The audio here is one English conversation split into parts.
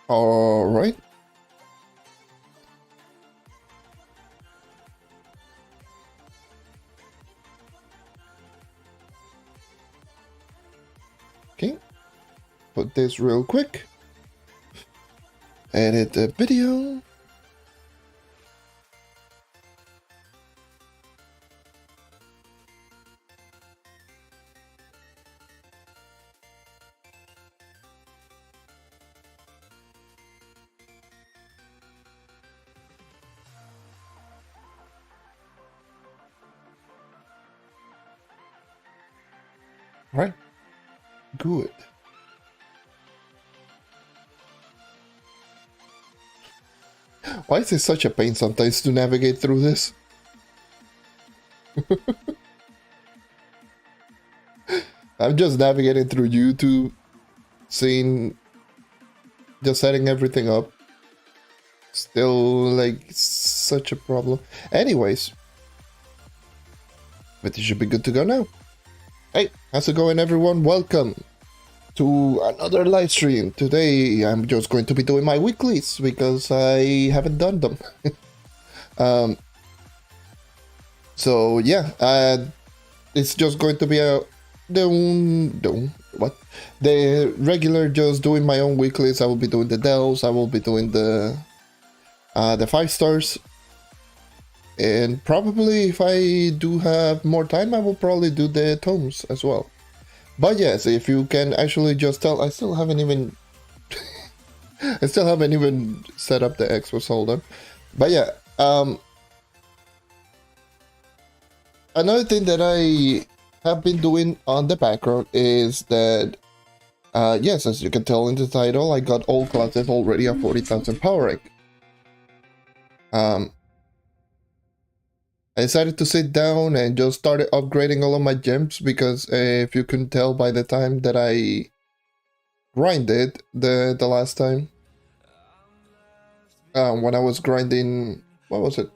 All right. Okay. Put this real quick. Edit the video. Right. Good. Why is it such a pain sometimes to navigate through this? I'm just navigating through YouTube, seeing, just setting everything up. Still, like, such a problem. Anyways, but it should be good to go now. Hey, how's it going, everyone? Welcome to another live stream. Today, I'm just going to be doing my weeklies because I haven't done them. So yeah, it's just going to be the regular, just doing my own weeklies. I will be doing the delves. I will be doing the 5 stars. And probably if I do have more time, I will probably do the tomes as well. But yes, if you can actually just tell, I still haven't even set up the Xbox holder. But yeah, another thing that I have been doing on the background is that, yes, as you can tell in the title, I got all classes already at 40,000 power rank. I decided to sit down and just started upgrading all of my gems because if you can tell by the time that I grinded the last time, when I was grinding, what was it?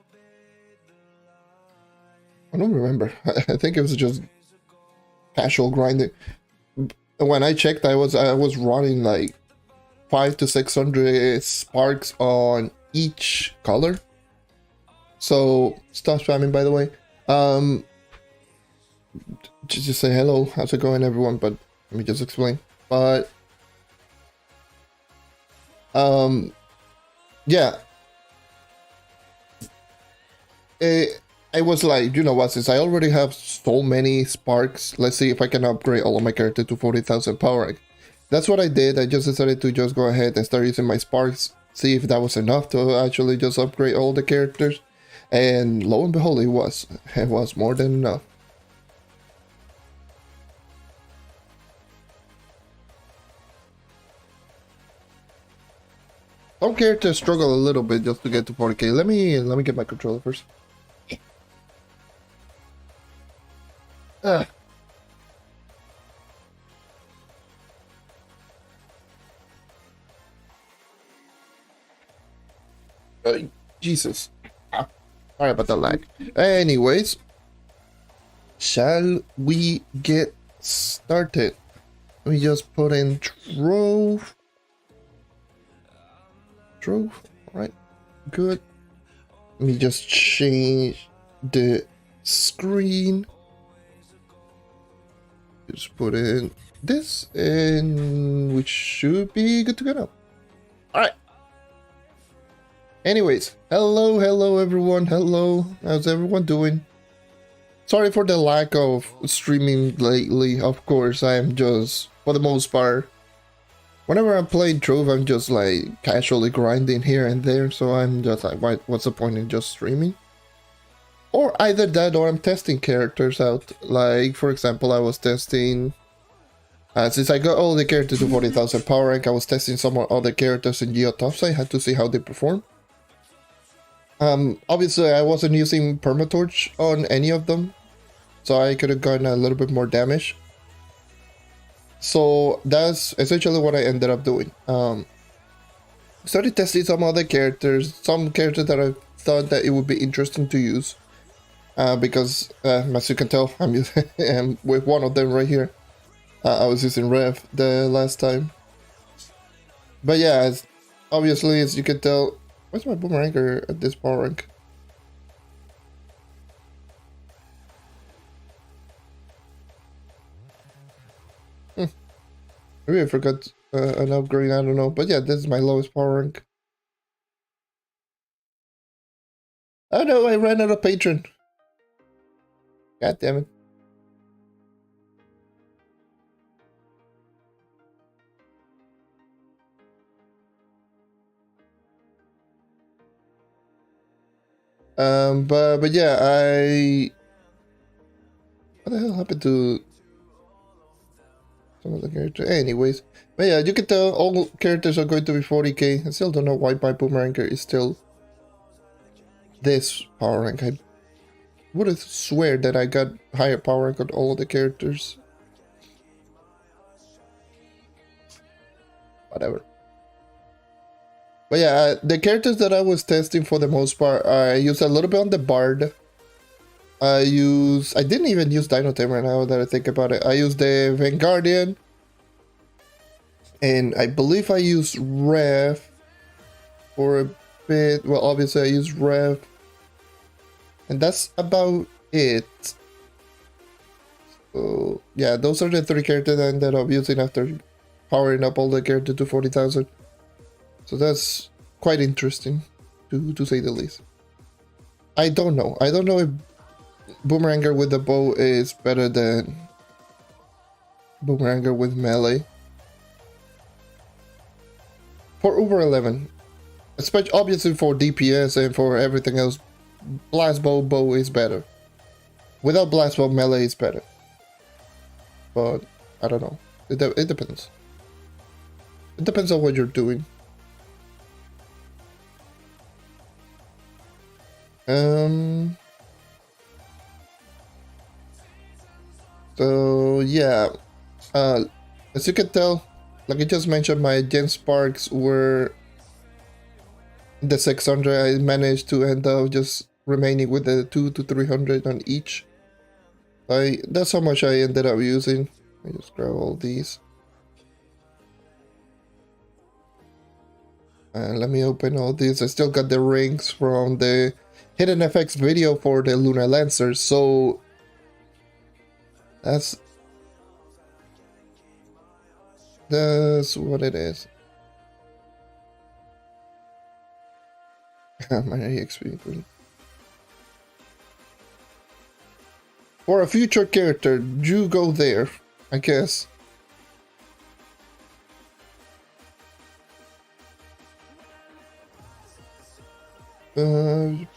I don't remember. I think it was just casual grinding. When I checked, I was running like 500 to 600 sparks on each color. So stop spamming, by the way. Just say hello. How's it going, everyone? But let me just explain. But yeah. I was like, you know what, since I already have so many sparks, let's see if I can upgrade all of my character to 40,000 power rank. That's what I did. I just decided to just go ahead and start using my sparks, see if that was enough to actually just upgrade all the characters. And lo and behold, it was more than enough. Some characters struggle a little bit just to get to 40k. Let me get my controller first. Jesus. Sorry about the lag. Anyways, shall we get started? Let me just put in Trove. Trove, alright, good. Let me just change the screen. Just put in this, and we should be good to go now. Alright. Anyways, hello everyone, hello, how's everyone doing? Sorry for the lack of streaming lately. Of course, I am just, for the most part, whenever I'm playing Trove, I'm just like casually grinding here and there, so I'm just like, what's the point in just streaming? Or either that, or I'm testing characters out. Like, for example, I was testing, since I got all the characters to 40,000 power rank, I was testing some other characters in Geotops, so I had to see how they perform. Obviously I wasn't using Permatorch on any of them, so I could have gotten a little bit more damage. So that's essentially what I ended up doing. Started testing some other characters, some characters that I thought that it would be interesting to use. Because, as you can tell, I'm with one of them right here. I was using Rev the last time. But yeah, Obviously, as you can tell, where's my boomeranger at this power rank? Maybe I forgot an upgrade, I don't know. But yeah, this is my lowest power rank. Oh no, I ran out of patron. God damn it. But yeah, what the hell happened to some of the characters? Anyways, but yeah, you can tell all characters are going to be 40k. I still don't know why my boomeranger is still this power rank. I would have swear that I got higher power rank on all of the characters. Whatever. But yeah, the characters that I was testing for the most part, I used a little bit on the Bard. I didn't even use Dino Tamer now that I think about it. I used the Vanguardian. And I believe I used Rev for a bit. Well, obviously I used Rev. And that's about it. So yeah, those are the 3 characters I ended up using after powering up all the characters to 40,000. So that's quite interesting, to say the least. I don't know. I don't know if Boomeranger with the bow is better than Boomeranger with melee. For Uber 11, especially obviously for DPS and for everything else, Blast bow is better. Without Blast bow, melee is better. But I don't know. It depends. It depends on what you're doing. So yeah, as you can tell, like I just mentioned, my Gen Sparks were the 600. I managed to end up just remaining with the 200 to 300 on each. That's how much I ended up using. I just grab all these. And let me open all these. I still got the rings from the Hidden FX video for the Lunar Lancer, so that's what it is. My XB1. For a future character, you go there, I guess.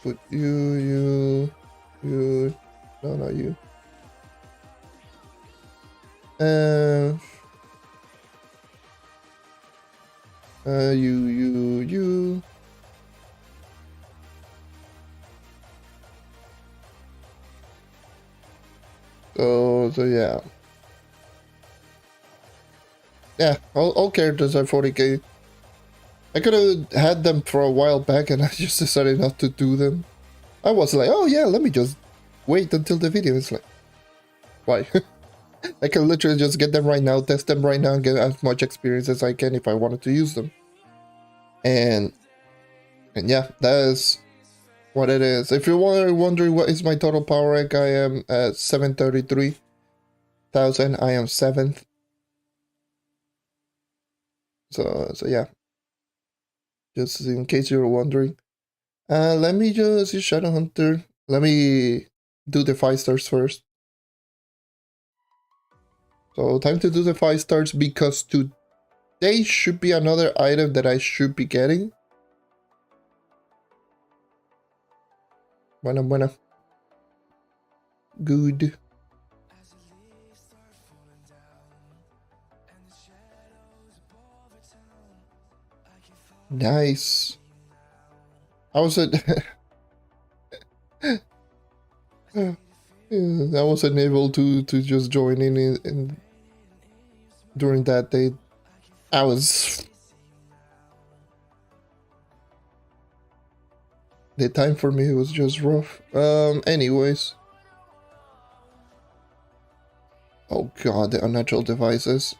Put you, no, not you. You. So yeah. Yeah, all characters are 40k. I could have had them for a while back and I just decided not to do them. I was like, oh yeah, let me just wait until the video. It's like, why? I can literally just get them right now, test them right now, and get as much experience as I can if I wanted to use them. And yeah, that is what it is. If you're wondering what is my total power rank, I am at 733,000. I am 7th. So yeah. Just in case you were wondering. Let me just use Shadow Hunter. Let me do the 5 stars first. So time to do the 5 stars because today should be another item that I should be getting. Buena. Good. Nice. I wasn't I wasn't able to just join in during that day. The time for me was just rough. Anyways. Oh god, the unnatural devices.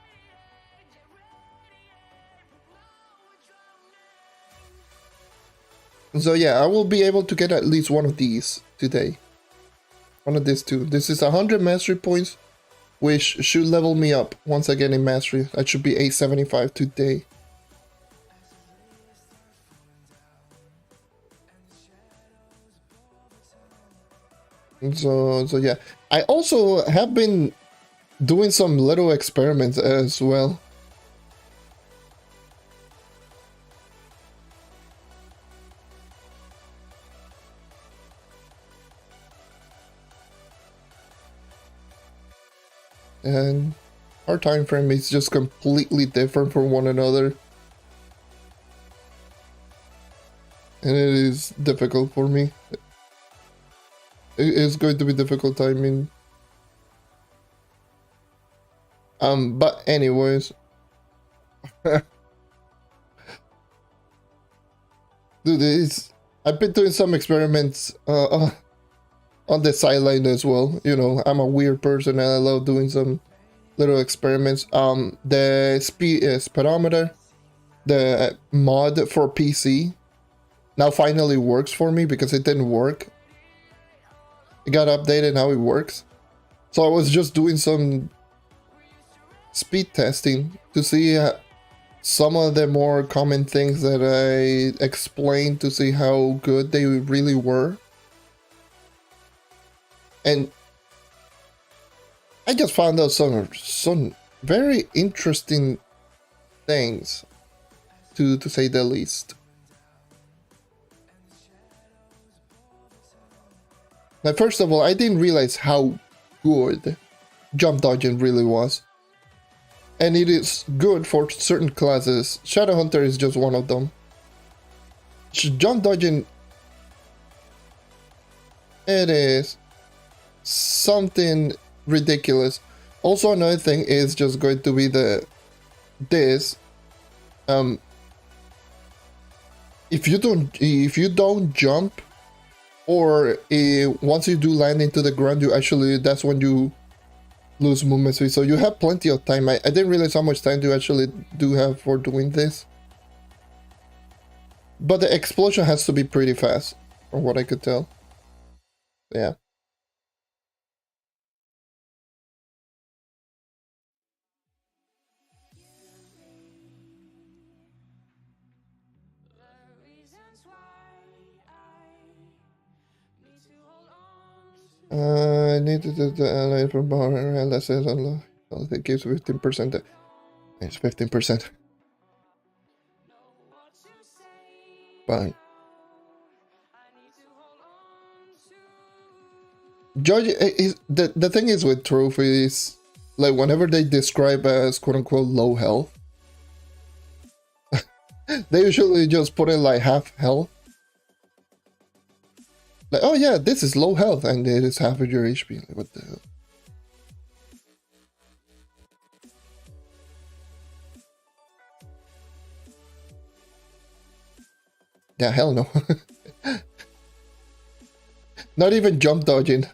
So yeah, I will be able to get at least one of these today. One of these two. This is 100 mastery points, which should level me up once I get in mastery. That should be 875 today. So yeah. I also have been doing some little experiments as well. And our time frame is just completely different from one another. And it is difficult for me. It is going to be difficult timing. But anyways. Dude, I've been doing some experiments on the sideline as well. You know, I'm a weird person and I love doing some little experiments. The speedometer, the mod for PC, now finally works for me because it didn't work. It got updated, now it works. So I was just doing some speed testing to see some of the more common things that I explained, to see how good they really were. And I just found out some very interesting things, to say the least. Now, first of all, I didn't realize how good jump dodging really was. And it is good for certain classes. Shadowhunter is just one of them. Jump dodging, it is something ridiculous. Also, another thing is just going to be this. If you don't jump, or once you do land into the ground, that's when you lose movement speed. So you have plenty of time. I didn't realize how much time you actually do have for doing this. But the explosion has to be pretty fast, from what I could tell. Yeah. I need to do the ally from power and that's it. It gives 15%. It's 15%. Fine. Judge is the thing is with Trove is, like, whenever they describe as quote unquote low health, they usually just put in like half health. Like, oh yeah, this is low health and it is half of your HP. Like, what the hell? Yeah, hell no. Not even jump dodging.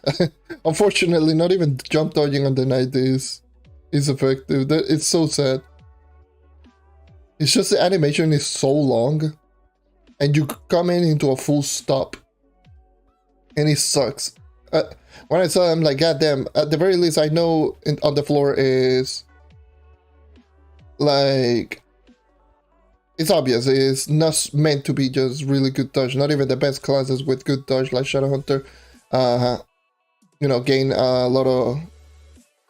Unfortunately, not even jump dodging on the night is effective. It's so sad. It's just the animation is so long, and you come into a full stop, and it sucks. When I saw it, I'm like, God damn, at the very least, I know on the floor is, like, it's obvious, it's not meant to be just really good dodge. Not even the best classes with good dodge, like Shadowhunter, you know, gain a lot of,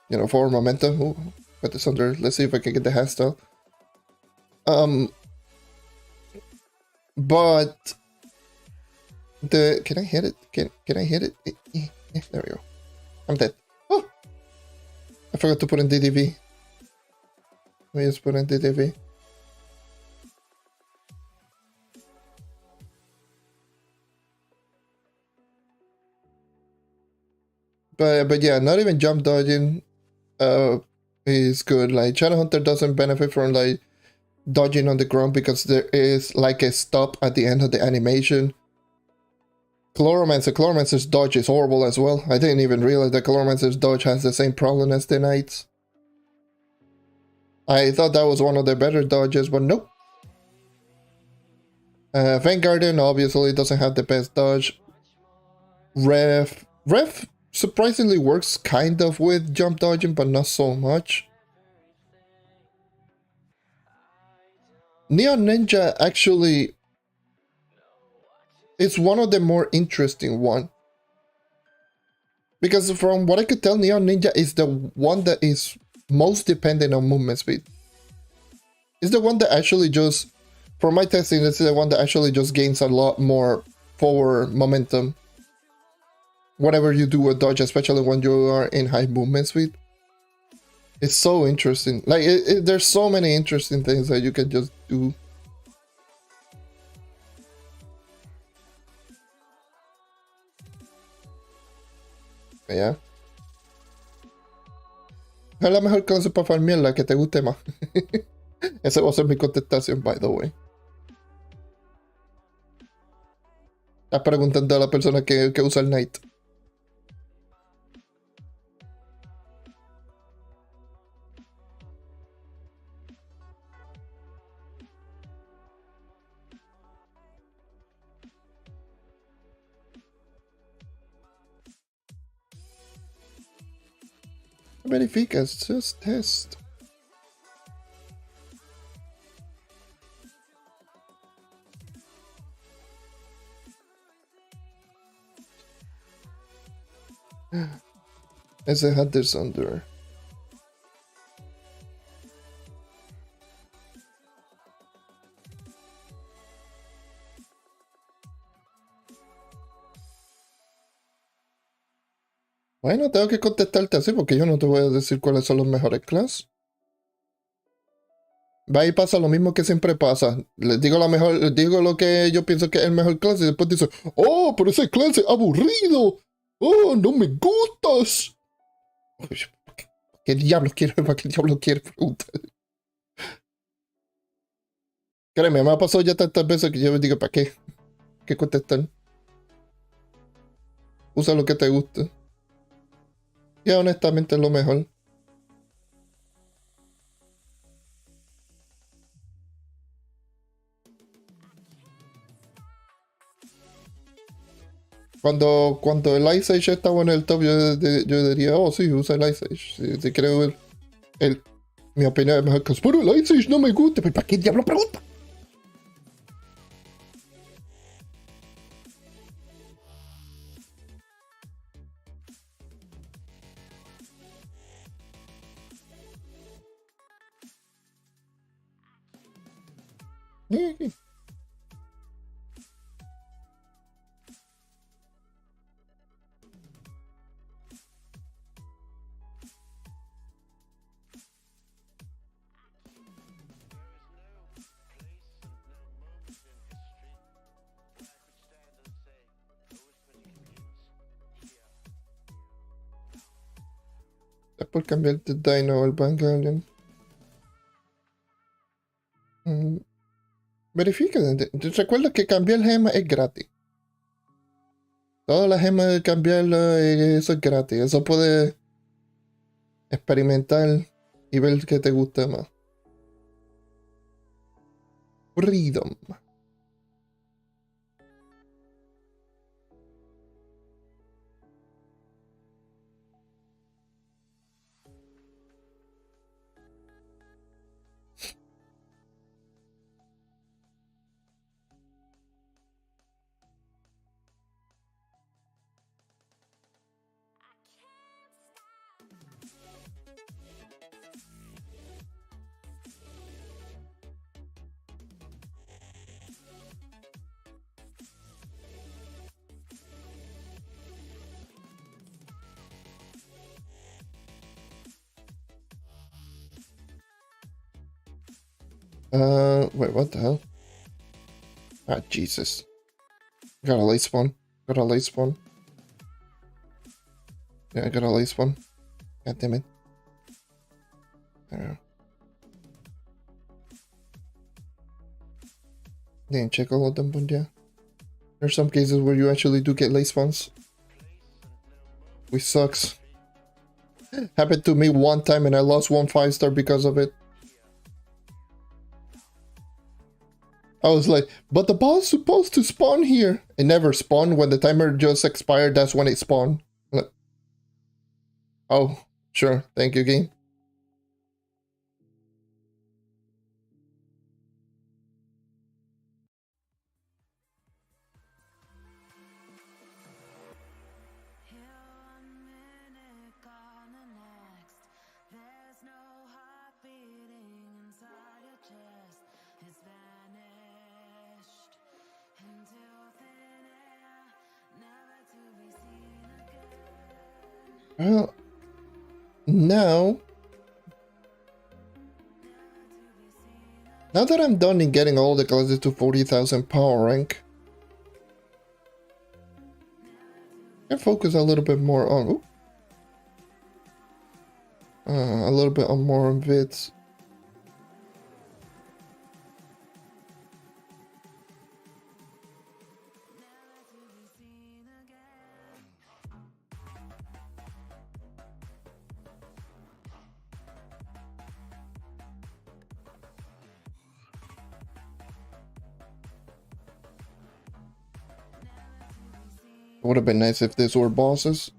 you know, forward momentum. Ooh, put this under, let's see if I can get the hairstyle. But can I hit it? Can I hit it? Yeah, there we go. I'm dead. Oh, I forgot to put in DDV. Let me just put in DDV. But yeah, not even jump dodging is good. Like, Shadowhunter doesn't benefit from like dodging on the ground because there is like a stop at the end of the animation. Chloromancer's dodge is horrible as well. I didn't even realize that Chloromancer's dodge has the same problem as the Knight's. I thought that was one of the better dodges, but nope. Vanguardian obviously doesn't have the best dodge. Ref surprisingly works kind of with jump dodging, but not so much. Neon Ninja actually is one of the more interesting one. Because from what I could tell, Neon Ninja is the one that is most dependent on movement speed. It's the one that actually just, for my testing, it's the one that actually just gains a lot more forward momentum whenever you do a dodge, especially when you are in high movement speed. It's so interesting. Like, there's so many interesting things that you can just do. Yeah. Es la mejor clase para farmear, la que te guste más. Esa va a ser mi contestación, by the way. Estás preguntando a la persona que usa el Knight. Verificas, just test. Ese Hunter's Under. Bueno, tengo que contestarte así porque yo no te voy a decir cuáles son los mejores clases. Va y pasa lo mismo que siempre pasa. Les digo les digo lo que yo pienso que es el mejor clase y después dicen, oh, pero ese clase aburrido. Oh, no me gustas. ¿Qué diablos quiere? ¿Para qué diablos quiere preguntar? Créeme, me ha pasado ya tantas veces que yo me digo, ¿para qué? ¿Qué contestar? Usa lo que te guste. Y honestamente es lo mejor. Cuando el Ice Age estaba en el top, yo diría, oh sí, usa el Ice Age. Si creo mi opinión es mejor que pero el Ice Age no me gusta. ¿Para qué diablo pregunta? Es por cambiar de Dino al Vanguardian. Verifica. Recuerda que cambiar gema es gratis. Todas las gemas de cambiarla, eso es gratis. Eso puedes experimentar y ver qué te gusta más. Freedom. Wait, what the hell? Ah, Jesus. Got a late spawn. Got a late spawn. Yeah, I got a late spawn. God damn it. Didn't check all of them, but yeah. There's some cases where you actually do get late spawns. Which sucks. Happened to me one time and I lost one 5-star because of it. I was like, but the ball's supposed to spawn here. It never spawned. When the timer just expired, that's when it spawned. Like, oh, sure. Thank you, game. Well, now that I'm done in getting all the classes to 40,000 power rank, I focus a little bit more on, a little bit on more on vids. It would have been nice if these were bosses.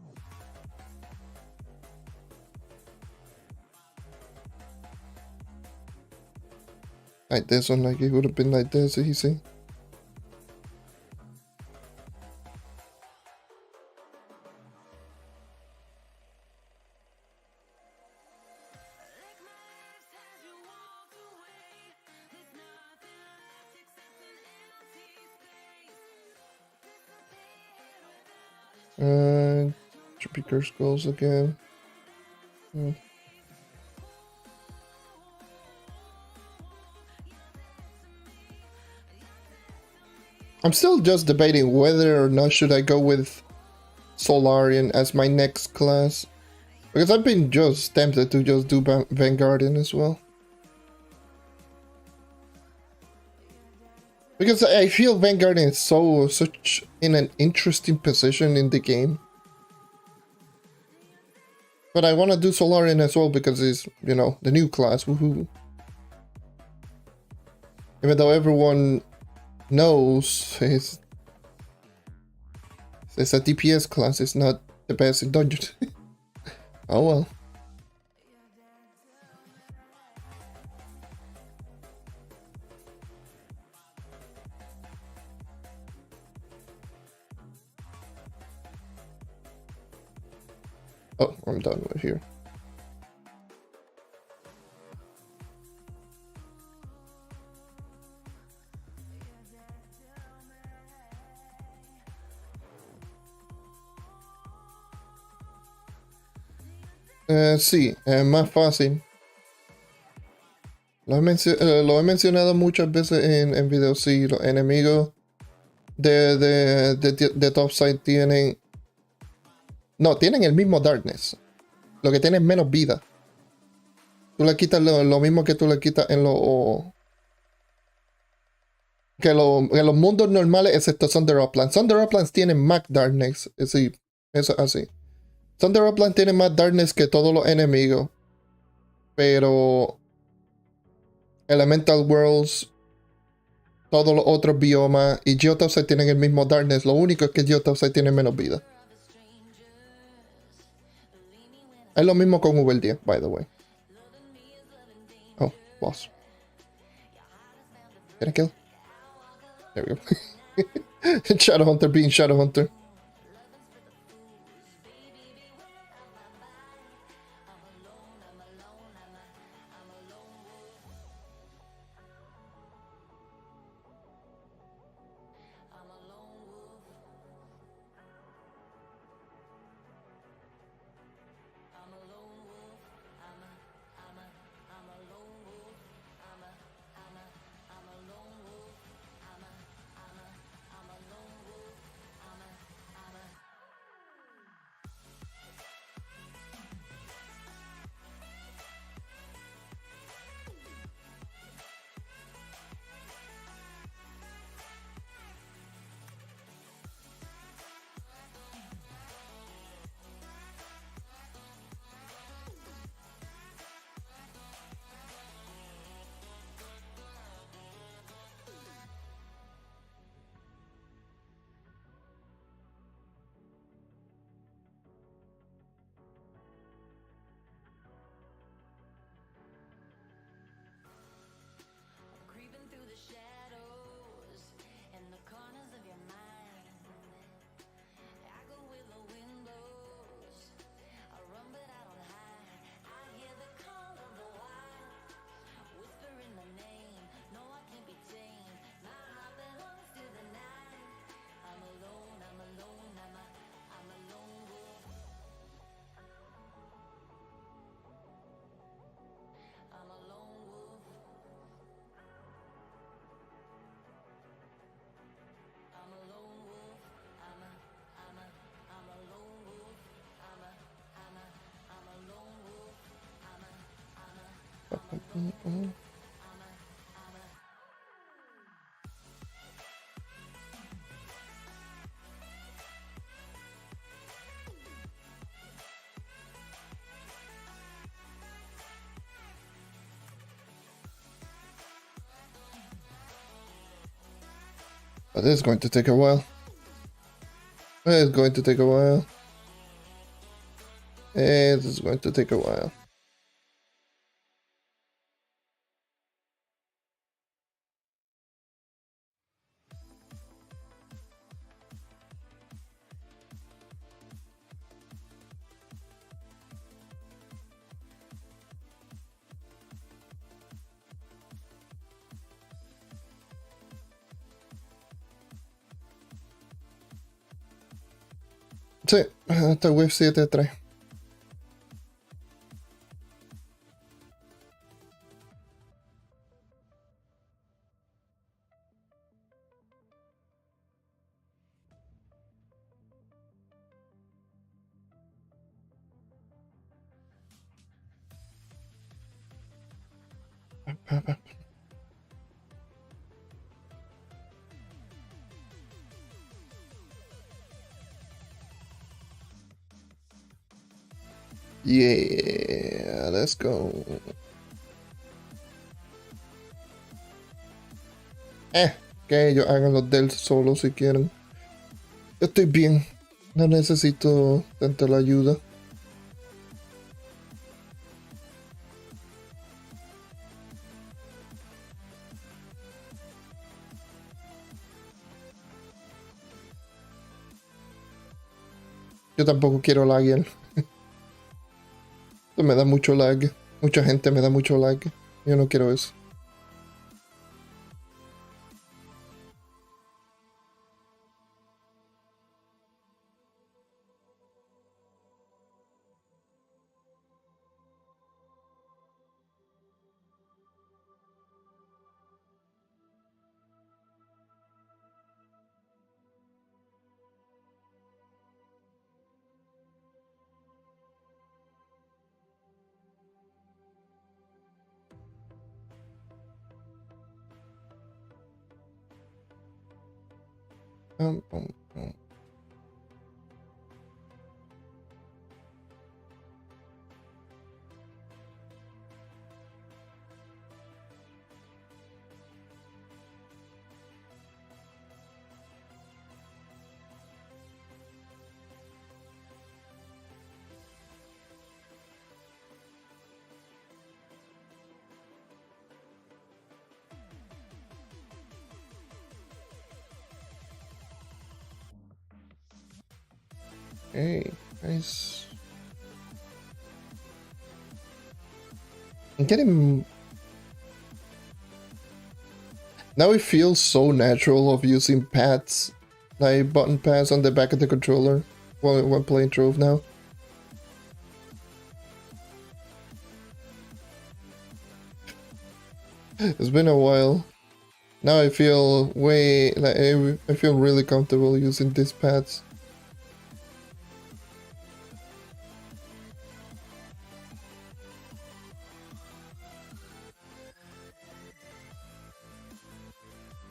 Like this one, like it would have been like this, easy. Jupiter's goals again. I'm still just debating whether or not should I go with Solarian as my next class. Because I've been just tempted to just do Vanguardian as well. Because I feel Vanguardian is such in an interesting position in the game. But I want to do Solarian as well because it's, you know, the new class, woohoo. Even though everyone knows it's a DPS class, it's not the best in dungeons. Oh well. Oh, I'm done with here. Sí, más fácil. Lo he mencionado muchas veces en videos. Sí, los enemigos de Topside tienen... No, tienen el mismo Darkness. Lo que tienen es menos vida. Tú le quitas lo mismo que tú le quitas en los... Que los mundos normales, excepto Thunder Uplands. Thunder Uplands tienen más Darkness. Sí, eso es así. Thunder Uplands tiene más Darkness que todos los enemigos. Pero... Elemental Worlds, todos los otros biomas y Geotopside tienen el mismo Darkness. Lo único es que Geotopside tiene menos vida. Es lo mismo con V10, by the way. Oh, boss. Get a kill. There we go. Shadowhunter being Shadowhunter. But it's going to take a while. It's going to take a while. It is going to take a while. Sí, hasta Wave 7 trae. Yeah, let's go. Que ellos hagan los del solo si quieren. Yo estoy bien. No necesito tanta la ayuda. Yo tampoco quiero lag. Esto me da mucho lag. Mucha gente me da mucho lag. Yo no quiero eso. Um. Hey, nice. I'm getting... Now it feels so natural of using pads, like button pads on the back of the controller when playing Trove now. It's been a while. Now I feel way, like I feel really comfortable using these pads.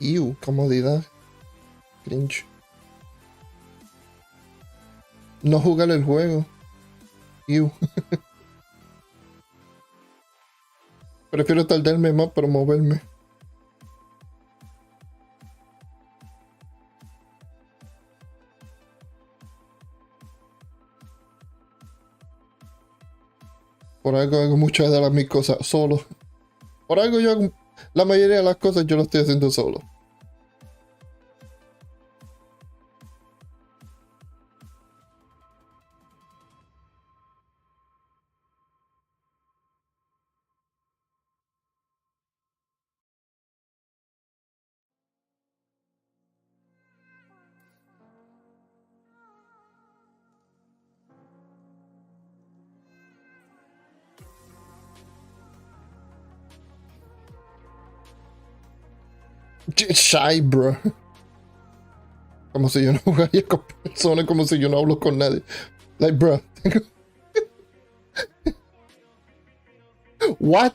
Ew, comodidad. Cringe. No jugar el juego. Ew. Prefiero tardarme más para moverme. Por algo hago muchas de mis cosas solo. Por algo yo hago... La mayoría de las cosas yo lo estoy haciendo solo. Shy, bro. Como si yo no jugaría con personas, como si yo no hablo con nadie. Like, bro. What?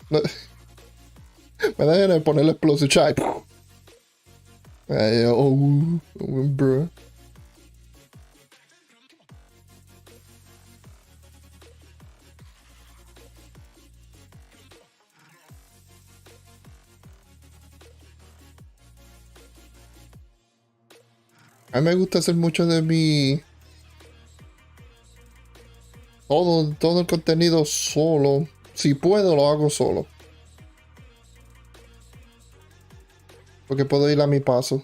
No, me da ganas de ponerle explosive chai. Bro. A mí me gusta hacer mucho de mi... Todo el contenido solo. Si puedo, lo hago solo. Porque puedo ir a mi paso.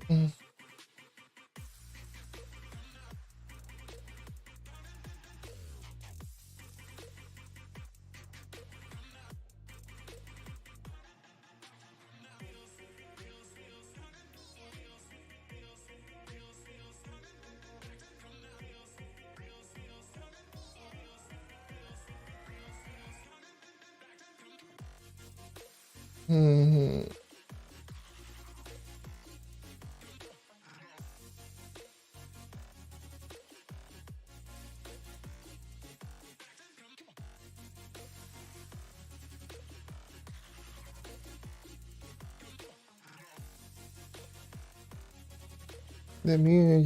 Mm. Mm. De mí,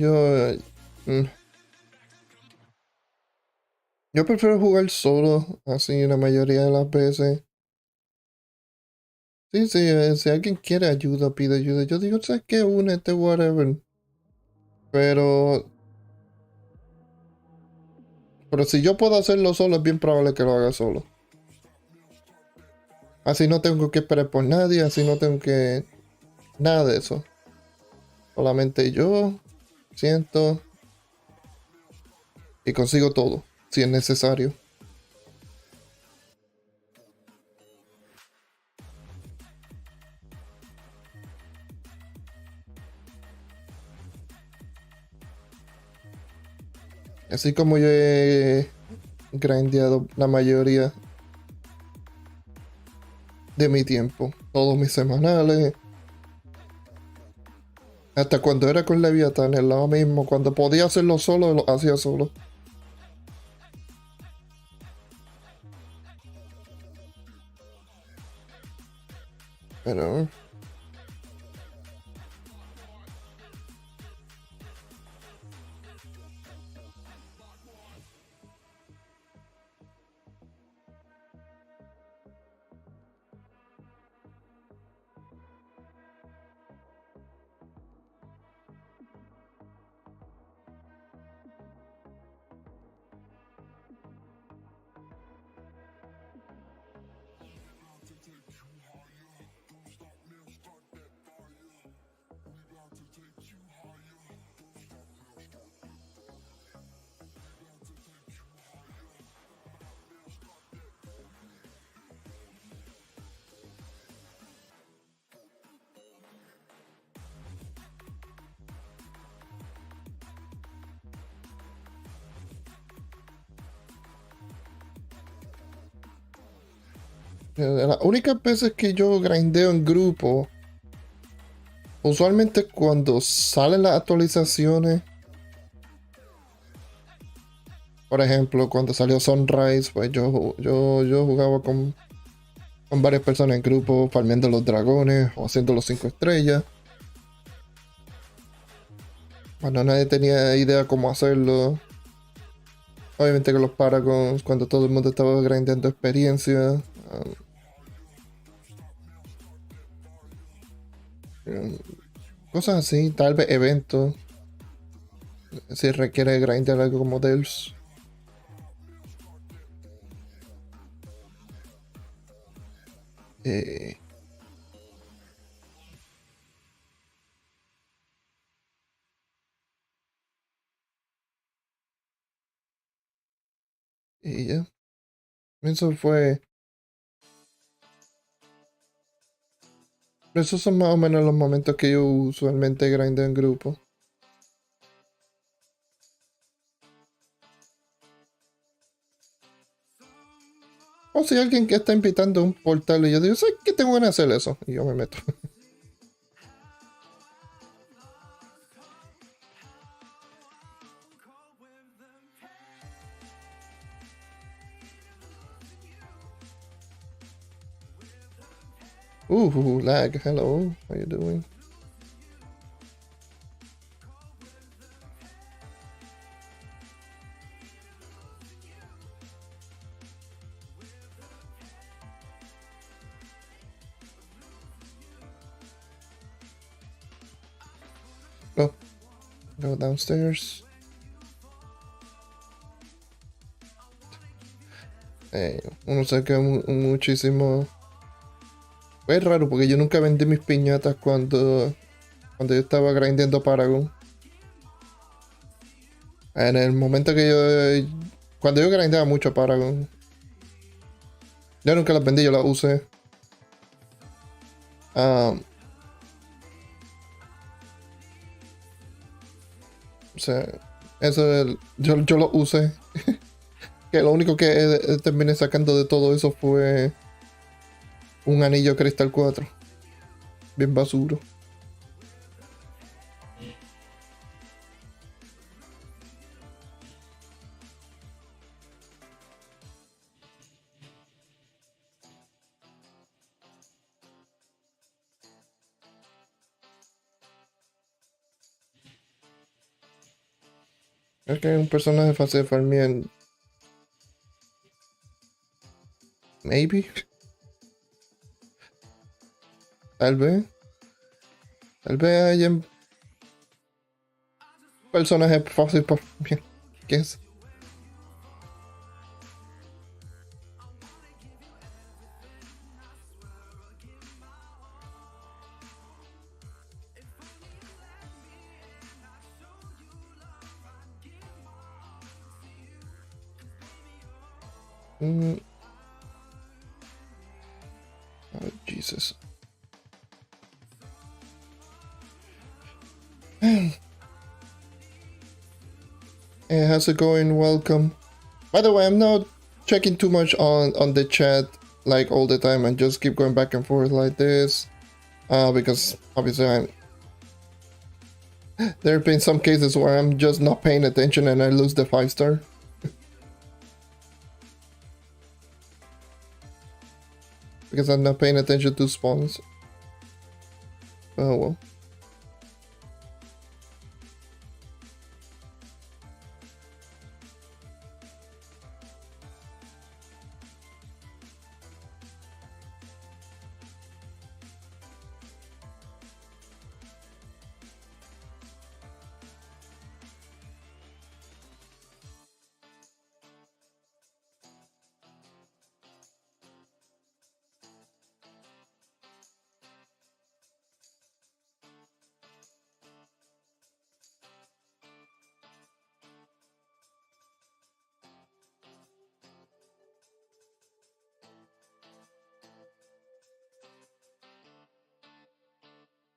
mm, yo prefiero jugar solo, así la mayoría de las veces. Sí, sí, si alguien quiere ayuda, pide ayuda. Yo digo, ¿sabes qué? Únete, whatever. Pero, pero si yo puedo hacerlo solo, es bien probable que lo haga solo. Así no tengo que esperar por nadie, así no tengo que... Nada de eso. Solamente yo siento y consigo todo, si es necesario. Así como yo he grindeado la mayoría de mi tiempo, todos mis semanales, hasta cuando era con Leviathan, es lo mismo, cuando podía hacerlo solo, lo hacía solo. Pero las únicas veces que yo grindeo en grupo, usualmente cuando salen las actualizaciones, por ejemplo, cuando salió Sunrise, pues yo jugaba con varias personas en grupo, farmeando los dragones o haciendo los 5 estrellas. Cuando nadie tenía idea cómo hacerlo. Obviamente que los Paragons, cuando todo el mundo estaba grindeando experiencia. Um, Cosas así, tal vez eventos. Si requiere grindar algo como Delves. Eh, y ya. Eso fue. Esos son más o menos los momentos que yo usualmente grindo en grupo. O si alguien que está invitando a un portal y yo digo, ¿sabes qué tengo ganas de hacer eso? Y yo me meto. Lag. Hello. How you doing? Go downstairs. Uno saca muchísimo. Es raro porque yo nunca vendí mis piñatas cuando yo estaba grindando Paragon. En el momento que yo. Cuando yo grindaba mucho Paragon. Yo nunca las vendí, yo las usé. O sea, eso yo lo usé. Que lo único que terminé sacando de todo eso fue un anillo Cristal 4. Bien basuro. Es que un personaje fácil de farmear. Maybe. Tal vez. Tal vez haya un personaje fácil para farmear. ¿Qué es? Oh, Jesus. Hey, how's it going? Welcome. By the way, I'm not checking too much on the chat like all the time and just keep going back and forth like this. Because obviously there have been some cases where I'm just not paying attention and I lose the 5-star. Because I'm not paying attention to spawns. Oh well.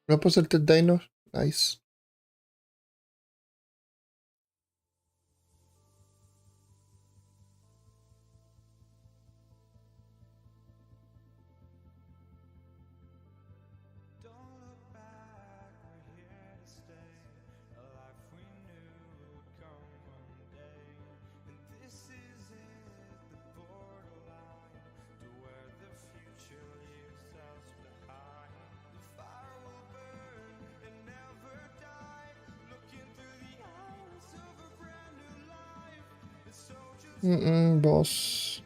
¿No puedo hacerte el dino? Nice. Boss.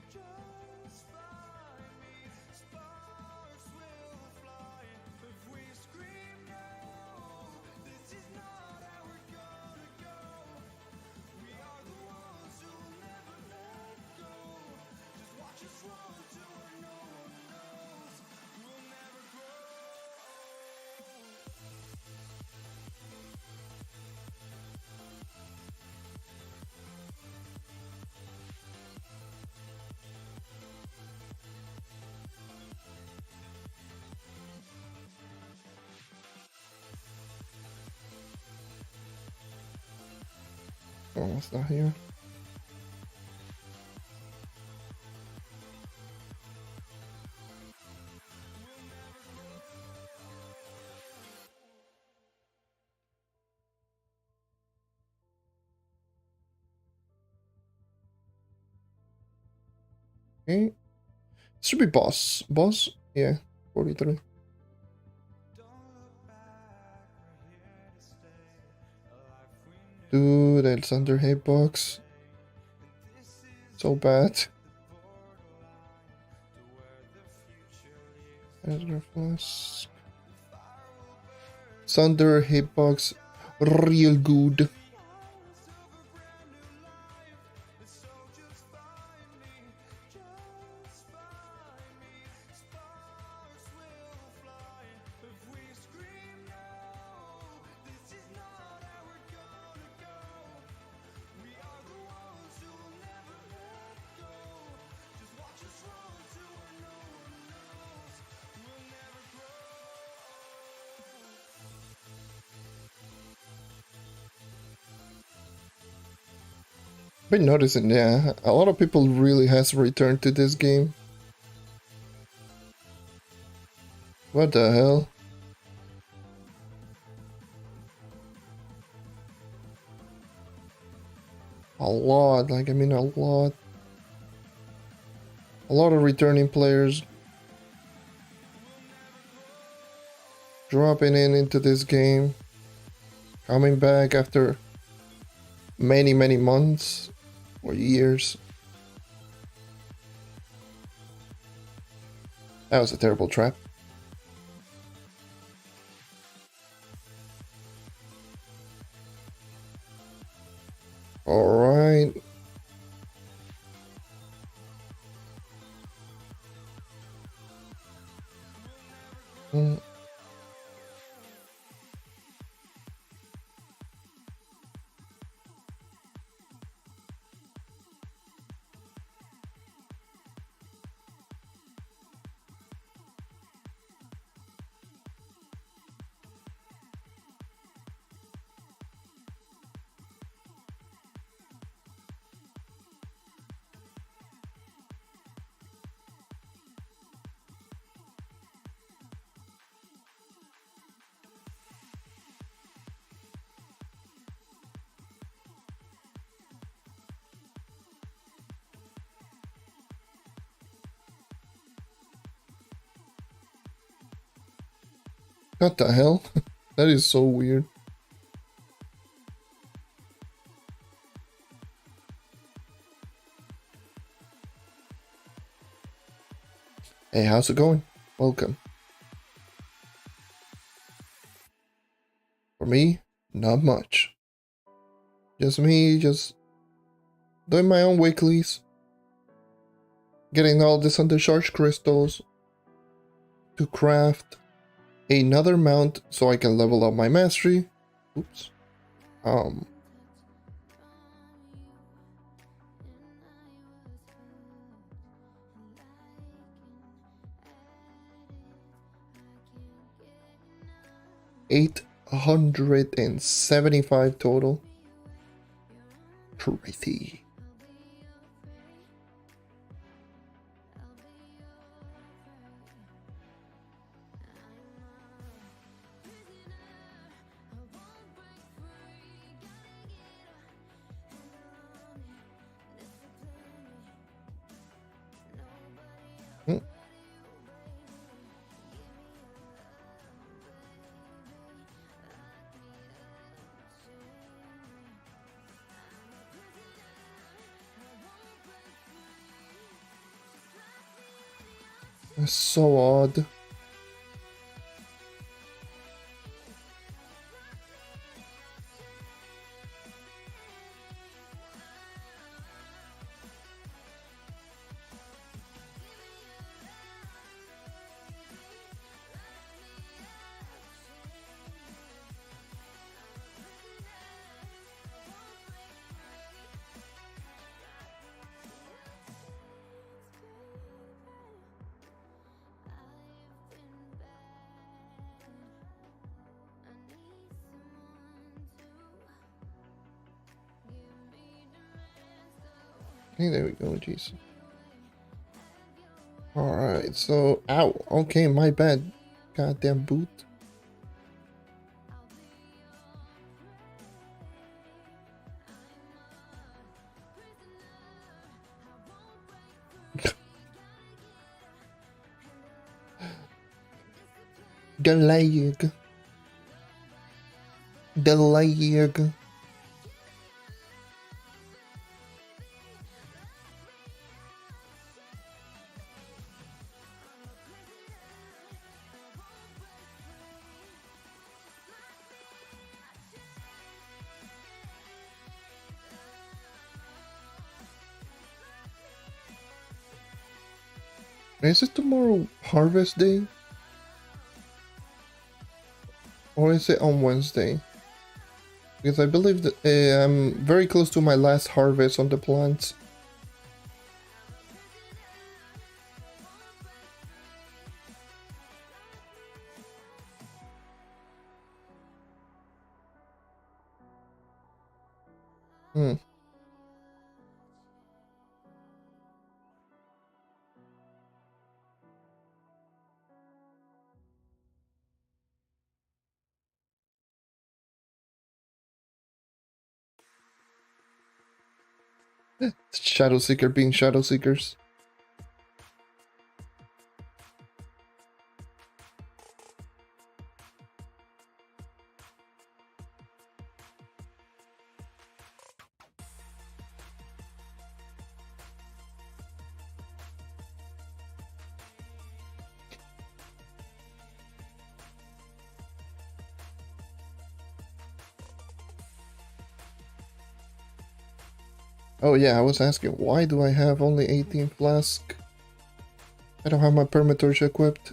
Oh, it's not here. Okay. Should be boss. Boss? Yeah. 43. Dude, it's under hitbox. So bad. Flask. It's under hitbox. Real good. Been noticing, yeah, a lot of people really has returned to this game. What the hell? A lot, like I mean a lot. A lot of returning players dropping into this game, coming back after many months or years. That was a terrible trap. Alright. What the hell? That is so weird. Hey, how's it going? Welcome. For me, not much. Just me, just doing my own weeklies. Getting all these undercharged crystals to craft another mount so I can level up my mastery. Oops. 875 total. Crazy. That's so odd. Hey, there we go, jeez. Alright, so, ow, okay, my bad. Goddamn boot. The leg. The leg. Is it tomorrow Harvest Day? Or is it on Wednesday? Because I believe that I'm very close to my last harvest on the plants. Hmm. Shadow Seeker being Shadow Seekers. Oh yeah, I was asking, why do I have only 18 flask? I don't have my Permatorch equipped.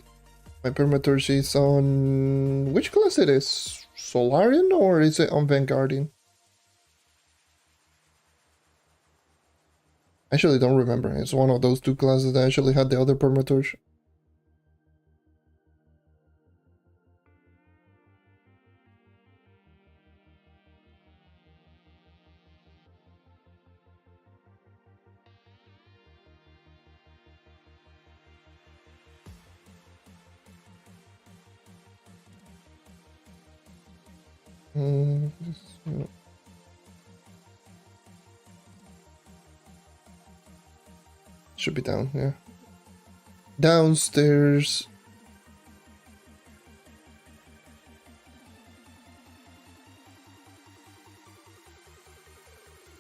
My Permatorch is on... which class it is? Solarian or is it on Vanguardian? I actually don't remember. It's one of those two classes that actually had the other Permatorch. Mm, should be down, yeah. Downstairs.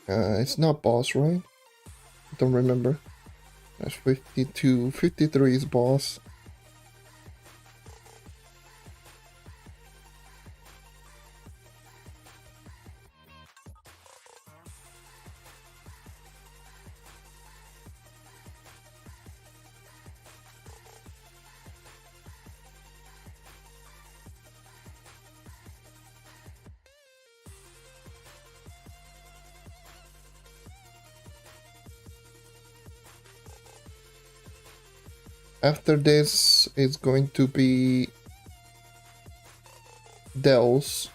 It's not boss, right? I don't remember. That's 52. 53 is boss. After this, it's going to be Dells.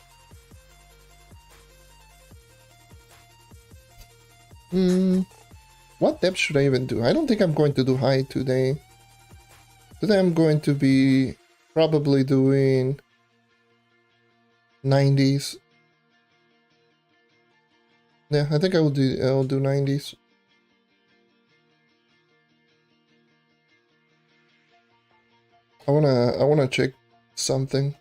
What depth should I even do? I don't think I'm going to do high today. Today I'm going to be probably doing 90s. Yeah, I think I'll do 90s. I wanna check something.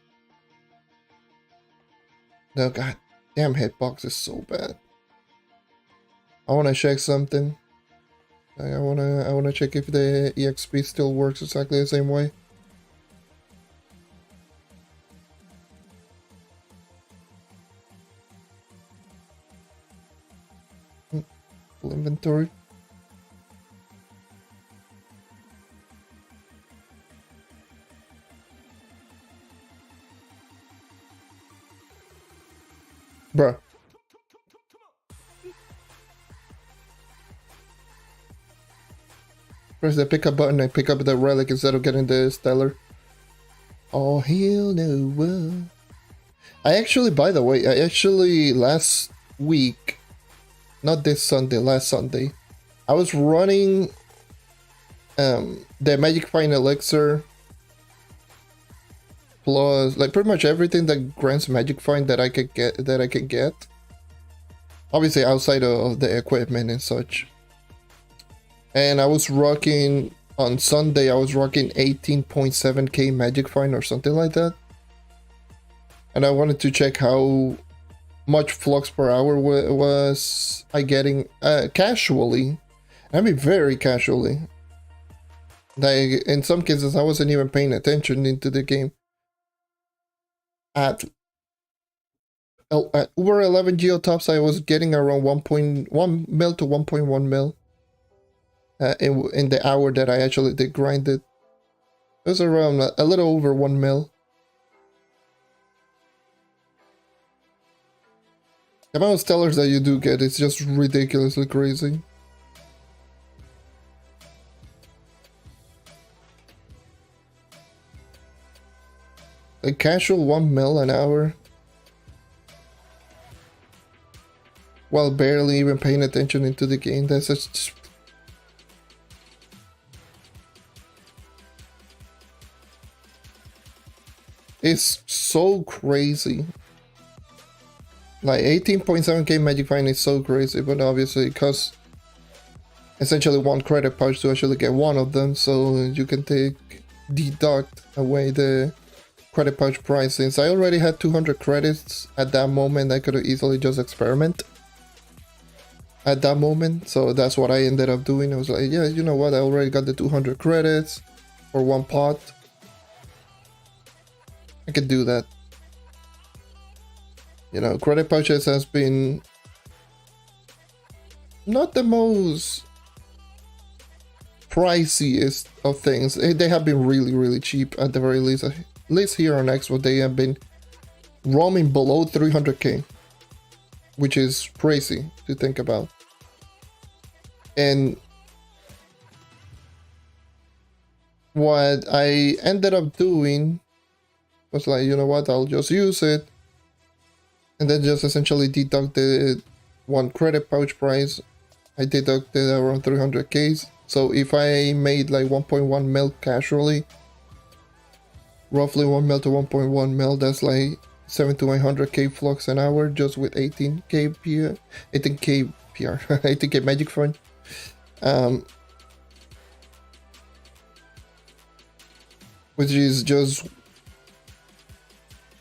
No, god damn, hitbox is so bad. I wanna check something. I wanna check if the EXP still works exactly the same way. Full inventory. Bruh. Press the pickup button and pick up the relic instead of getting the stellar. Oh hell no. I actually, by the way, last week, not this Sunday, last Sunday, I was running the Magic Find Elixir plus like pretty much everything that grants Magic Find that I could get. Obviously outside of the equipment and such. And I was rocking on Sunday. I was rocking 18.7k Magic Find or something like that. And I wanted to check how much flux per hour was I getting casually. I mean very casually. Like in some cases I wasn't even paying attention into the game. At over 11 geotops I was getting around 1.1 mil to 1.1 mil in the hour that I actually did grind it. It was around a little over 1 mil. The amount of stellars that you do get is just ridiculously crazy. A casual 1 mil an hour. While barely even paying attention into the game. That's just... It's so crazy. Like 18.7k Magic Find is so crazy, but obviously it costs essentially 1 credit pouch to actually get one of them, so you can deduct away the credit pouch price. Since I already had 200 credits at that moment, I could have easily just experiment at that moment, so that's what I ended up doing. I was like, yeah, you know what, I already got the 200 credits for one pot. I could do that. You know, credit pouches has been not the most priciest of things. They have been really, really cheap at the very least. At least here on XB, they have been roaming below 300k, which is crazy to think about. And what I ended up doing was like, you know what, I'll just use it. And then just essentially deduct the 1 credit pouch price. I deducted around 300k. So if I made like 1.1 mil casually, roughly 1 mil to 1.1 mil, that's like 7 to 800k flux an hour just with 18k PR, 18k PR, 18k Magic Find. Which is just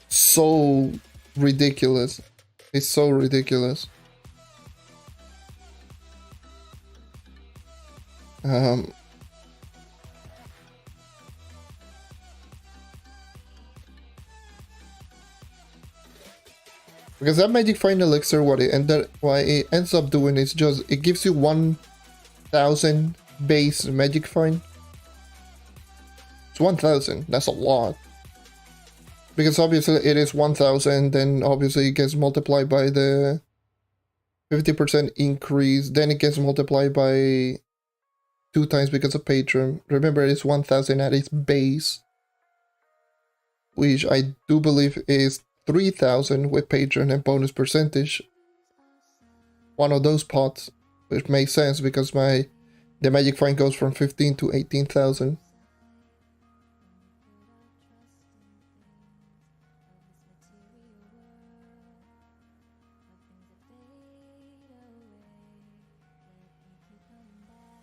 so ridiculous. It's so ridiculous. Because that Magic Find Elixir, what it ends up doing is just it gives you 1000 base Magic Find. It's 1000. That's a lot. Because obviously it is 1000, then obviously it gets multiplied by the 50% increase, then it gets multiplied by 2 times because of Patreon. Remember, it's 1000 at its base, which I do believe is 3000 with Patreon and bonus percentage. One of those pots, which makes sense because the Magic Find goes from 15 to 18,000.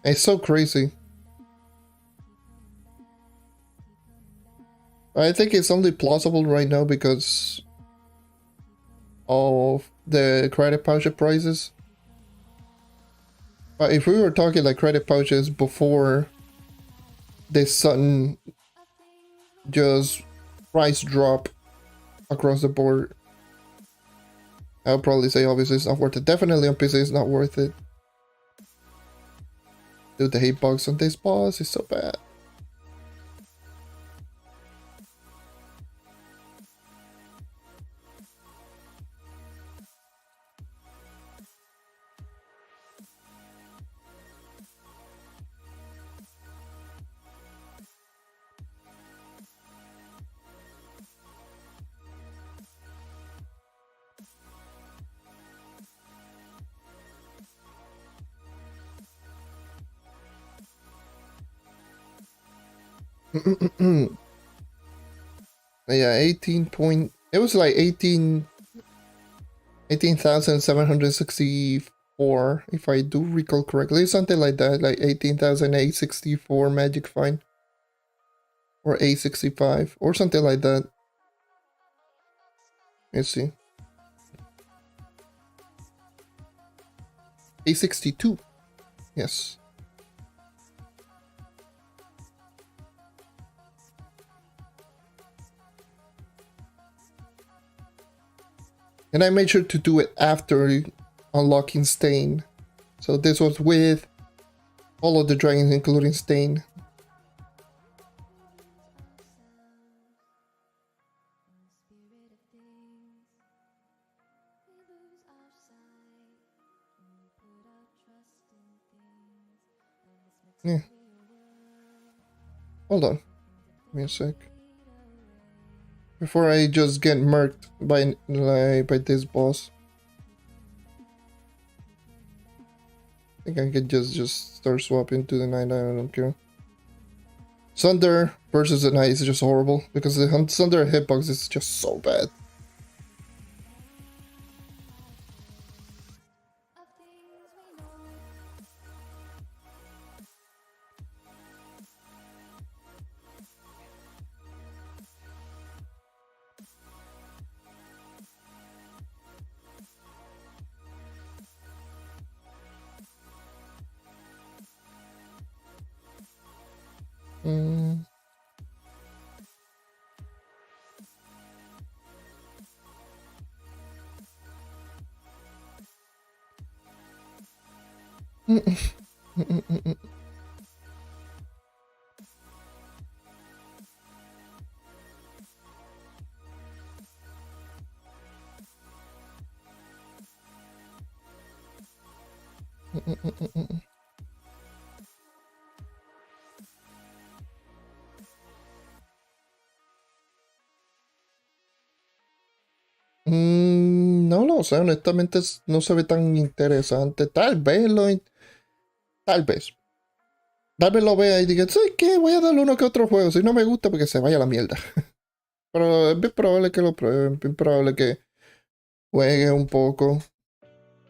It's so crazy. I think it's only plausible right now because of the credit pouch prices. But if we were talking like credit pouches before this sudden just price drop across the board, I would probably say obviously it's not worth it. Definitely on PC it's not worth it. Dude, the hitbox on this boss is so bad. Yeah, 18 point. It was like 18,764, if I do recall correctly. Something like that, like 18,864 magic fine. Or 865, or something like that. Let's see. 862. Yes. And I made sure to do it after unlocking Stain. So this was with all of the dragons, including Stain. Yeah. Hold on. Give me a sec. Before I just get murked by this boss. I think I could just start swapping to the knight. I don't care. Thunder versus the knight is just horrible because the Thunder hitbox is just so bad. No lo sé, honestamente no se ve tan interesante. Tal vez tal vez. Tal vez lo vea y diga, sí, que voy a darle uno que otro juego. Si no me gusta, porque se vaya a la mierda. Pero es bien probable que lo pruebe, es bien probable que juegue un poco.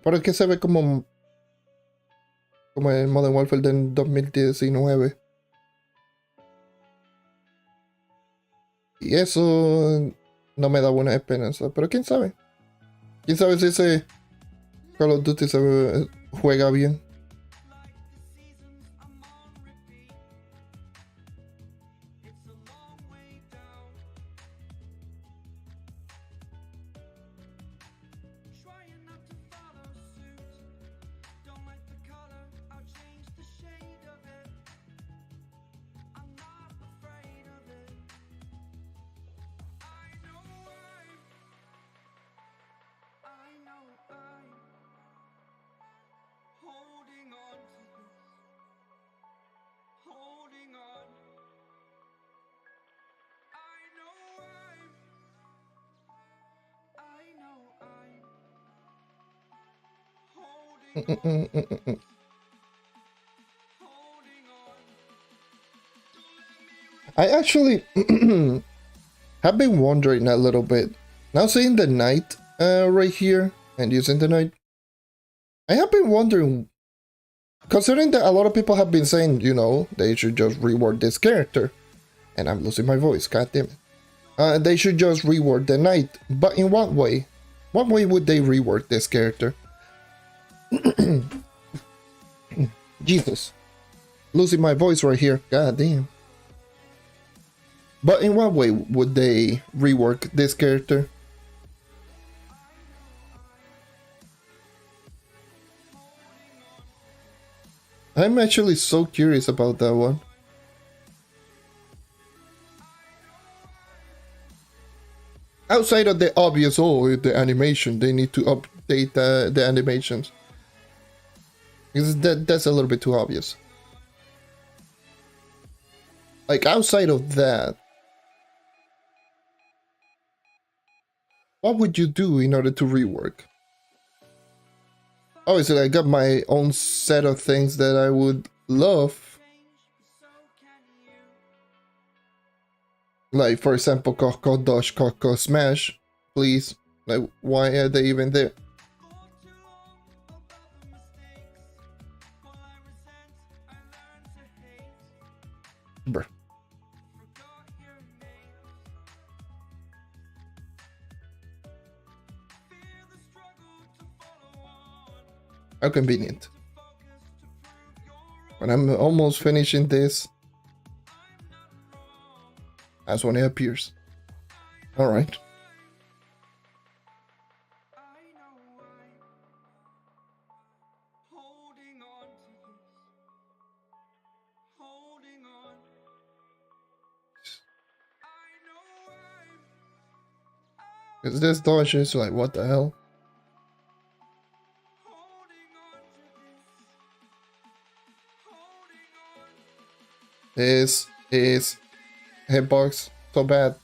Pero es que se ve como el Modern Warfare del 2019. Y eso no me da buena esperanza. Pero quién sabe. Quién sabe si ese Call of Duty juega bien. I actually have been wondering a little bit. Now seeing the knight right here and using the knight, I have been wondering, considering that a lot of people have been saying, you know, they should just reward this character. And I'm losing my voice, god damn it. They should just reward the knight. But in what way? What way would they reward this character? Jesus. Losing my voice right here. God damn. But in what way would they rework this character? I'm actually so curious about that one. Outside of the obvious, oh, the animation, they need to update the animations. Because that's a little bit too obvious. Like, outside of that, what would you do in order to rework? Obviously, I got my own set of things that I would love. Like, for example, Coco Dodge, Coco Smash, please. Like, why are they even there? Bruh. How convenient. When I'm almost finishing this, that's when it appears. Alright. Because this dodge is like, what the hell? This is hitbox so bad.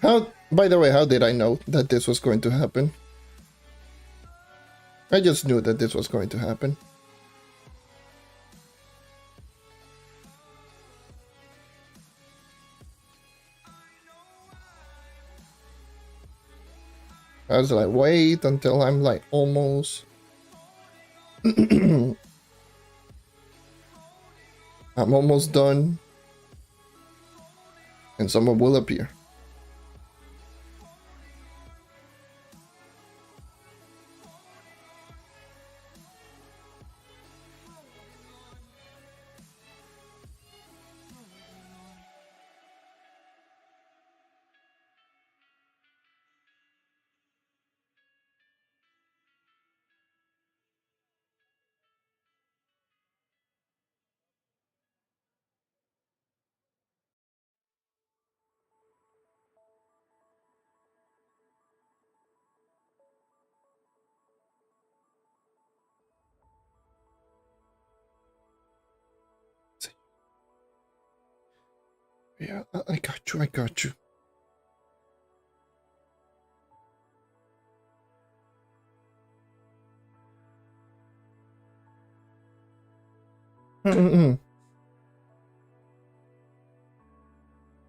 How, by the way, how did I know that this was going to happen? I just knew that this was going to happen. I was like, wait until I'm like almost. I'm almost done. And someone will appear. Yeah, I got you, I got you.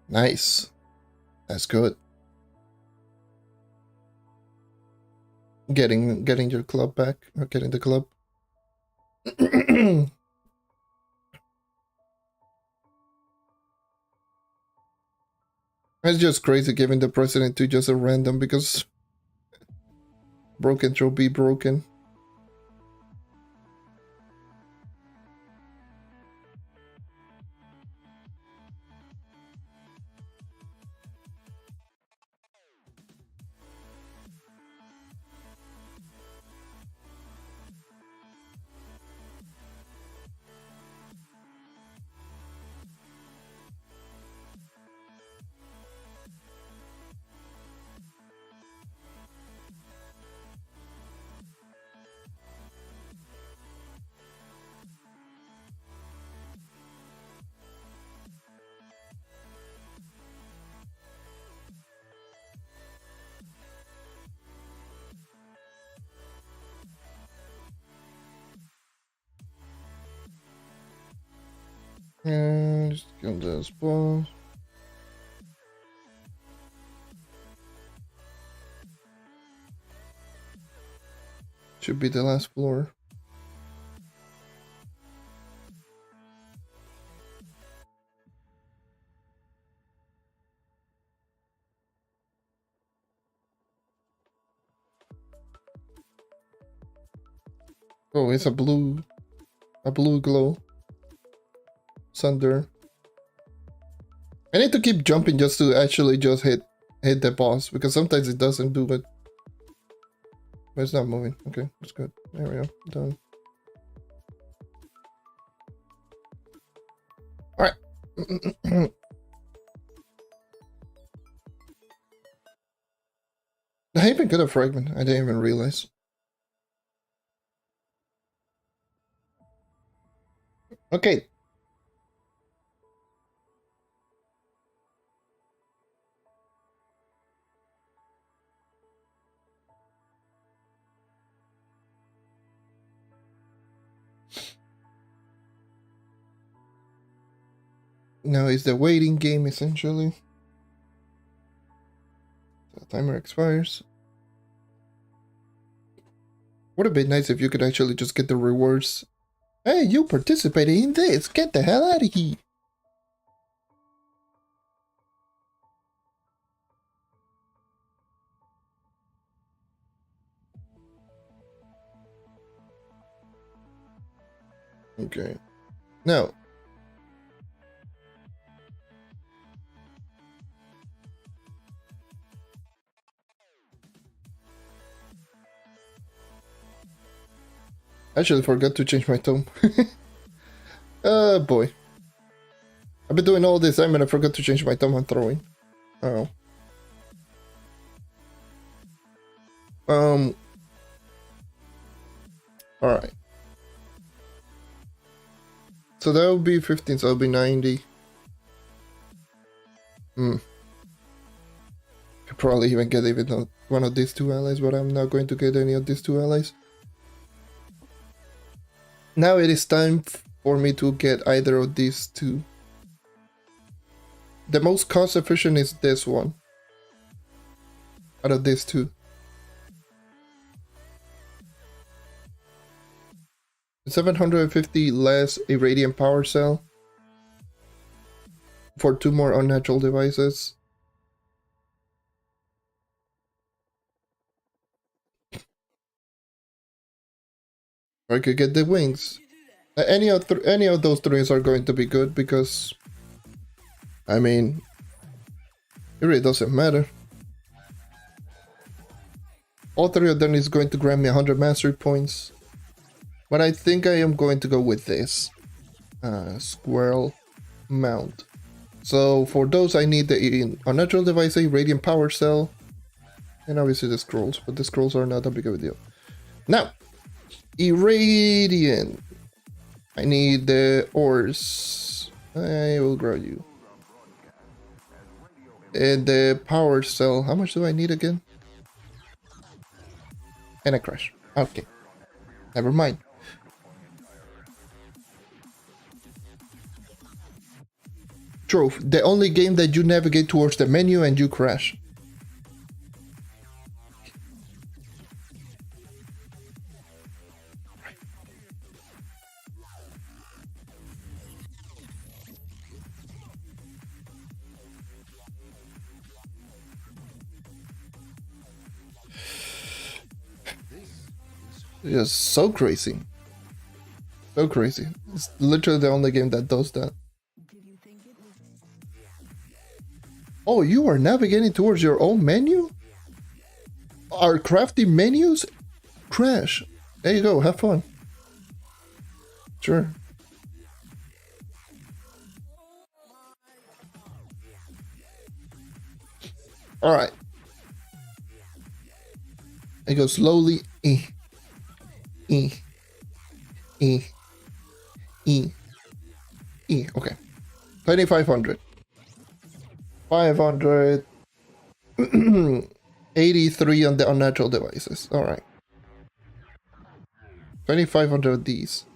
Nice. That's good. Getting your club back, or getting the club. It's just crazy giving the president to just a random because broken Trove be broken. And just kill this boss. Should be the last floor. Oh, it's a blue glow. Sunder. I need to keep jumping just to actually just hit the boss because sometimes it doesn't do it. But it's not moving. Okay, that's good. There we go. Done. Alright. I even got a fragment. I didn't even realize. Okay. Now it's the waiting game, essentially. The timer expires. Would have been nice if you could actually just get the rewards. Hey, you participated in this! Get the hell out of here! Okay. Now. I actually forgot to change my tone. Boy. I've been doing all this time and I forgot to change my tone on throwing. Oh. Alright. So that would be 15, so that would be 90. Could probably even get even one of these two allies, but I'm not going to get any of these two allies. Now it is time for me to get either of these two. The most cost efficient is this one. Out of these two. $750 less a radiant power cell. For 2 more unnatural devices. I could get the wings. Any of those 3 are going to be good because, I mean, it really doesn't matter. All 3 of them is going to grant me 100 mastery points. But I think I am going to go with this. Squirrel mount. So for those I need the unnatural device, a radiant power cell. And obviously the scrolls, but the scrolls are not a big of a deal. Now, irradiant. I need the ores. I will grow you. And the power cell. How much do I need again? And a crash. Okay. Never mind. Trove, the only game that you navigate towards the menu and you crash. It's so crazy. So crazy. It's literally the only game that does that. Oh, you are navigating towards your own menu? Our crafty menus? Crash. There you go, have fun. Sure. Alright. I go slowly. Okay. 2,500. 500. 83 on the unnatural devices. Alright. 2,500 of these.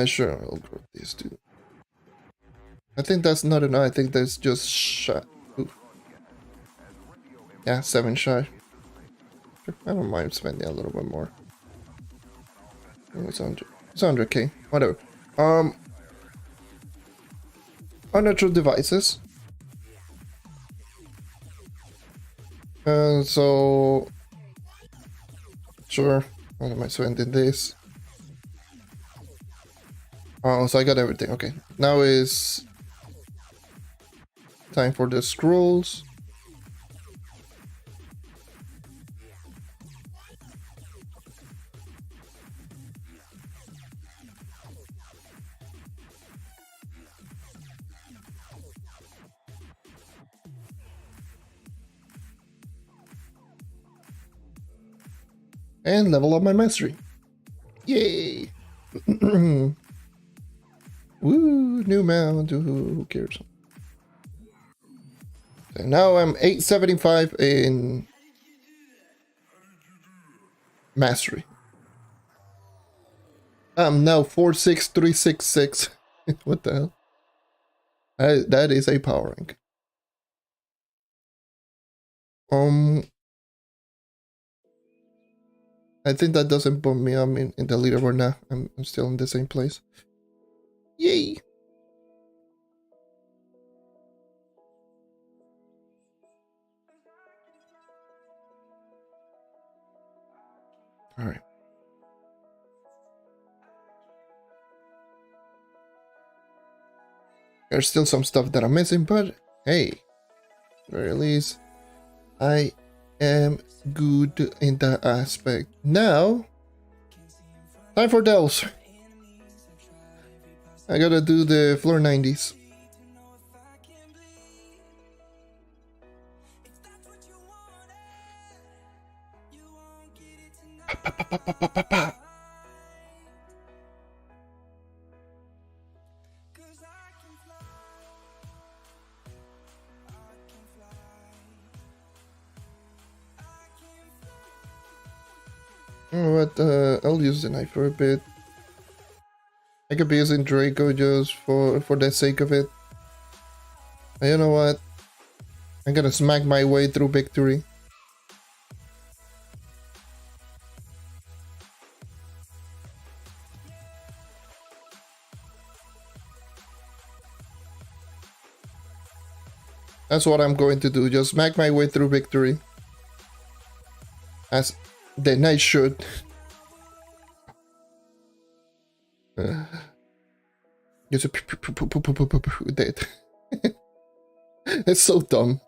Sure, I'll grab these too. I think that's not enough. I think that's just shot. Yeah, 7 shy. I don't mind spending a little bit more. It's 100k. Whatever. Unnatural devices. So sure. What am I spending this? Oh, so I got everything. Okay. Now is time for the scrolls. And level up my mastery. Yay! Woo! New mount. Who cares? So now I'm 875 in mastery. I'm now 46366. What the hell? That is a power rank. I think that doesn't bump me up in the leaderboard now. I'm still in the same place. Yay! Alright. There's still some stuff that I'm missing, but hey, at the very least, I am good in that aspect. Now, time for Delves. I gotta do the floor 90s. But I'll use the knife for a bit. I could be using Draco just for the sake of it. And you know what? I'm gonna smack my way through victory. That's what I'm going to do, just smack my way through victory. As the knight should. Just a dead. It's so dumb.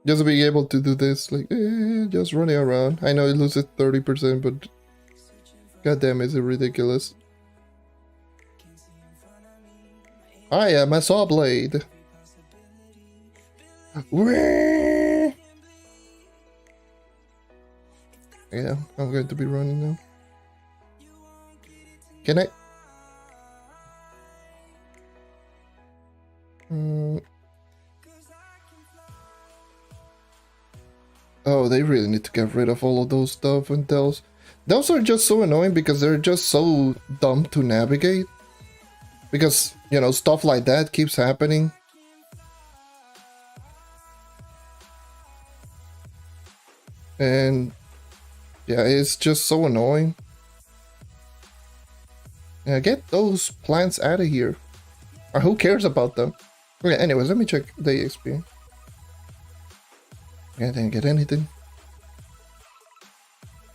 Just being able to do this, like, just running around. I know it loses 30%, but goddamn, is it ridiculous. I am a saw blade. Yeah, I'm going to be running now. Can I? Oh, they really need to get rid of all of those stuff and those. Those are just so annoying because they're just so dumb to navigate. Because, you know, stuff like that keeps happening. And yeah, it's just so annoying. Yeah, get those plants out of here. Or who cares about them? Okay, anyways, let me check the XP. I didn't get anything.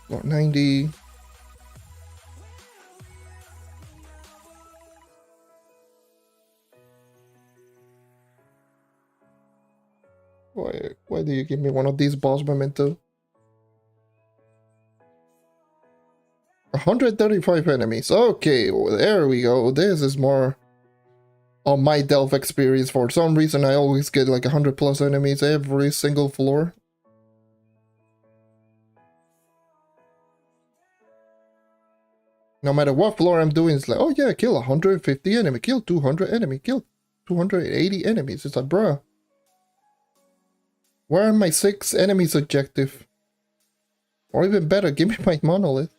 Floor 90. Why do you give me one of these boss memento? 135 enemies. Okay, well, there we go. This is more on my Delve experience. For some reason, I always get like 100 plus enemies every single floor. No matter what floor I'm doing, it's like, oh yeah, kill 150 enemy, kill 200 enemy, kill 280 enemies. It's like, bruh. Where are my 6 enemies objective? Or even better, give me my monolith.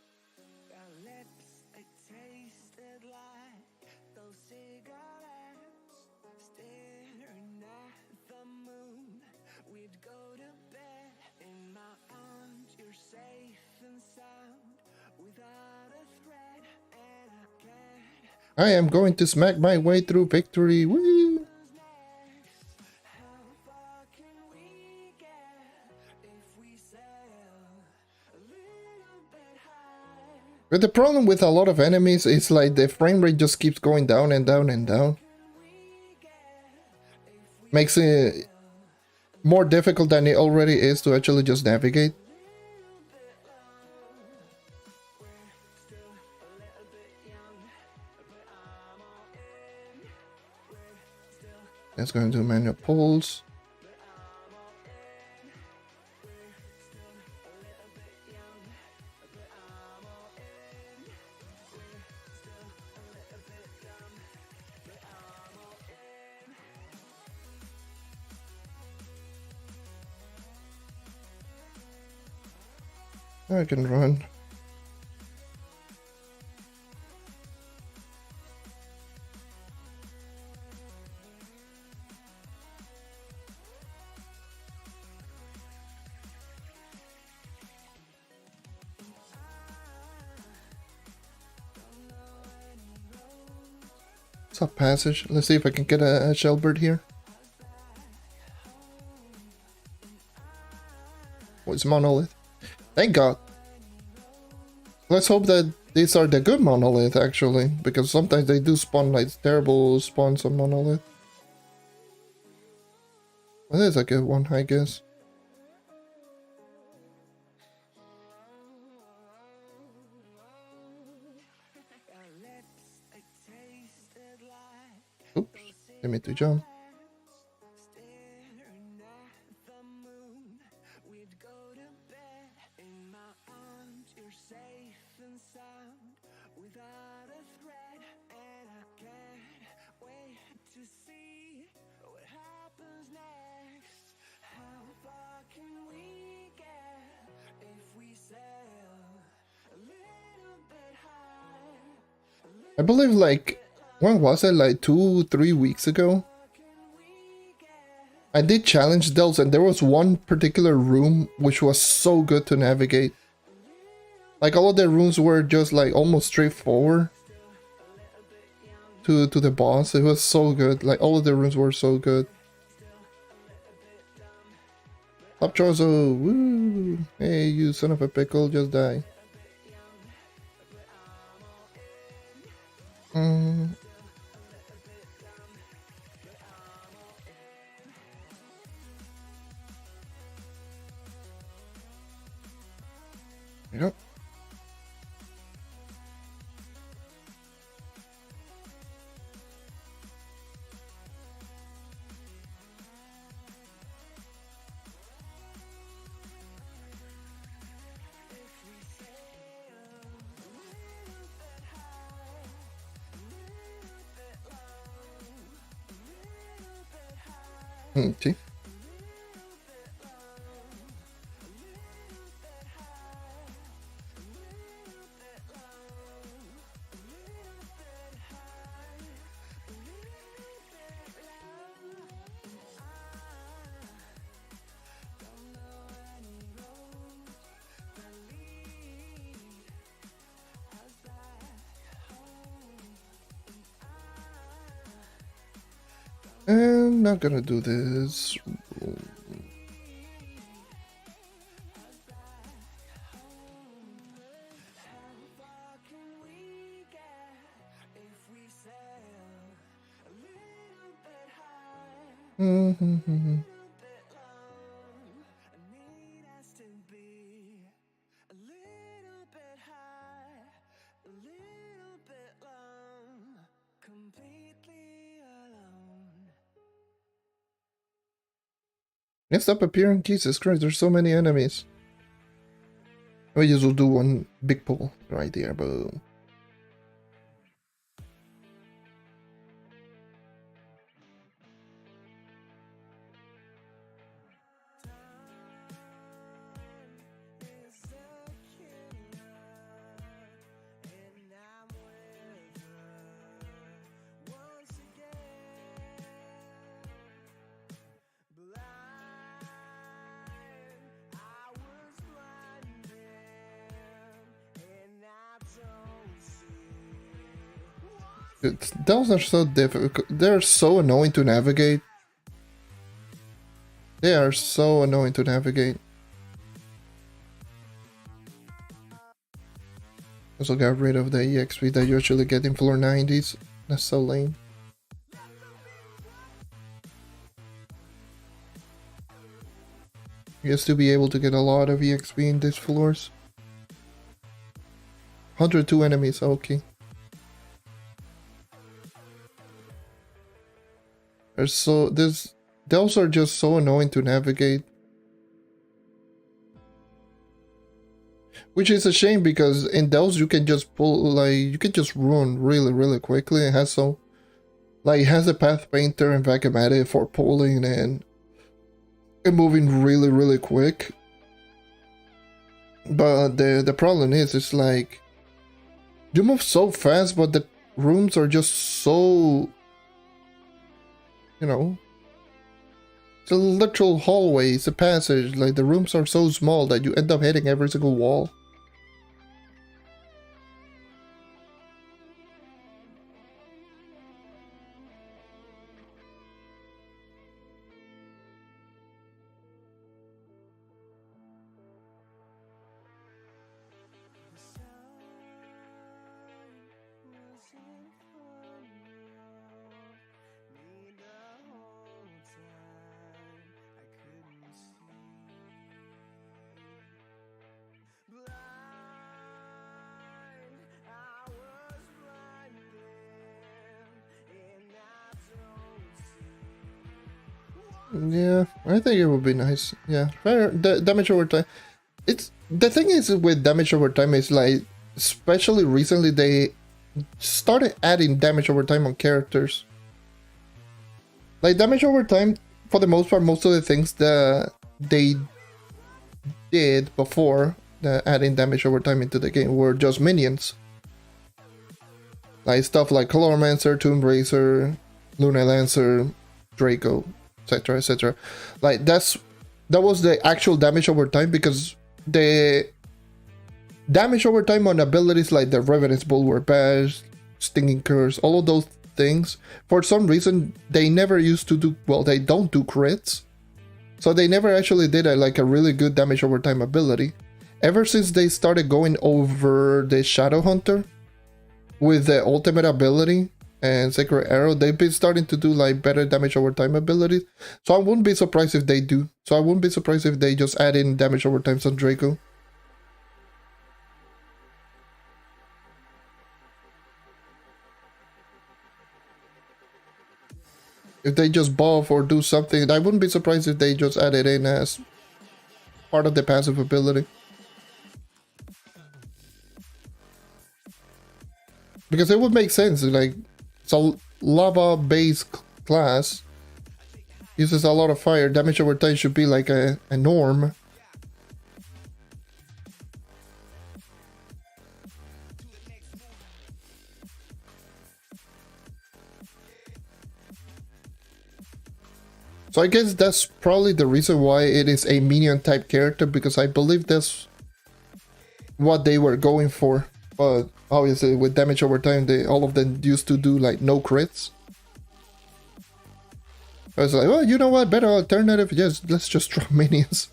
I am going to smack my way through victory. Woo! But the problem with a lot of enemies is like the frame rate just keeps going down and down and down. Makes it more difficult than it already is to actually just navigate. Let's go into manual pulls. I can run. What's up, passage? Let's see if I can get a shellbird here. Oh, it's monolith. Thank God. Let's hope that these are the good monolith, actually, because sometimes they do spawn like terrible spawns on monolith. Well, that is a good one, I guess. Oops, didn't mean to jump. I believe like, when was it, like 2-3 weeks ago? I did challenge delves and there was one particular room which was so good to navigate. Like all of the rooms were just like almost straightforward to the boss. It was so good. Like all of the rooms were so good. Top Chozo, woo! Hey, you son of a pickle, just die. Yep. See? I'm not gonna do this. Next up, appearing. Jesus Christ, there's so many enemies. We just will do one big pull right there, boom. Those are so difficult. They're so annoying to navigate. They are so annoying to navigate. Also got rid of the EXP that you actually get in floor 90s. That's so lame. You used to be able to get a lot of EXP in these floors. 102 enemies, okay. Those are just so annoying to navigate. Which is a shame because in those you can just pull, like, you can just run really quickly. It has so, like, it has a path painter and vacuumatic for pulling and moving really quick. But the problem is, it's like, you move so fast, but the rooms are just so, you know, it's a literal hallway, it's a passage, like the rooms are so small that you end up hitting every single wall. Yeah, I think it would be nice. Yeah, fair. The damage over time. It's the thing is with damage over time is like, especially recently they started adding damage over time on characters. Like damage over time, for the most part, most of the things that they did before adding damage over time into the game were just minions. Like stuff like Colormancer, Tombbracer, Luna Lancer, Draco, etc, etc. Like that was the actual damage over time, because the damage over time on abilities like the Revenant's Bulwark Bash, Stinging Curse, all of those things, for some reason they never used to do, well, they don't do crits. So they never actually did like a really good damage over time ability. Ever since they started going over the Shadow Hunter with the ultimate ability and Sacred Arrow, they've been starting to do like better damage over time abilities. So I wouldn't be surprised if they do. So I wouldn't be surprised if they just add in damage over time on Draco. If they just buff or do something, I wouldn't be surprised if they just add it in as part of the passive ability. Because it would make sense, like, it's a lava-based class, uses a lot of fire, damage over time should be like a norm. So I guess that's probably the reason why it is a minion type character, because I believe that's what they were going for. But obviously with damage over time, all of them used to do like no crits. I was like, well, you know what, better alternative, yes, let's just drop minions.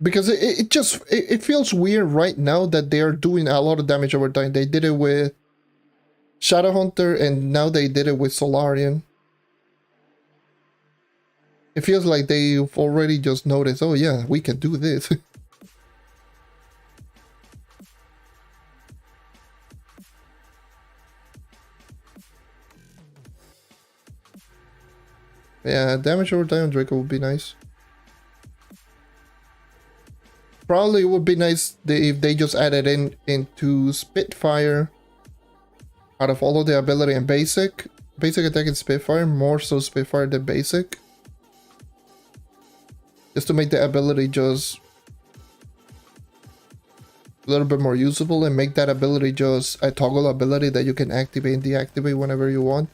Because it feels weird right now that they are doing a lot of damage over time. They did it with Shadowhunter and now they did it with Solarian. It feels like they've already just noticed, oh yeah, we can do this. Yeah, damage over time on Draco would be nice. Probably it would be nice if they just added into Spitfire out of all of the ability and basic attack in Spitfire, more so Spitfire than basic, just to make the ability just a little bit more usable and make that ability just a toggle ability that you can activate and deactivate whenever you want.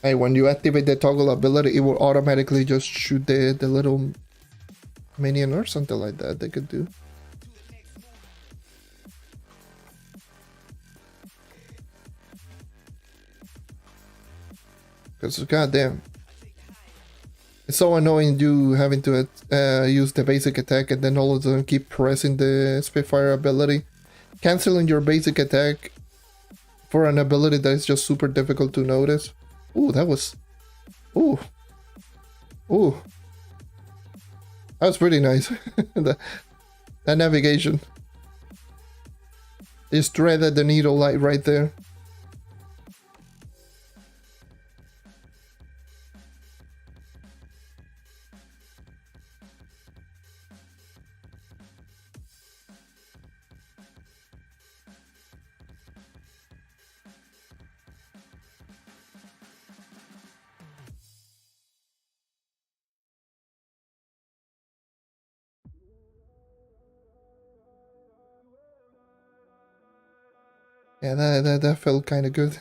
And when you activate the toggle ability, it will automatically just shoot the little minion or something like that they could do. Because goddamn, it's so annoying you having to use the basic attack and then all of them keep pressing the Spitfire ability, canceling your basic attack for an ability that is just super difficult to notice. Ooh, that was... Ooh. Ooh. That was pretty nice. that navigation. Just threaded the needle like right there. Yeah, that felt kind of good.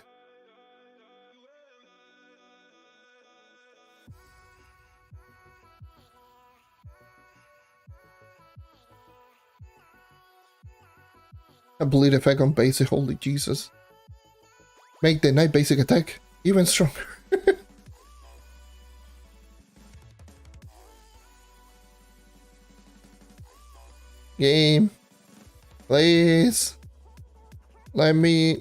A bleed effect on basic, holy Jesus. Make the night basic attack even stronger. Game. Please. Let me...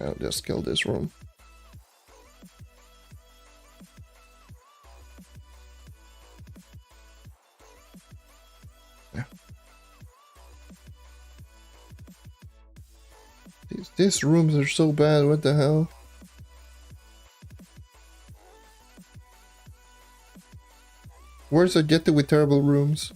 I'll just kill this room. Yeah. These rooms are so bad, what the hell? Where's the get with terrible rooms?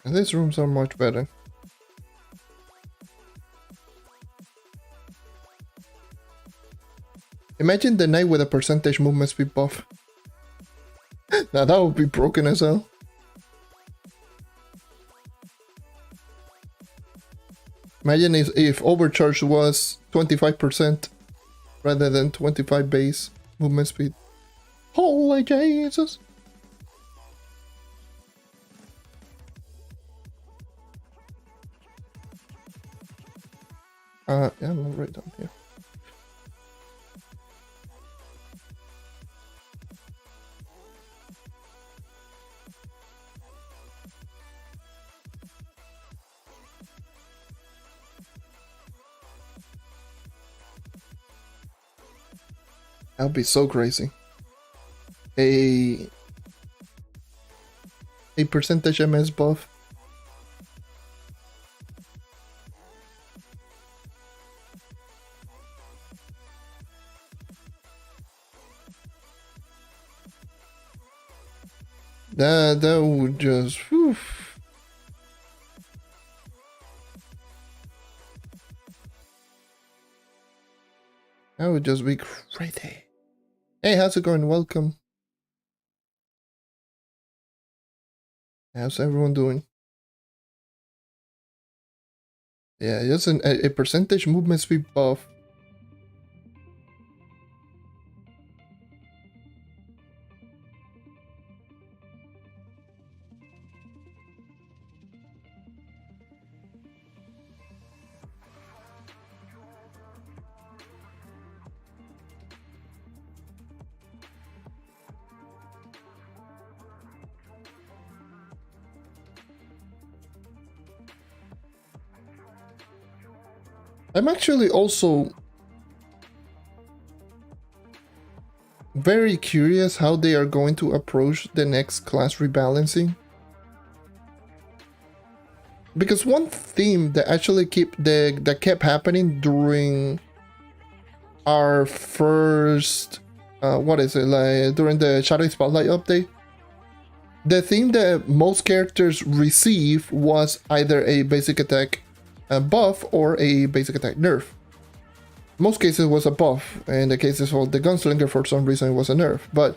And these rooms are much better. Imagine the night with a percentage movement speed buff. Now that would be broken as hell. Imagine if overcharge was 25% rather than 25 base movement speed. Holy Jesus! Yeah, I'm right down here. That'll be so crazy. A percentage MS buff. That would just, whew. That would just be crazy. Hey, how's it going? Welcome. How's everyone doing? Yeah, just a percentage movement speed buff. I'm actually also very curious how they are going to approach the next class rebalancing. Because one theme that actually kept happening during our first what is it, like during the Shadow Spotlight update, the theme that most characters receive was either a basic attack buff or a basic attack nerf. Most cases was a buff, and the cases for the Gunslinger for some reason it was a nerf. But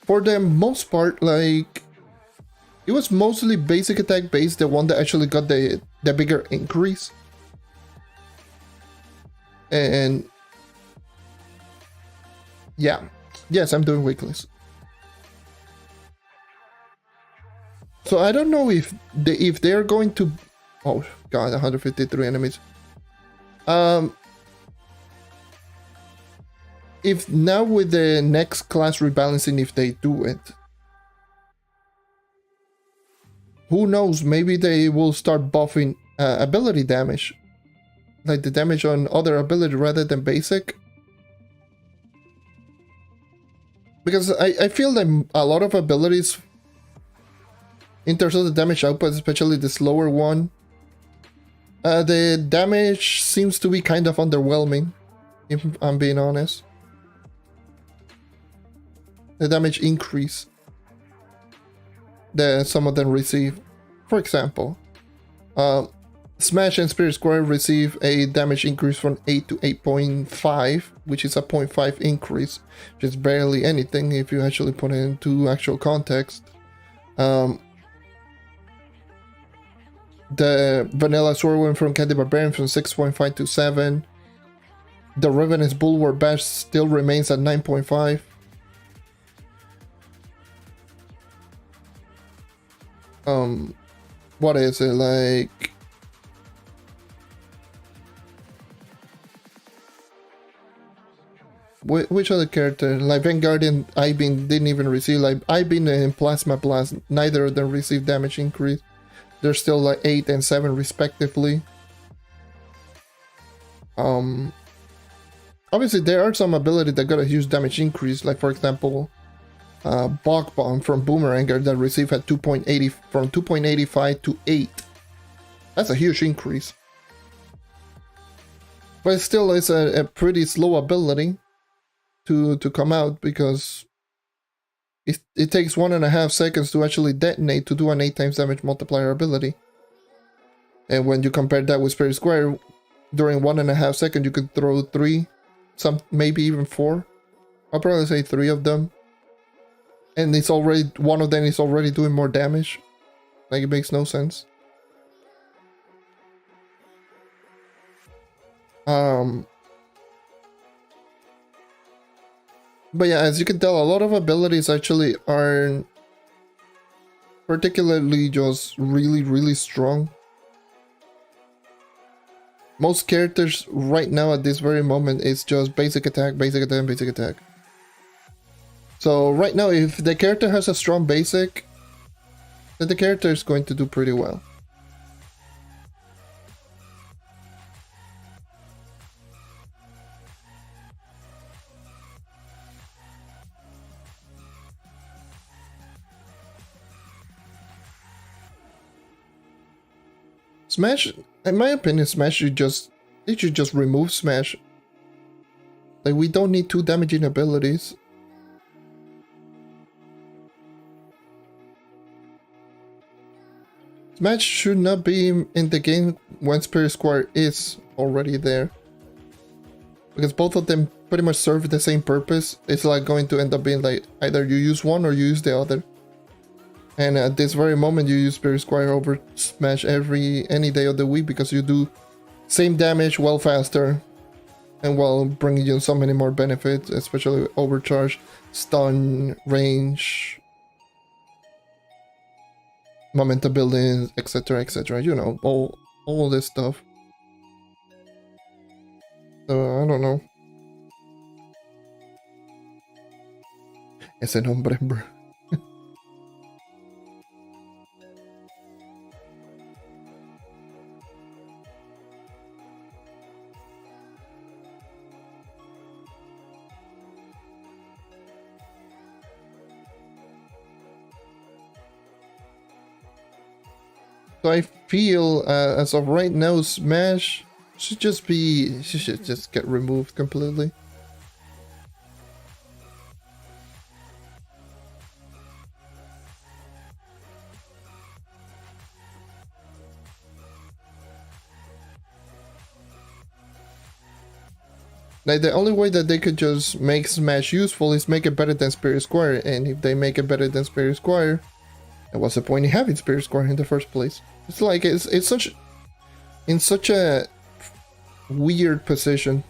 for the most part, like, it was mostly basic attack based, the one that actually got the bigger increase. And yeah, yes, I'm doing weeklies. So I don't know if they're going to, oh god, 153 enemies. If now with the next class rebalancing, if they do it, who knows, maybe they will start buffing ability damage, like the damage on other ability rather than basic. Because I feel that a lot of abilities, in terms of the damage output, especially the slower one, the damage seems to be kind of underwhelming, if I'm being honest. The damage increase that some of them receive. For example, Smash and Spirit Square receive a damage increase from 8 to 8.5, which is a 0.5 increase, which is barely anything if you actually put it into actual context. The Vanilla Sword went from Candy Barbarian from 6.5 to 7. The Revenant's Bulwark Bash still remains at 9.5. what is it like? Which other character? Like Vanguardian, Ibin didn't even receive, like Ibin and Plasma Blast, neither of them received damage increase. They're still like 8 and 7 respectively. Obviously there are some abilities that got a huge damage increase, like for example, Bog Bomb from Boomeranger that received at 2.80 from 2.85 to 8. That's a huge increase. But it still is a pretty slow ability to come out, because it takes 1.5 seconds to actually detonate to do an 8 times damage multiplier ability. And when you compare that with Spirit Square, during 1.5 seconds you could throw 3, some maybe even 4. I'll probably say 3 of them. And it's already, one of them is already doing more damage. Like, it makes no sense. But yeah, as you can tell, a lot of abilities actually aren't particularly just really strong. Most characters right now at this very moment is just basic attack, basic attack, basic attack. So right now, if the character has a strong basic, then the character is going to do pretty well. Smash, in my opinion, Smash should just, they should just remove Smash. Like, we don't need 2 damaging abilities. Smash should not be in the game when Spirit Square is already there. Because both of them pretty much serve the same purpose. It's like going to end up being like, either you use one or you use the other. And at this very moment, you use Spirit Squire over Smash any day of the week, because you do same damage well faster, and while bringing you so many more benefits, especially overcharge, stun, range, momentum building, etc, etc. You know, all this stuff. So I don't know. Ese nombre, bro. So I feel, as of right now, Smash should just get removed completely. Like, the only way that they could just make Smash useful is make it better than Spirit Square, and if they make it better than Spirit Square, then what's the point in having Spirit Square in the first place? It's like, it's such, in such a weird position.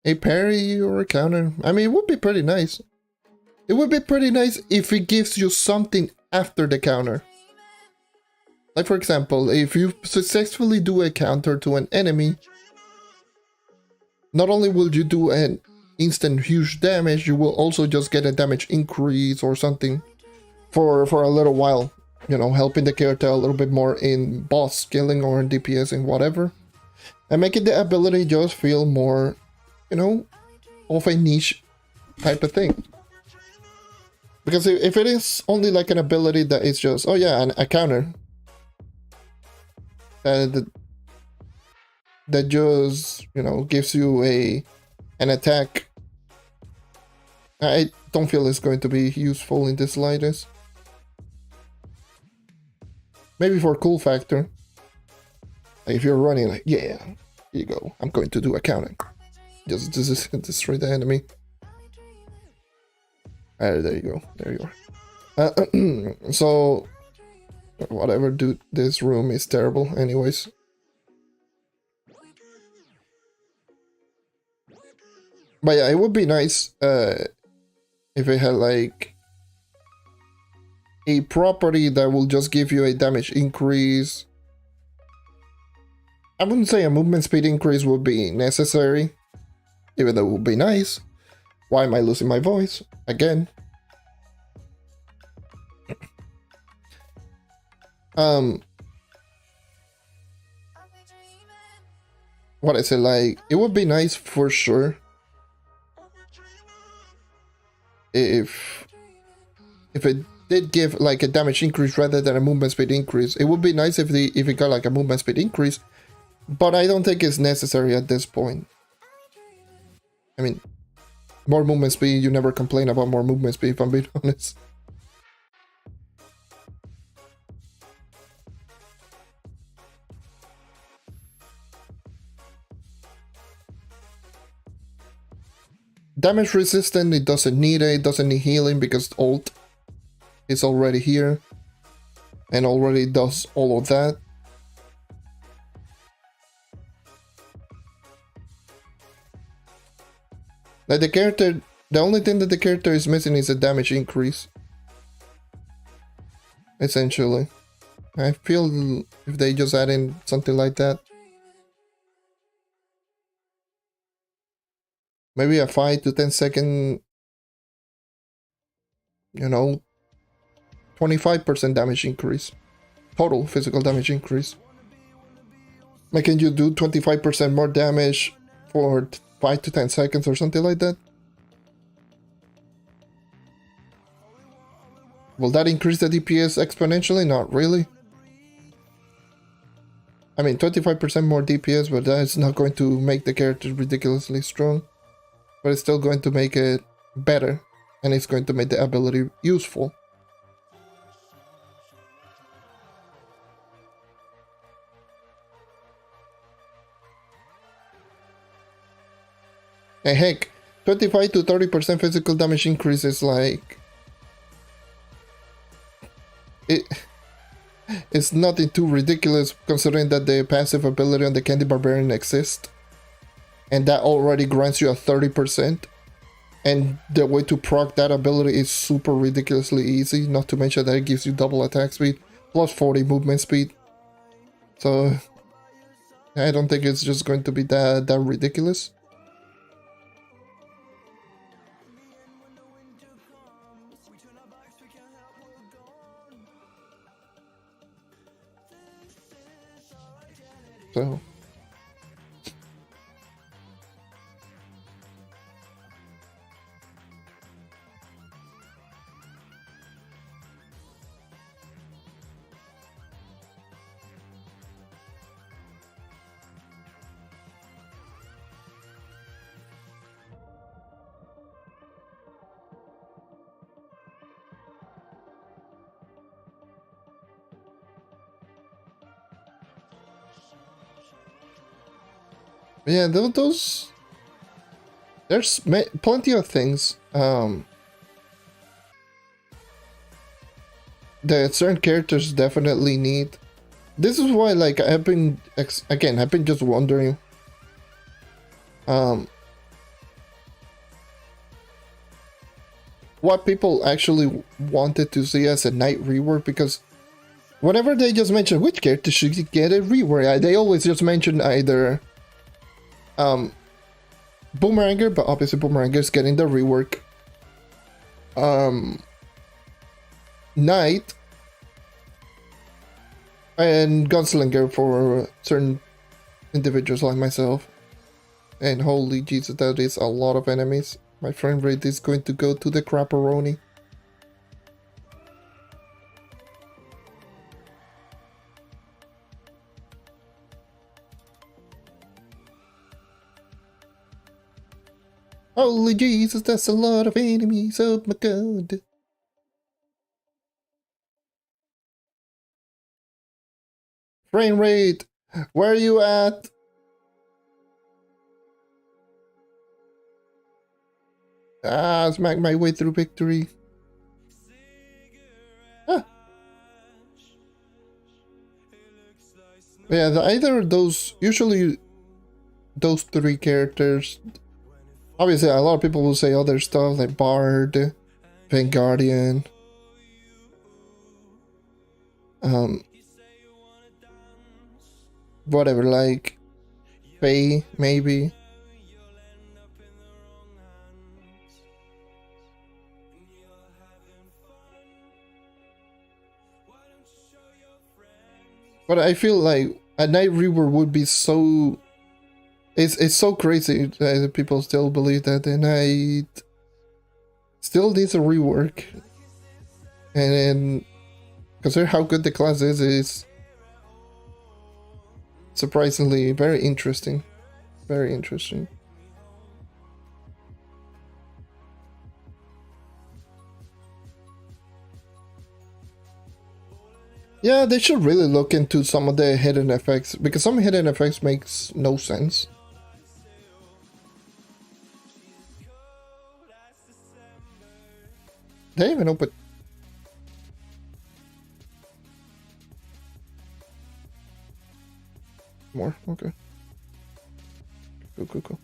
A parry or a counter. I mean, it would be pretty nice. It would be pretty nice if it gives you something after the counter. Like, for example, if you successfully do a counter to an enemy, not only will you do an instant huge damage, you will also just get a damage increase or something for a little while. You know, helping the character a little bit more in boss skilling or in DPS and whatever. And making the ability just feel more, you know, of a niche type of thing. Because if it is only like an ability that is just, oh yeah, a counter, that just, you know, gives you an attack, I don't feel it's going to be useful in the slightest. Maybe for cool factor. Like if you're running, like, yeah, here you go. I'm going to do accounting. Just destroy the enemy. There you go. There you are. So, whatever, dude. This room is terrible, anyways. But yeah, it would be nice if it had like a property that will just give you a damage increase. I wouldn't say a movement speed increase would be necessary, even though it would be nice. Why am I losing my voice again? What I say, like, it would be nice for sure if it did give like a damage increase rather than a movement speed increase. It would be nice if it got like a movement speed increase, but I don't think it's necessary at this point. I mean, more movement speed, you never complain about more movement speed, if I'm being honest. Damage resistant, it doesn't need it. It doesn't need healing because ult is already here and already does all of that. Like the character, the only thing that the character is missing is a damage increase. Essentially. I feel if they just add in something like that. Maybe a 5 to 10 second, you know, 25% damage increase. Total physical damage increase. Making you do 25% more damage for 5 to 10 seconds or something like that. Will that increase the DPS exponentially? Not really. I mean, 25% more DPS, but that is not going to make the character ridiculously strong. But it's still going to make it better, and it's going to make the ability useful. And heck, 25 to 30% physical damage increase is like... It's nothing too ridiculous considering that the passive ability on the Candy Barbarian exists. And that already grants you a 30%. And the way to proc that ability is super ridiculously easy. Not to mention that it gives you double attack speed plus 40 movement speed. So I don't think it's just going to be that ridiculous. So yeah, those there's plenty of things that certain characters definitely need. This is why, like, I've been just wondering what people actually wanted to see as a knight rework, because whenever they just mention which character should get a rework, they always just mention either Boomeranger, but obviously Boomeranger is getting the rework, Knight, and Gunslinger for certain individuals like myself. And holy Jesus, that is a lot of enemies. My frame rate is going to go to the crapperoni. Holy Jesus, that's a lot of enemies, oh my god. Frame rate, where are you at? Smack my way through victory. Ah. Yeah, either those, usually those three characters. Obviously, a lot of people will say other stuff like Bard, Vanguardian, whatever, like Faye, maybe. But I feel like a Night Reaver would be so... It's so crazy that people still believe that the Night still needs a rework. And then, consider how good the class is surprisingly very interesting. Very interesting. Yeah, they should really look into some of the hidden effects, because some hidden effects makes no sense. They even open. More, okay. Cool.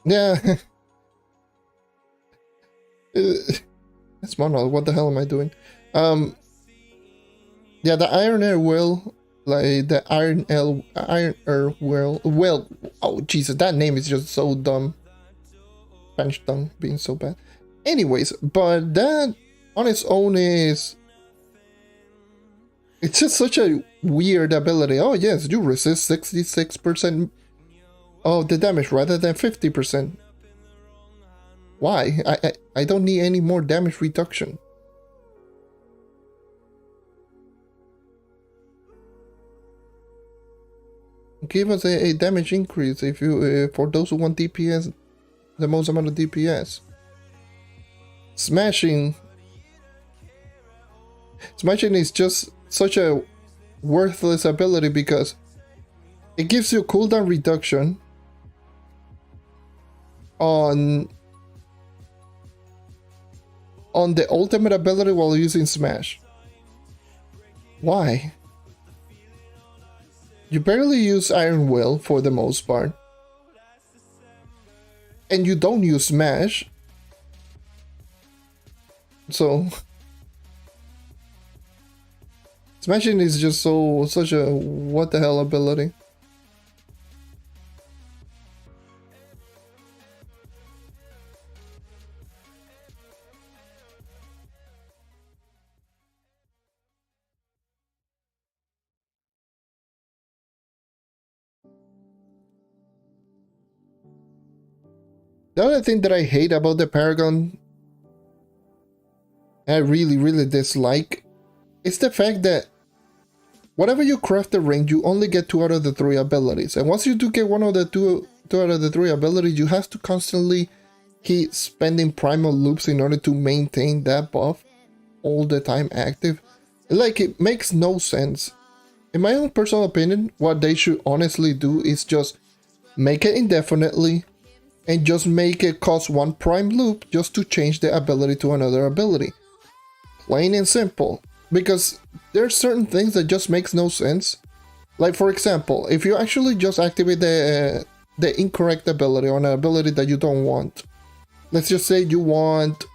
Yeah. That's mono. What the hell am I doing? Yeah, the Iron Air Will, like the Iron Air Will. Oh Jesus, that name is just so dumb. Spanish tongue being so bad. Anyways, but that on its own is, it's just such a weird ability. Oh yes, you resist 66% of the damage rather than 50%. Why? I don't need any more damage reduction. Give us a damage increase if you for those who want DPS, the most amount of DPS. Smashing is just such a worthless ability because it gives you cooldown reduction on the ultimate ability while using Smash. Why? You barely use Iron Will for the most part. And you don't use Smash. So Smashing is just such a what the hell ability. The other thing that I hate about the Paragon, I really dislike, is the fact that whatever you craft the ring, you only get 2 out of the 3 abilities. And once you do get one of the two out of the 3 abilities, you have to constantly keep spending primal loops in order to maintain that buff all the time active. Like, it makes no sense. In my own personal opinion, what they should honestly do is just make it indefinitely and just make it cost 1 prime loop just to change the ability to another ability. Plain and simple. Because there's certain things that just makes no sense. Like, for example, if you actually just activate the incorrect ability on an ability that you don't want. Let's just say you want,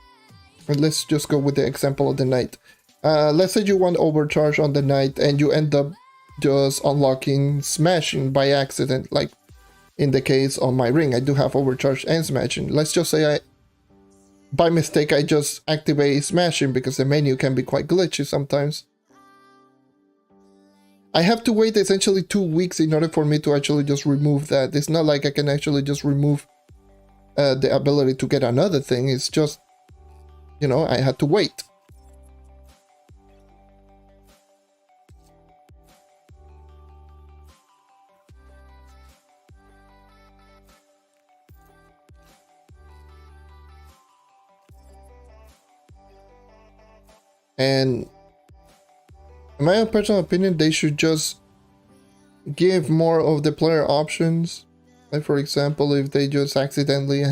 let's just go with the example of the Knight. Let's say you want Overcharge on the Knight and you end up just unlocking Smashing by accident. Like in the case of my ring, I do have Overcharge and Smashing. Let's just say by mistake I just activate Smashing because the menu can be quite glitchy sometimes. I have to wait essentially 2 weeks in order for me to actually just remove that. It's not like I can actually just remove the ability to get another thing. It's just, you know, I had to wait. And in my personal opinion, they should just give more of the player options. Like for example, if they just accidentally,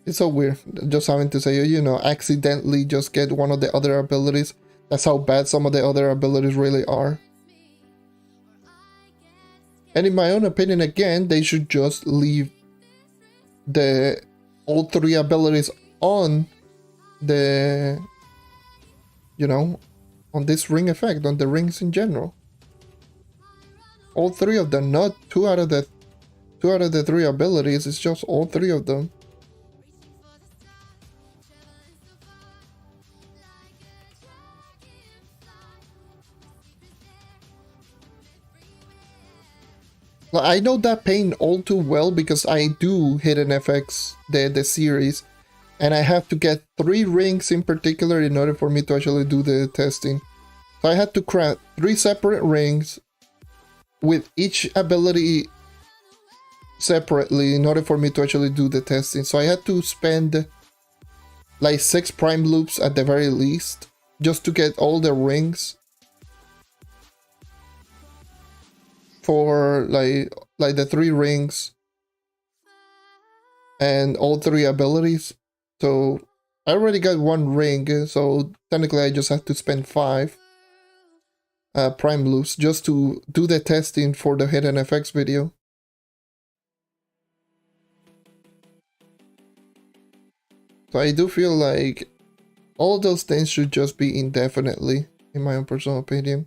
it's so weird just having to say, you know, accidentally just get one of the other abilities. That's how bad some of the other abilities really are. And in my own opinion, again, they should just leave all three abilities on the, you know, on this ring effect, on the rings in general. All three of them, not two out of the three abilities, it's just all three of them. I know that pain all too well because I do Hidden FX, the series, and I have to get 3 rings in particular in order for me to actually do the testing. So I had to craft 3 separate rings with each ability separately in order for me to actually do the testing. So I had to spend like 6 prime loops at the very least just to get all the rings for like the 3 rings and all 3 abilities. So I already got 1 ring, so technically I just have to spend 5 prime loops just to do the testing for the Hidden FX video. So I do feel like all those things should just be indefinitely, in my own personal opinion.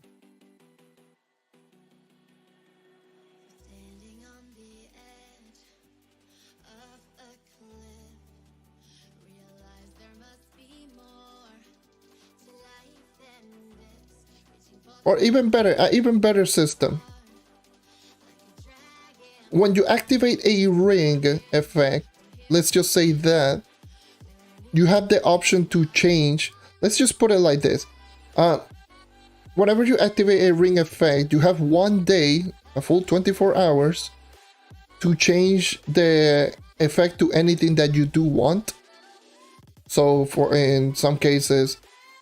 Or even better system. When you activate a ring effect, let's just say that, you have the option to change. Let's just put it like this. Whenever you activate a ring effect, you have 1 day, a full 24 hours, to change the effect to anything that you do want. So for in some cases,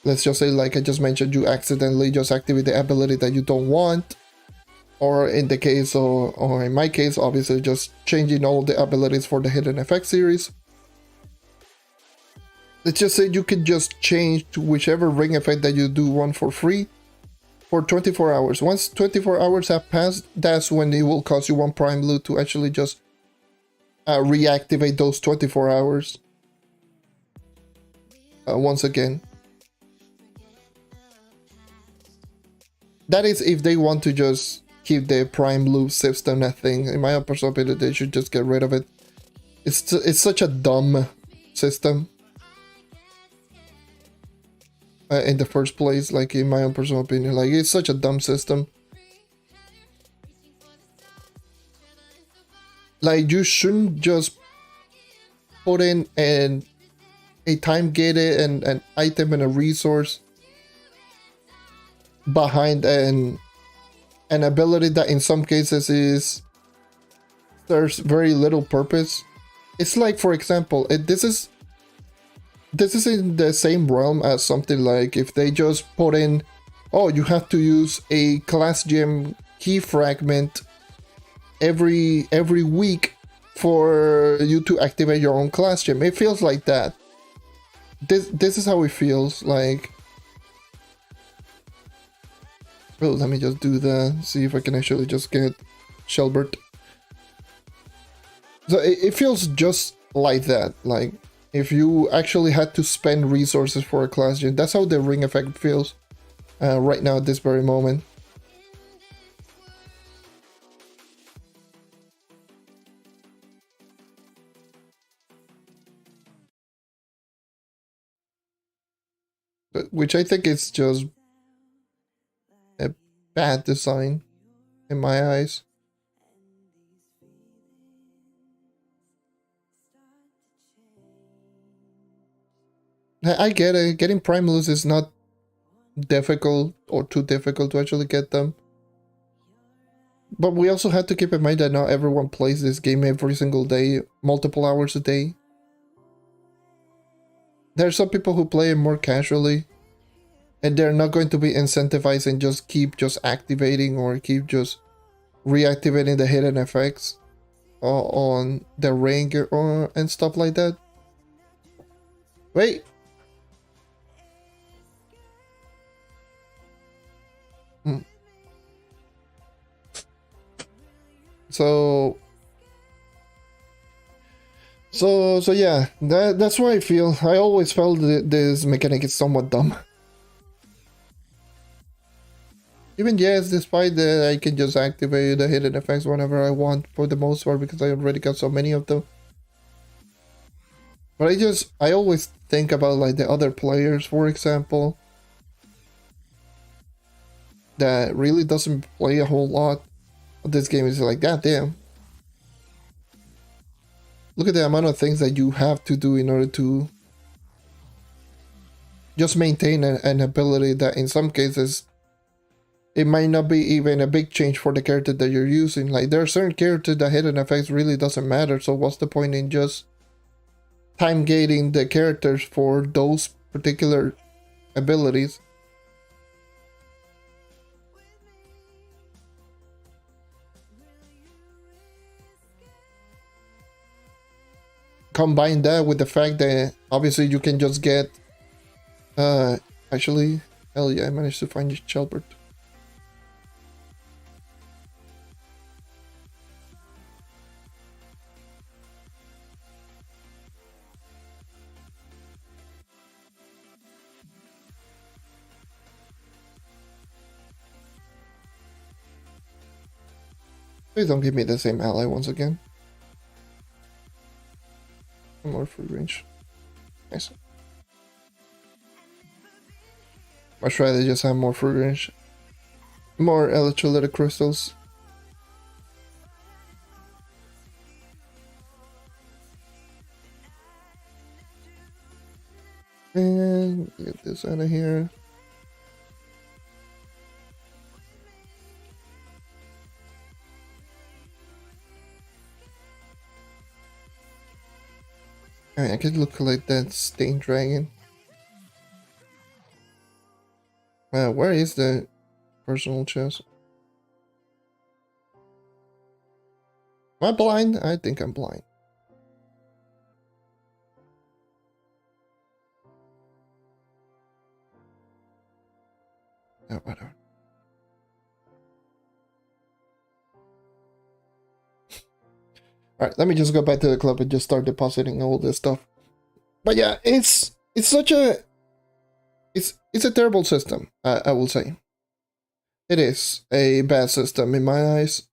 let's just say, like I just mentioned, you accidentally just activate the ability that you don't want. Or in the case of, or in my case, obviously just changing all the abilities for the Hidden FX series. Let's just say you can just change to whichever ring effect that you do want for free for 24 hours. Once 24 hours have passed, that's when it will cost you 1 prime loot to actually just reactivate those 24 hours. Once again. That is if they want to just keep the prime loop system a thing. In my personal opinion, they should just get rid of it. It's such a dumb system. In the first place, like in my own personal opinion, like it's such a dumb system. Like you shouldn't just put in a time gated and an item and a resource behind an ability that in some cases there's very little purpose. It's like, for example, this is in the same realm as something like if they just put in, oh, you have to use a class gem key fragment every week for you to activate your own class gem. It feels like that. This is how it feels like. Well, let me just do that, see if I can actually just get Shelbert. So it feels just like that, like if you actually had to spend resources for a class gem. That's how the ring effect feels right now at this very moment. Which I think is just a bad design in my eyes. I get it, getting Primalus is not difficult or too difficult to actually get them. But we also have to keep in mind that not everyone plays this game every single day, multiple hours a day. There are some people who play it more casually. and they're not going to be incentivized and just keep just activating or keep just reactivating the hidden effects on the ring or and stuff like that. Wait. So yeah, that's why I feel. I always felt that this mechanic is somewhat dumb. Even yes, despite that I can just activate the hidden effects whenever I want for the most part because I already got so many of them. But I always think about like the other players, for example, that really doesn't play a whole lot. This game is like, god damn. Look at the amount of things that you have to do in order to just maintain an ability that in some cases it might not be even a big change for the character that you're using. Like there are certain characters that hidden effects really doesn't matter, so what's the point in just time gating the characters for those particular abilities? Combine that with the fact that obviously you can just get actually, hell yeah, I managed to find Shelbert. Please don't give me the same ally once again. More free range. Nice. Much rather just have more free range. More electrolytic crystals. And get this out of here. Alright, I can look like that stained dragon. Where is the personal chest? Am I blind? I think I'm blind. No, whatever. Alright, let me just go back to the club and just start depositing all this stuff. But yeah, it's such a it's a terrible system, I will say. It is a bad system in my eyes.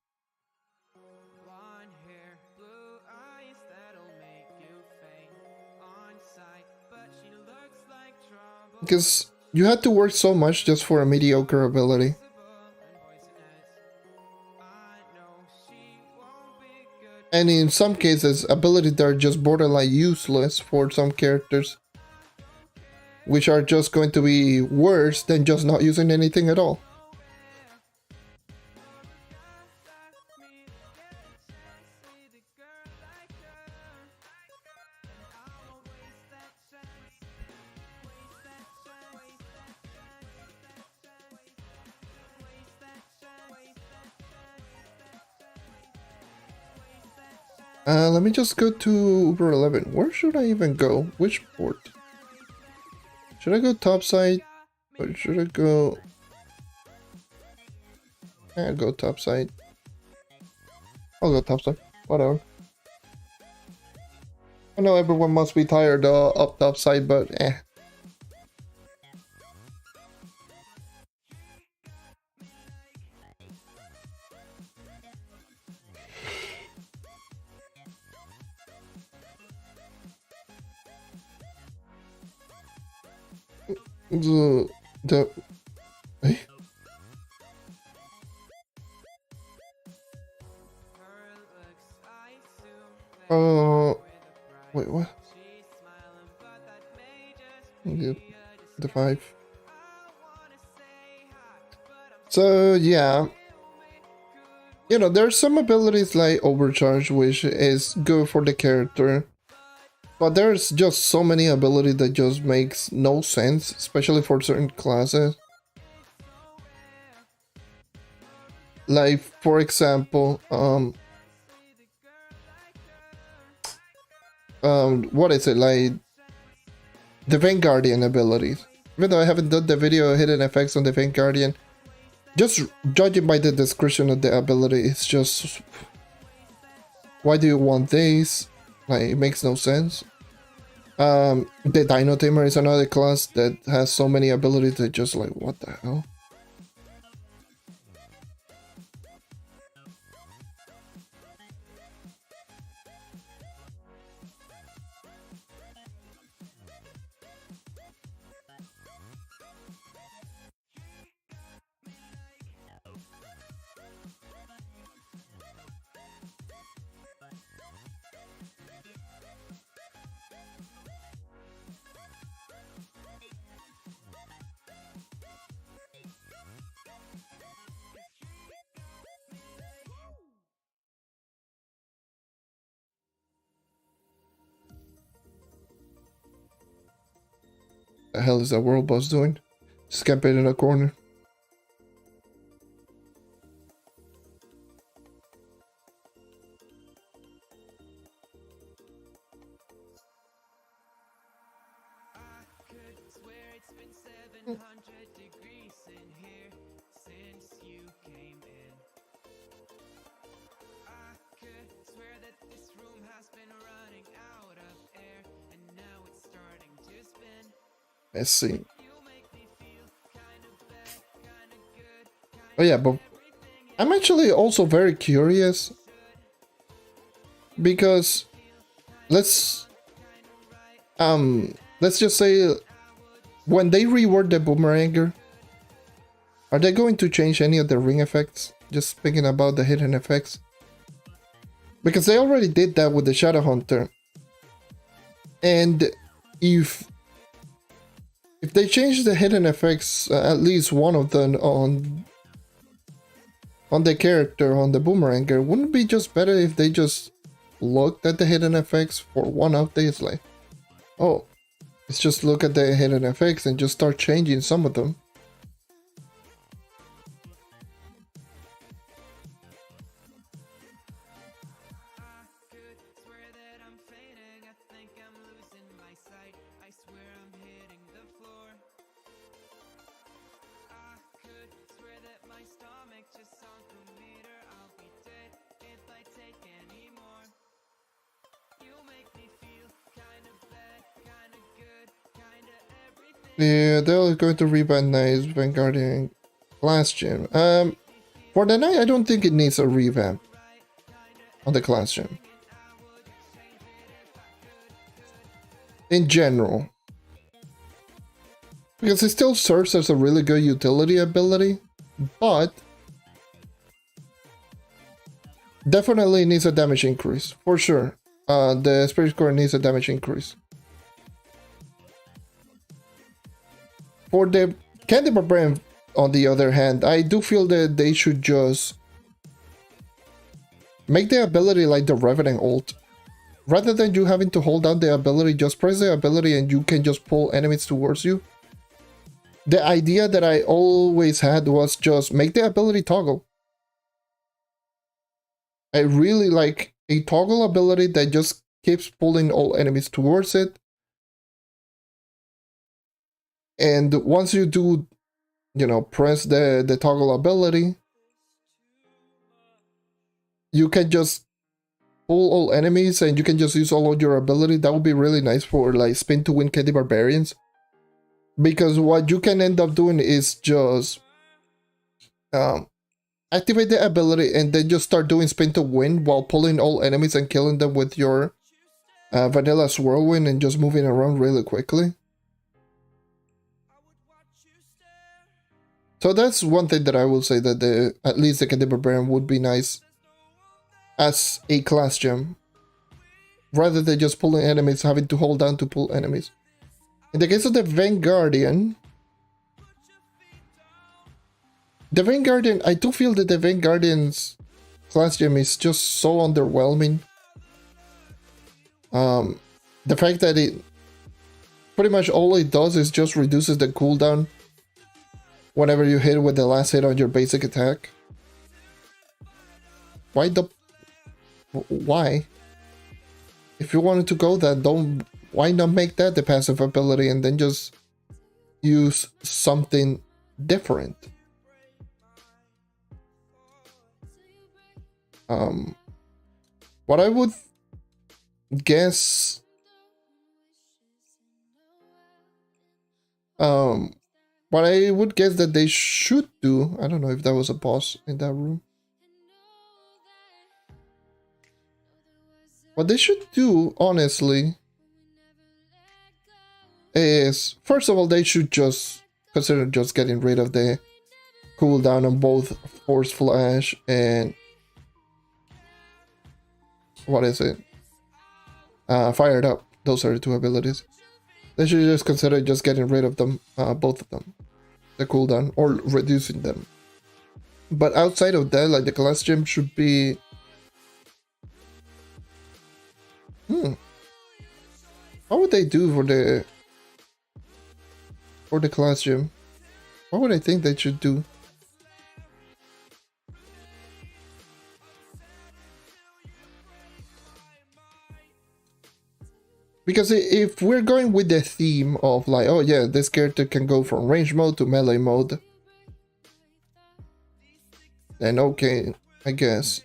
Because you had to work so much just for a mediocre ability. And in some cases, abilities that are just borderline useless for some characters, which are just going to be worse than just not using anything at all. Let me just go to Uber 11. Where should I even go? Which port? Should I go topside? Or should I go... I'll go topside. I'll go topside. Whatever. I know everyone must be tired up topside, but eh. The eh? Wait, what? The 5. So yeah, you know, there's some abilities like overcharge, which is good for the character. But there's just so many abilities that just makes no sense, especially for certain classes. Like, for example, what is it, like the Vanguardian abilities. Even though I haven't done the video hidden effects on the Vanguardian, just judging by the description of the ability, it's just, why do you want this? Like, it makes no sense. The Dino Tamer is another class that has so many abilities that just like, what the hell? The hell is that world boss doing? Just camping in a corner. Let's see. Oh yeah, but I'm actually also very curious because let's just say when they reword the boomeranger, are they going to change any of the ring effects? Just thinking about the hidden effects. Because they already did that with the Shadow Hunter. And if they change the hidden effects, at least one of them on the character, on the boomeranger, wouldn't it be just better if they just looked at the hidden effects for one update? It's like, oh, let's just look at the hidden effects and just start changing some of them. Yeah, they're going to revamp Knight's Vanguardian class gym. For the Knight, I don't think it needs a revamp on the class gym. In general. Because it still serves as a really good utility ability, but definitely needs a damage increase, for sure. The Spirit Core needs a damage increase. For the Candy Barbarian, on the other hand, I do feel that they should just make the ability like the Revenant ult. Rather than you having to hold down the ability, just press the ability and you can just pull enemies towards you. The idea that I always had was just make the ability toggle. I really like a toggle ability that just keeps pulling all enemies towards it. And once you do, you know, press the toggle ability, you can just pull all enemies and you can just use all of your ability. That would be really nice for like spin to win Candy Barbarians. Because what you can end up doing is just activate the ability and then just start doing spin to win while pulling all enemies and killing them with your vanilla whirlwind and just moving around really quickly. So that's one thing that I will say, that at least the Candy Barbarian would be nice as a class gem, rather than just pulling enemies, having to hold down to pull enemies. In the case of the Vanguardian, I do feel that the Vanguardian's class gem is just so underwhelming. the fact that it pretty much all it does is just reduces the cooldown whenever you hit with the last hit on your basic attack. Why? If you wanted to go that, why not make that the passive ability and then just use something different? What I would guess, what I would guess that they should do, I don't know if that was a boss in that room. What they should do, honestly, is, first of all, they should just consider just getting rid of the cooldown on both Force Flash and what is it? Fired Up. Those are the two abilities. They should just consider just getting rid of them, both of them, the cooldown, or reducing them. But outside of that, like the class gem should be. What would they do for the class gem? What would I think they should do? Because if we're going with the theme of like, oh yeah, this character can go from range mode to melee mode, then okay, I guess.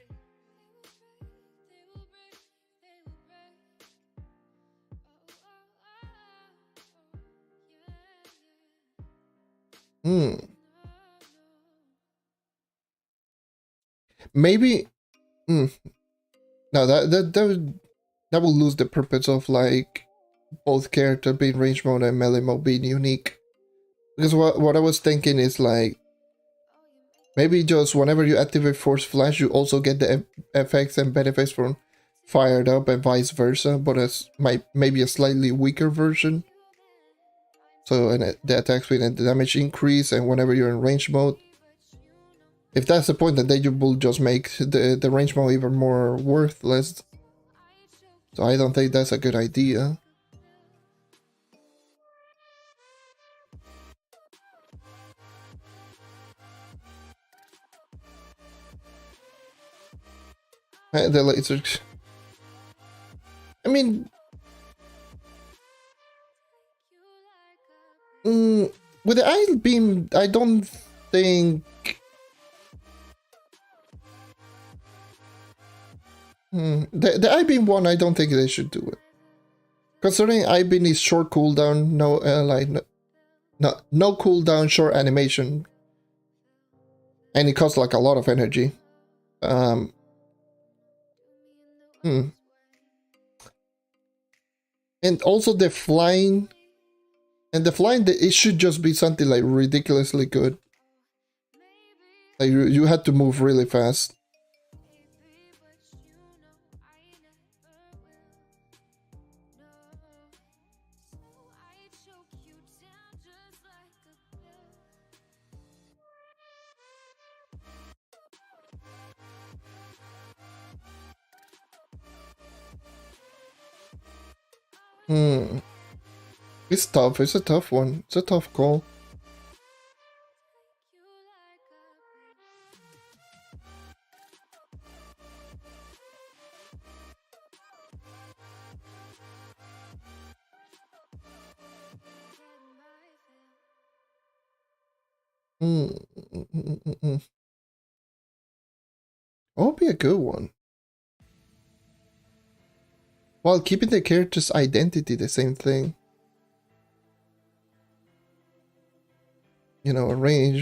Maybe. No, that will lose the purpose of like both character being range mode and melee mode being unique. Because what I was thinking is like, maybe just whenever you activate Force Flash, you also get the effects and benefits from Fired Up and vice versa, but as maybe a slightly weaker version. So the attack speed and the damage increase, and whenever you're in range mode. If that's the point, then you will just make the range mode even more worthless. So I don't think that's a good idea. The laser. I mean, with the eye beam, I don't think. The eye beam one, I don't think they should do it. Considering eye beam is short cooldown, no cooldown, short animation, and it costs like a lot of energy. And also the flying. And the flying, it should just be something like ridiculously good. Like you had to move really fast. It's tough. It's a tough one. It's a tough call. What would be a good one? While keeping the character's identity the same thing. You know,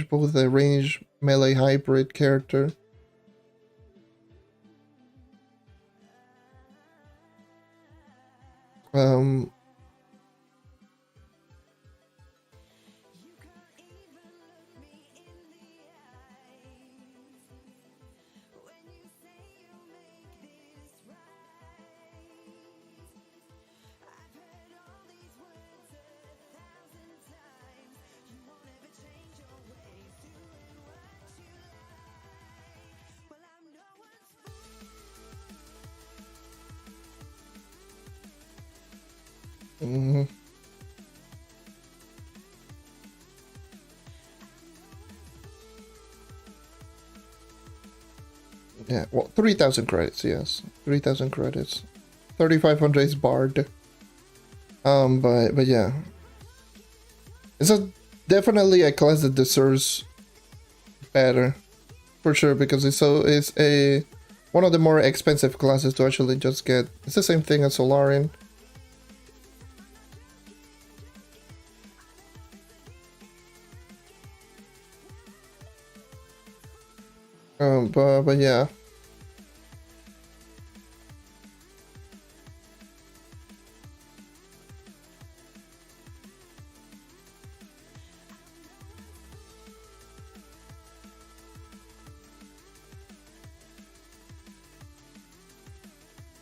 both a range melee hybrid character. Mm-hmm. Yeah, well, 3,000 credits, yes. 3,000 credits. 3,500 is barred. But yeah. It's definitely a class that deserves better. For sure, because it's a one of the more expensive classes to actually just get. It's the same thing as Solarian. But yeah.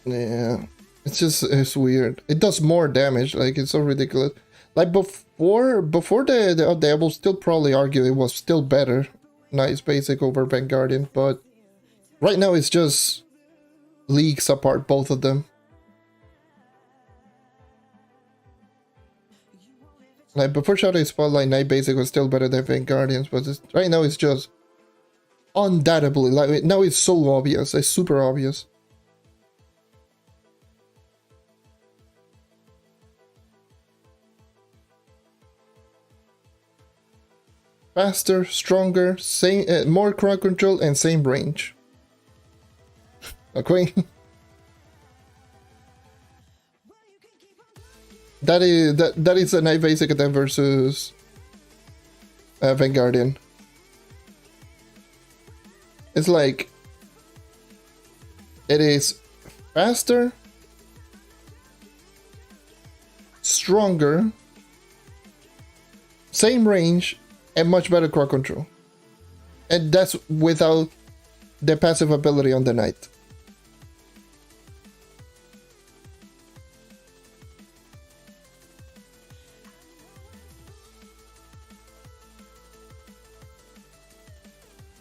Yeah, it's weird. It does more damage. Like, it's so ridiculous. Like before they will still probably argue it was still better. Nice basic over Vanguardian, but right now it's just leagues apart, both of them. Like before Shadow Spotlight, Night Basic was still better than Vanguardians, but right now it's just undoubtedly, like, now it's so obvious. It's super obvious. Faster, stronger, same, more crowd control, and same range. Okay. that is a Night Basic then versus Vanguardian. It's like it is faster, stronger, same range, and much better crowd control. And that's without the passive ability on the Knight.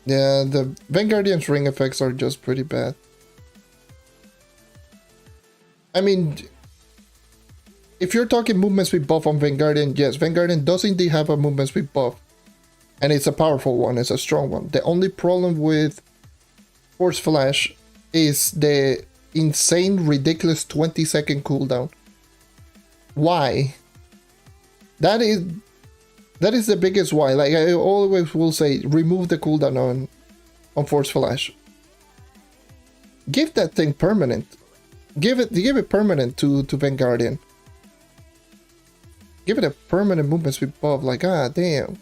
Yeah, the Vanguardian's ring effects are just pretty bad. I mean, if you're talking movement speed buff on Vanguardian, yes, Vanguardian does indeed have a movement speed buff. And it's a powerful one, it's a strong one. The only problem with Force Flash is the insane, ridiculous 20-second cooldown. Why? That is the biggest why. Like, I always will say, remove the cooldown on Force Flash. Give that thing permanent. Give it permanent to Vanguardian. Give it a permanent movement speed buff. Like, ah, damn.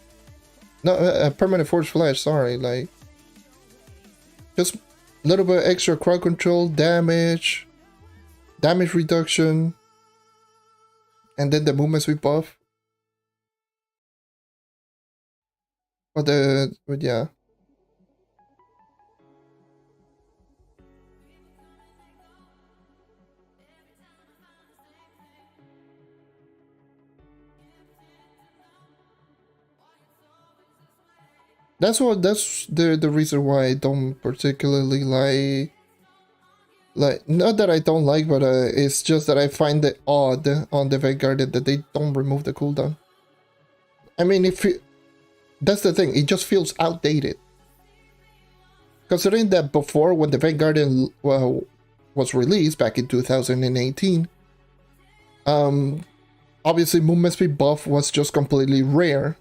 No, a permanent Force Flash. Sorry, like, just a little bit extra crowd control, damage reduction, and then the movement speed buff. But yeah. That's the reason why I don't particularly like, not that I don't like, but it's just that I find it odd on the Vanguardian that they don't remove the cooldown. I mean, that's the thing, it just feels outdated. Considering that before, when the Vanguardian was released back in 2018, obviously movement speed buff was just completely rare.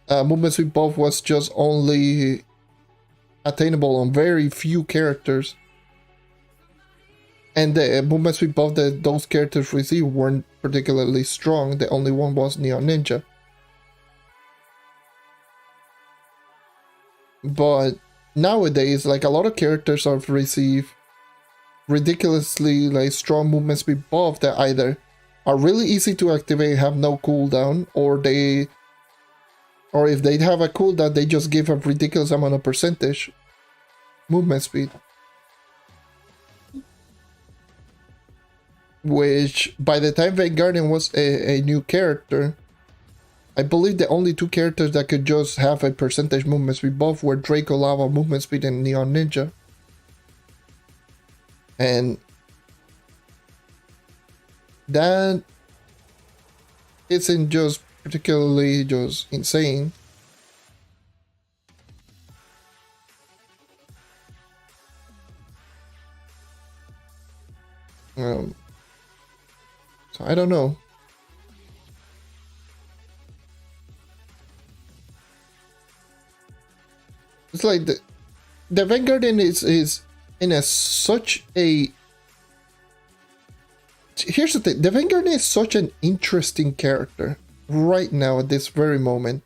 Movement speed buff was just only attainable on very few characters. And the movement speed buff that those characters received weren't particularly strong. The only one was Neon Ninja. But nowadays, like, a lot of characters have received ridiculously, like, strong movement speed buff that either are really easy to activate, have no cooldown, or if they have a cooldown, they just give a ridiculous amount of percentage movement speed. Which, by the time Vanguardian was a new character, I believe the only two characters that could just have a percentage movement speed buff were Draco Lava movement speed and Neon Ninja. And that isn't just particularly just insane. So I don't know. It's like the Vanguardian is in a such a. Here's the thing: the Vanguardian is such an interesting character right now at this very moment.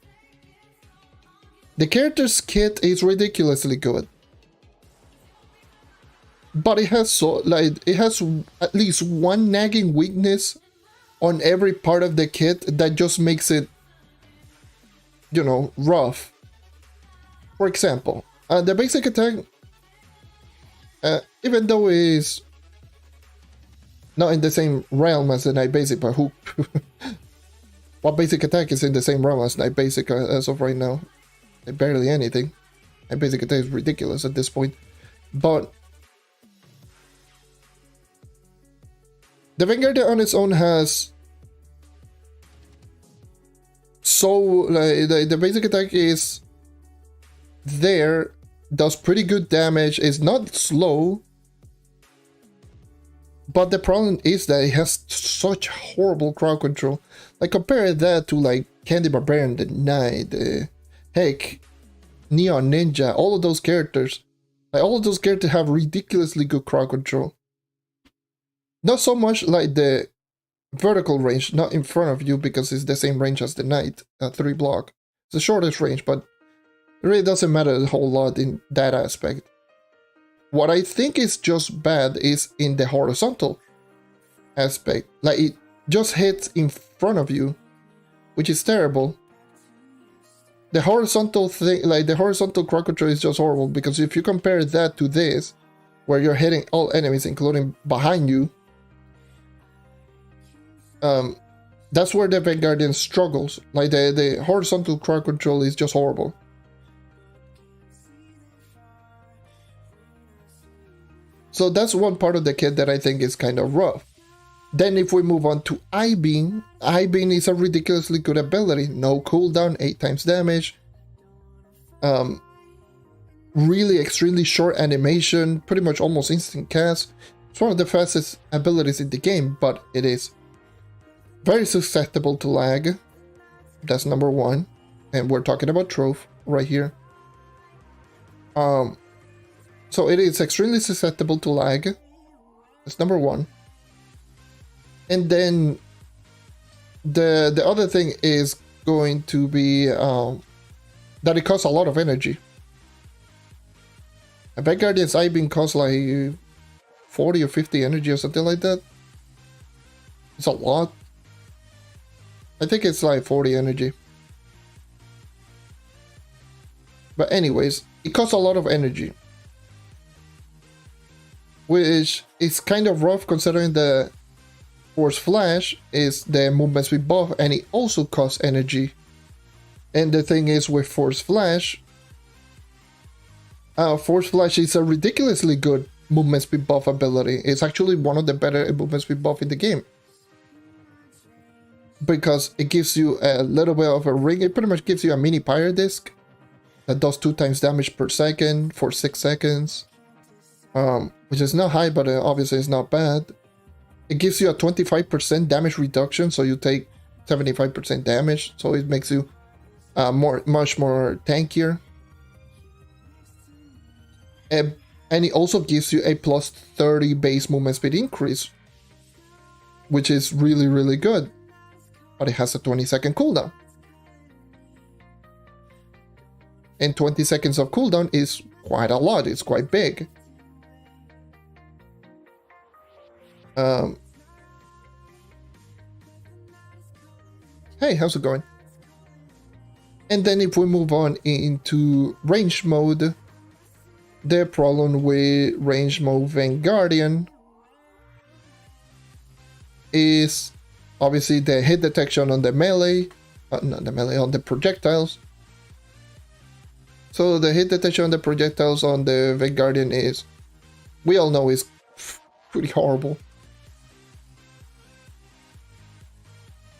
The character's kit is ridiculously good, but it has it has at least one nagging weakness on every part of the kit that just makes it, you know, rough. For example, the basic attack, even though it is not in the same realm as the Night Basic, but who? What basic attack is in the same realm as Night Basic as of right now? Barely anything. Night Basic attack is ridiculous at this point. But the Vanguard on its own has the basic attack is there, does pretty good damage, is not slow, but the problem is that it has such horrible crowd control. Like, compare that to like Candy Barbarian, the Knight, heck, Neon Ninja, all of those characters. Like, all of those characters have ridiculously good crowd control. Not so much like the vertical range, not in front of you, because it's the same range as the Knight, 3 block. It's the shortest range, but it really doesn't matter a whole lot in that aspect. What I think is just bad is in the horizontal aspect. Like, it just hits in front of you, which is terrible. The horizontal thing, like the horizontal crowd control, is just horrible, because if you compare that to this, where you're hitting all enemies, including behind you, that's where the Vanguardian struggles. Like, the horizontal crowd control is just horrible. So that's one part of the kit that I think is kind of rough. Then if we move on to I-Beam, I-Beam is a ridiculously good ability. No cooldown, 8 times damage. Really extremely short animation, pretty much almost instant cast. It's one of the fastest abilities in the game, but it is very susceptible to lag. That's number one. And we're talking about Trove right here. So it is extremely susceptible to lag. That's number one. And then the other thing is going to be that it costs a lot of energy. A Vanguardian's I-Beam costs like 40 or 50 energy or something like that. It's a lot. I think it's like 40 energy. But anyways, it costs a lot of energy, which is kind of rough considering the Force Flash is the movement speed buff, and it also costs energy. And the thing is, with Force Flash is a ridiculously good movement speed buff ability. It's actually one of the better movement speed buff in the game, because it gives you a little bit of a ring. It pretty much gives you a mini pyre disc that does 2 times damage per second for 6 seconds. Which is not high, but obviously it's not bad. It gives you a 25% damage reduction, so you take 75% damage, so it makes you much more tankier. And it also gives you a plus 30 base movement speed increase, which is really, really good. But it has a 20-second cooldown. And 20 seconds of cooldown is quite a lot, it's quite big. Hey, how's it going? And then if we move on into range mode, the problem with range mode Vanguardian is obviously the hit detection on the melee, not the melee, on the projectiles. So the hit detection on the projectiles on the Vanguardian is, we all know, is pretty horrible.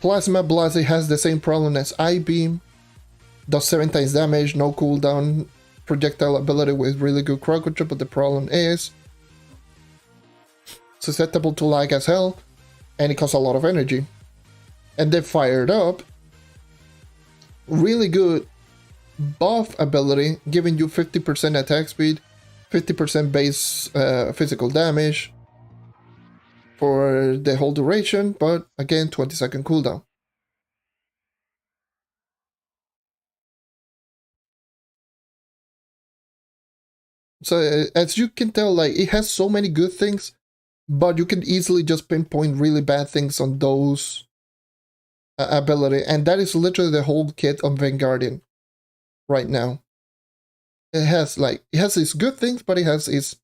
Plasma Blast, it has the same problem as I-Beam. Does 7 times damage, no cooldown, projectile ability with really good crowd control, but the problem is susceptible to lag as hell, and it costs a lot of energy. And then Fired Up, really good buff ability, giving you 50% attack speed, 50% base physical damage for the whole duration, but again, 20-second cooldown. So as you can tell, like, it has so many good things, but you can easily just pinpoint really bad things on those ability, and that is literally the whole kit on Vanguardian right now. It has its good things, but it has its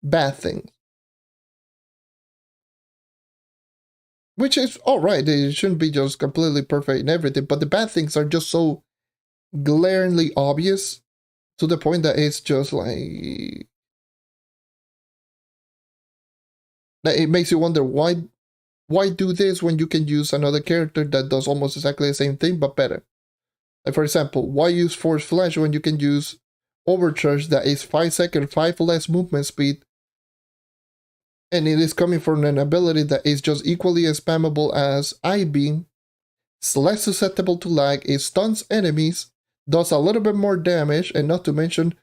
bad things, which is alright. It shouldn't be just completely perfect in everything, but the bad things are just so glaringly obvious to the point that it's just like that it makes you wonder why do this when you can use another character that does almost exactly the same thing but better. Like, for example, why use Force Flash when you can use Overcharge that is 5 seconds, 5 less movement speed, and it is coming from an ability that is just equally as spammable as I-Beam, it's less susceptible to lag, it stuns enemies, does a little bit more damage, and not to mention,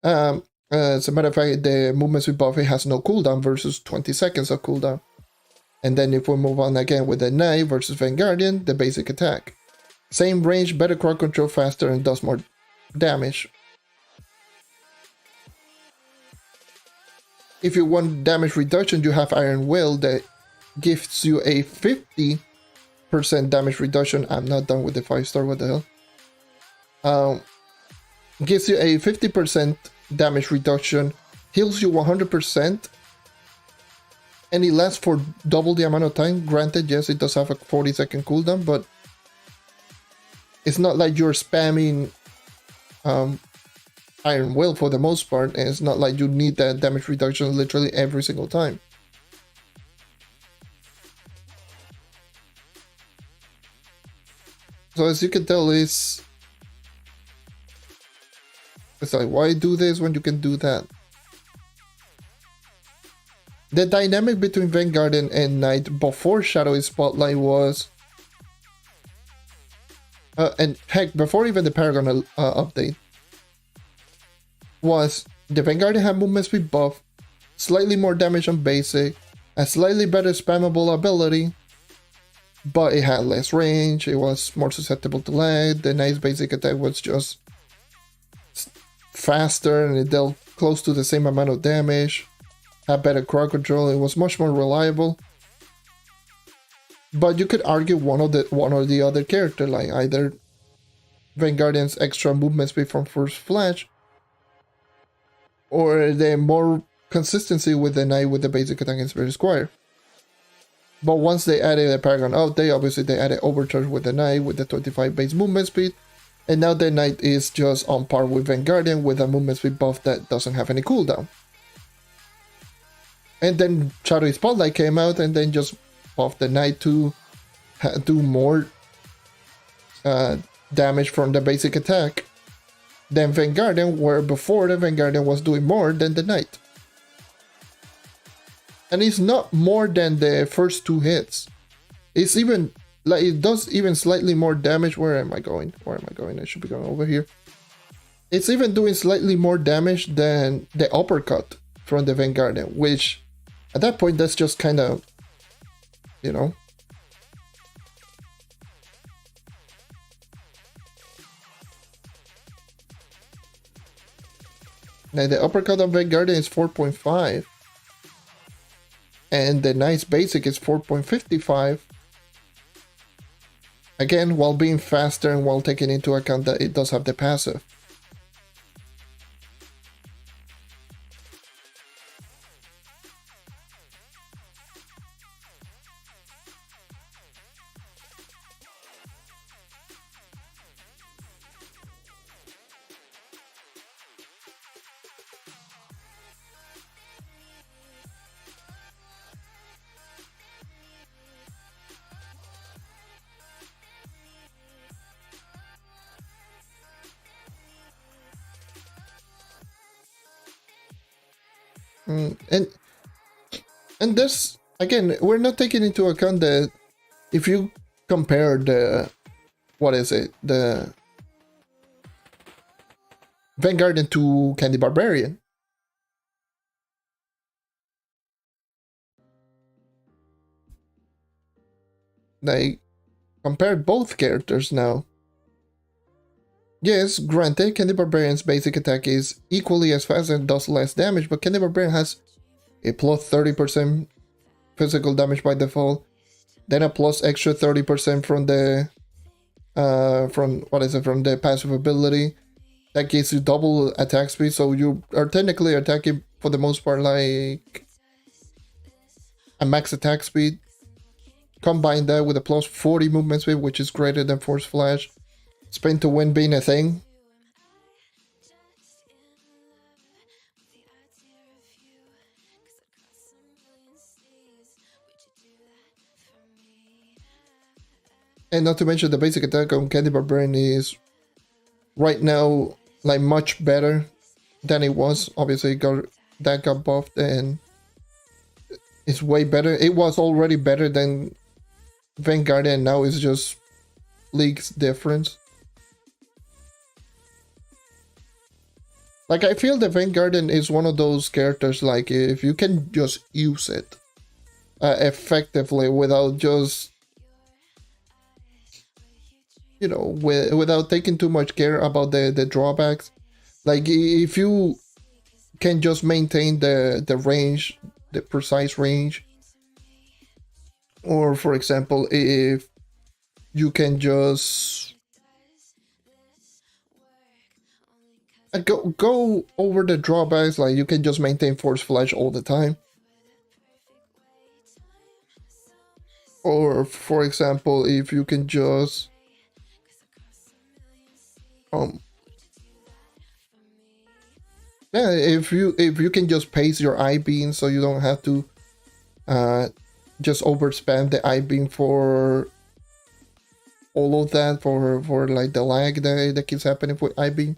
as a matter of fact, the movement speed buff, it has no cooldown versus 20 seconds of cooldown. And then if we move on again with the Knight versus Vanguardian, the basic attack. Same range, better crowd control, faster, and does more damage. If you want damage reduction, you have Iron Will that gives you a 50% damage reduction. I'm not done with the 5-star, what the hell? Gives you a 50% damage reduction, heals you 100%, and it lasts for double the amount of time. Granted, yes, it does have a 40-second cooldown, but it's not like you're spamming Iron Will for the most part, and it's not like you need that damage reduction literally every single time. So as you can tell, it's like, why do this when you can do that? The dynamic between Vanguardian and Knight before Shadowy Spotlight was... and heck, before even the Paragon update, was the Vanguardian had movement speed buff, slightly more damage on basic, a slightly better spammable ability, but it had less range, it was more susceptible to lag, the Knight's basic attack was just faster and it dealt close to the same amount of damage, had better crowd control, it was much more reliable. But you could argue one or the other character, like either Vanguardian's extra movement speed from First Flash, or the more consistency with the Knight with the basic attack and Spirit Squire. But once they added a Paragon update, they added Overcharge with the Knight with the 25 base movement speed, and now the Knight is just on par with Vanguardian with a movement speed buff that doesn't have any cooldown. And then Shadowy Spotlight came out and then just buffed the Knight to do more damage from the basic attack than Vanguardian, where before the Vanguardian was doing more than the Knight. And it's not more than the first 2 hits. It's even, like, it does even slightly more damage. Where am I going? I should be going over here. It's even doing slightly more damage than the uppercut from the Vanguardian, which at that point, that's just kind of, you know. Now the uppercut on Vanguardian is 4.5. And the Knight's basic is 4.55. Again, while being faster and while taking into account that it does have the passive. And this, again, we're not taking into account that if you compare the, what is it, the Vanguard to Candy Barbarian. Like, compare both characters now. Yes, granted, Candy Barbarian's basic attack is equally as fast and does less damage, but Candy Barbarian has a plus 30% physical damage by default, then a plus extra 30% from the from the passive ability. That gives you double attack speed, so you are technically attacking for the most part like a max attack speed. Combine that with a plus 40 movement speed, which is greater than Force Flash. Spin to win being a thing. And not to mention the basic attack on Candy Barbarian is right now like much better than it was. Obviously that got buffed and it's way better. It was already better than Vanguard and now it's just leagues difference. Like, I feel the Vanguard is one of those characters, like, if you can just use it effectively without just, you know, without taking too much care about the drawbacks. Like, if you can just maintain the range, the precise range, or for example, if you can just go over the drawbacks, like you can just maintain Force Flash all the time. Or for example, if you can just yeah, if you can just pace your I beam so you don't have to just over spam the I beam for all of that, for like the lag that keeps happening with I beam.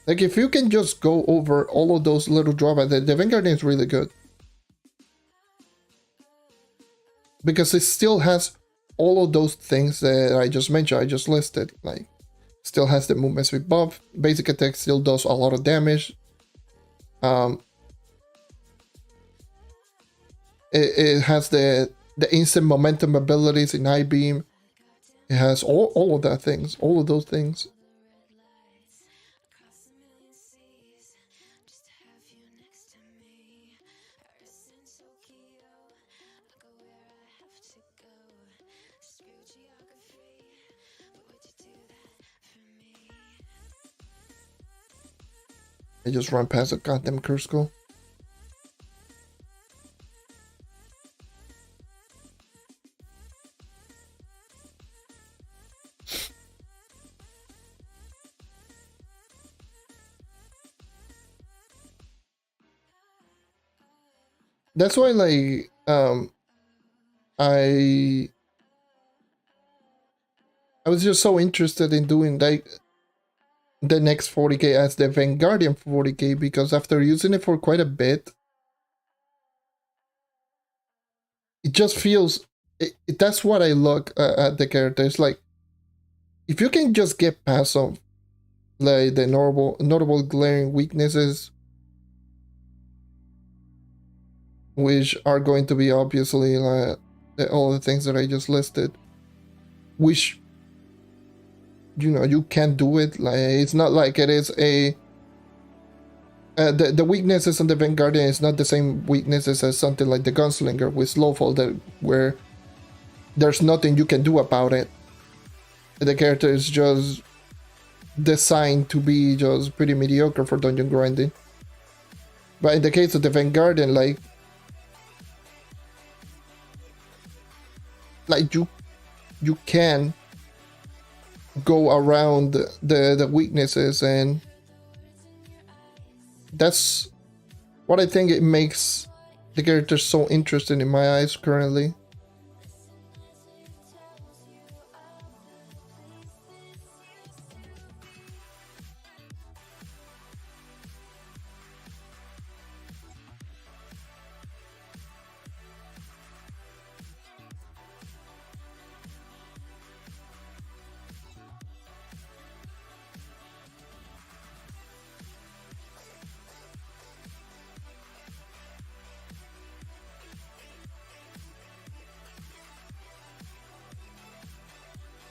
Like, if you can just go over all of those little drawbacks, the Vanguard is really good. Because it still has all of those things that I just mentioned, I just listed. Like, still has the movement speed buff, basic attack still does a lot of damage. It has the instant momentum abilities in I beam. It has all of that things, all of those things. I just run past a goddamn curse skull. That's why, like, I was just so interested in doing like the next 40k as the Vanguardian 40k, because after using it for quite a bit, it just feels that's what I look at the character. It's like, if you can just get past some like the notable glaring weaknesses, which are going to be obviously like all the things that I just listed, which, you know, you can do it. Like, it's not like it is a the weaknesses on the Vanguardian is not the same weaknesses as something like the Gunslinger with Slowfall, where there's nothing you can do about it. The character is just designed to be just pretty mediocre for dungeon grinding. But in the case of the Vanguardian, like you can go around the weaknesses, and that's what I think it makes the character so interesting in my eyes currently.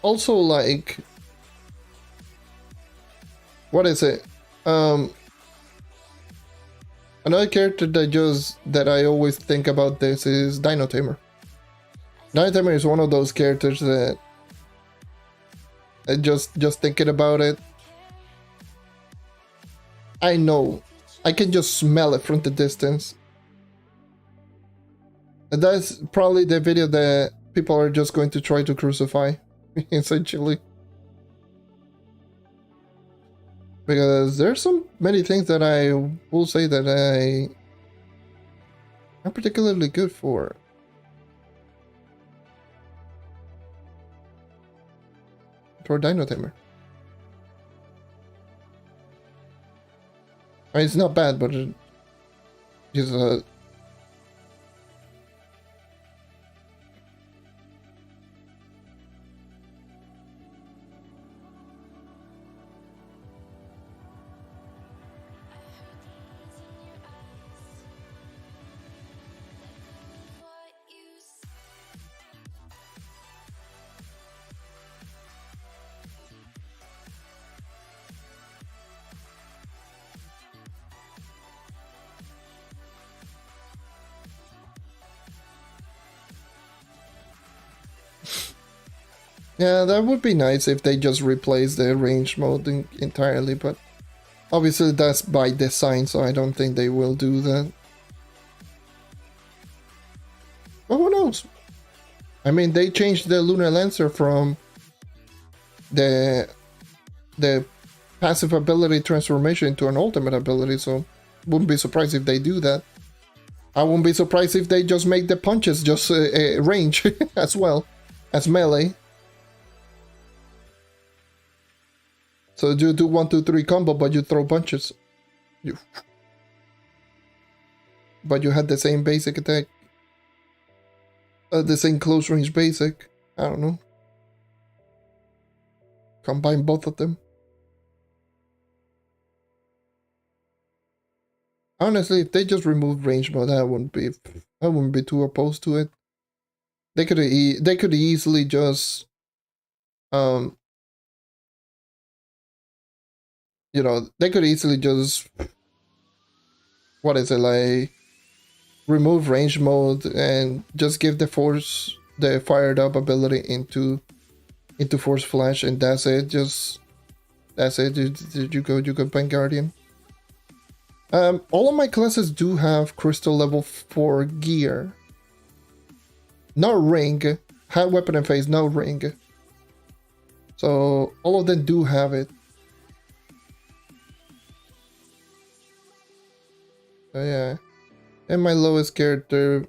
also like, what is it? Another character that I always think about this is Dino Tamer. Dino Tamer is one of those characters that just thinking about it, I know I can just smell it from the distance. And that's probably the video that people are just going to try to crucify, essentially. Because there's many things that I will say that I'm particularly good for. For Dino Tamer. I mean, it's not bad, but it's yeah, that would be nice if they just replace the range mode entirely, but obviously that's by design, so I don't think they will do that. But who knows? I mean, they changed the Lunar Lancer from the passive ability transformation into an ultimate ability, so wouldn't be surprised if they do that. I wouldn't be surprised if they just make the punches just range as well as melee. So you do 1, 2, 3 combo, but you throw punches. But you had the same basic attack. The same close range basic. I don't know. Combine both of them. Honestly, if they just remove range mode, I wouldn't be too opposed to it. They could easily just you know, they could easily just, what is it, like, remove range mode and just give the force, the fired up ability into force flash, and that's it. That's it. You go Bank Guardian. All of my classes do have crystal level 4 gear. No ring. Hand, weapon, and phase, no ring. So all of them do have it. So yeah. And my lowest character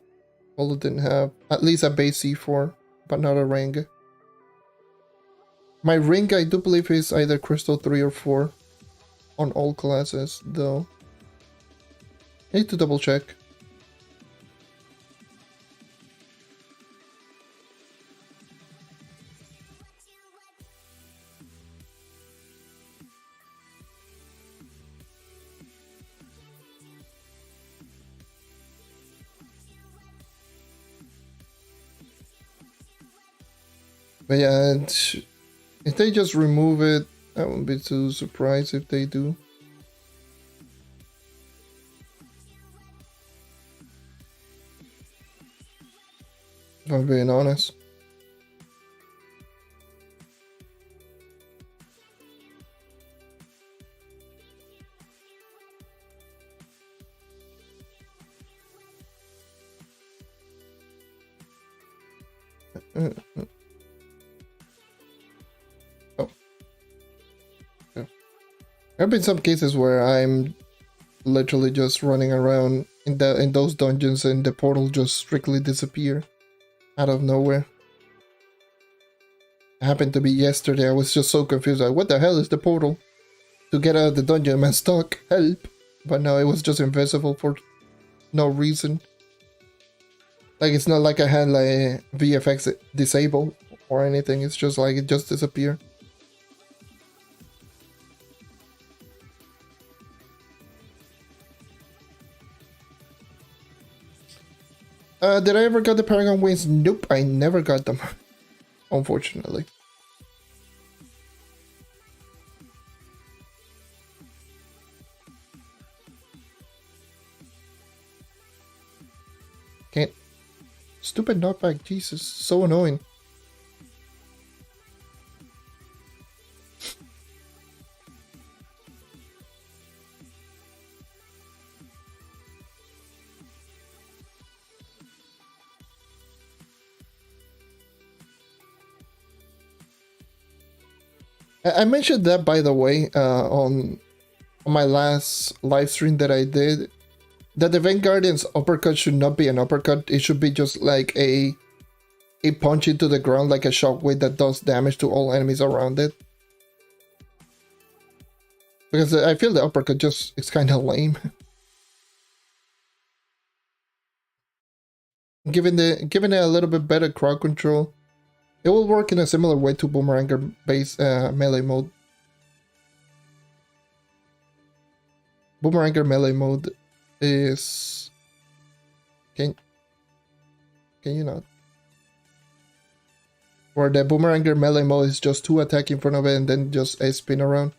all didn't have at least a base C4, but not a ring. My ring, I do believe, is either crystal 3 or 4 on all classes, though. I need to double check. But yeah, if they just remove it, I wouldn't be too surprised if they do. If I'm being honest. Oh. Yeah. There have been some cases where I'm literally just running around in those dungeons and the portal just strictly disappear out of nowhere. It happened to me yesterday. I was just so confused. Like, what the hell is the portal? To get out of the dungeon, I'm stuck. Help! But no, it was just invisible for no reason. Like, it's not like I had like VFX disabled or anything. It's just like it just disappeared. Did I ever get the Paragon Wings? Nope, I never got them. Unfortunately. Can't. Stupid knockback, Jesus, so annoying. I mentioned that, by the way, on my last live stream that I did, that the Vanguardian's uppercut should not be an uppercut. It should be just like a punch into the ground, like a shockwave that does damage to all enemies around it. Because I feel the uppercut just is kind of lame. Given it a little bit better crowd control, it will work in a similar way to Boomeranger base melee mode. Boomeranger melee mode is... Can you not? Where the Boomeranger melee mode is just 2 attack in front of it and then just a spin around.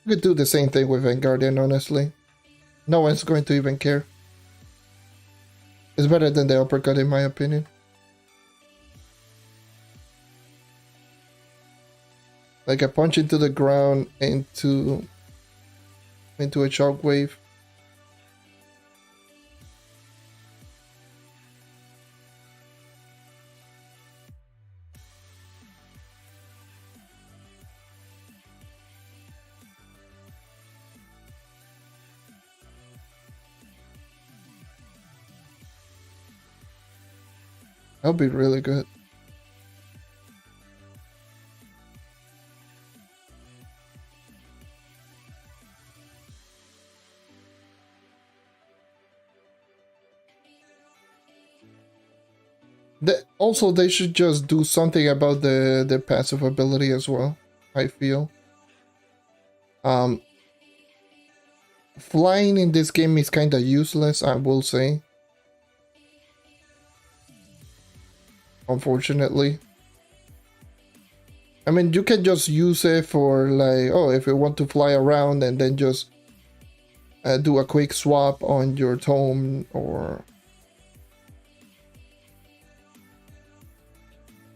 You could do the same thing with Vanguardian, honestly. No one's going to even care. It's better than the uppercut in my opinion. Like a punch into the ground into a shockwave. That'll be really good. Also, they should just do something about the passive ability as well, I feel. Flying in this game is kind of useless, I will say. Unfortunately. I mean, you can just use it for like, oh, if you want to fly around and then just do a quick swap on your tome, or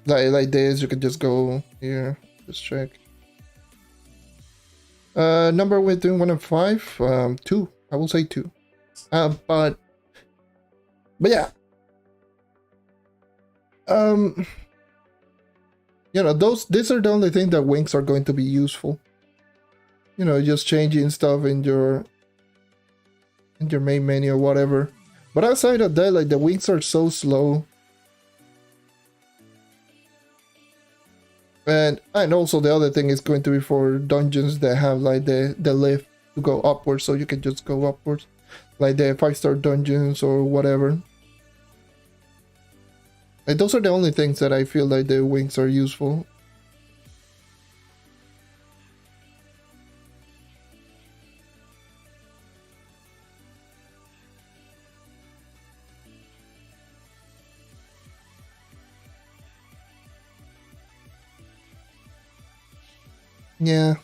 like this, you can just go here, just check. Number within 1 and 5, 2. I will say 2. But yeah. You know, these are the only things that wings are going to be useful. You know, just changing stuff in your main menu or whatever. But outside of that, like, the wings are so slow. And also the other thing is going to be for dungeons that have like the lift to go upwards, so you can just go upwards, like the 5-star dungeons or whatever. Like, those are the only things that I feel like the wings are useful. Yeah.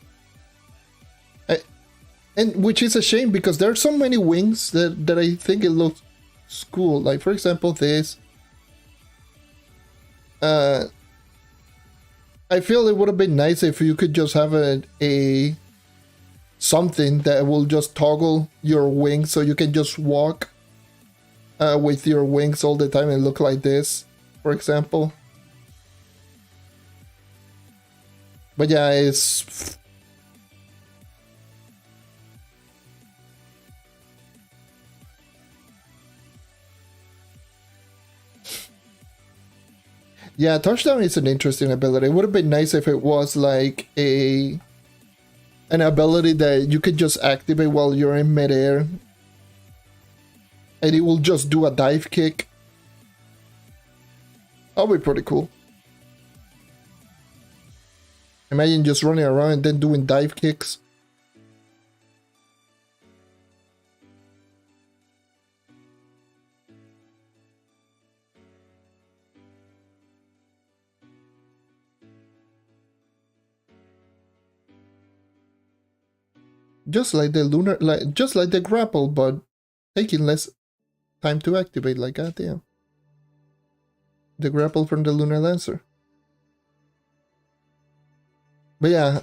And which is a shame, because there are so many wings that I think it looks cool. Like, for example, this. I feel it would have been nice if you could just have a something that will just toggle your wings, so you can just walk with your wings all the time and look like this, for example. But yeah, it's... Yeah, touchdown is an interesting ability. It would have been nice if it was like an ability that you could just activate while you're in midair, and it will just do a dive kick. That'll be pretty cool. Imagine just running around and then doing dive kicks. Just like the just like the grapple, but taking less time to activate. Like, goddamn. the grapple from the Lunar Lancer. But yeah,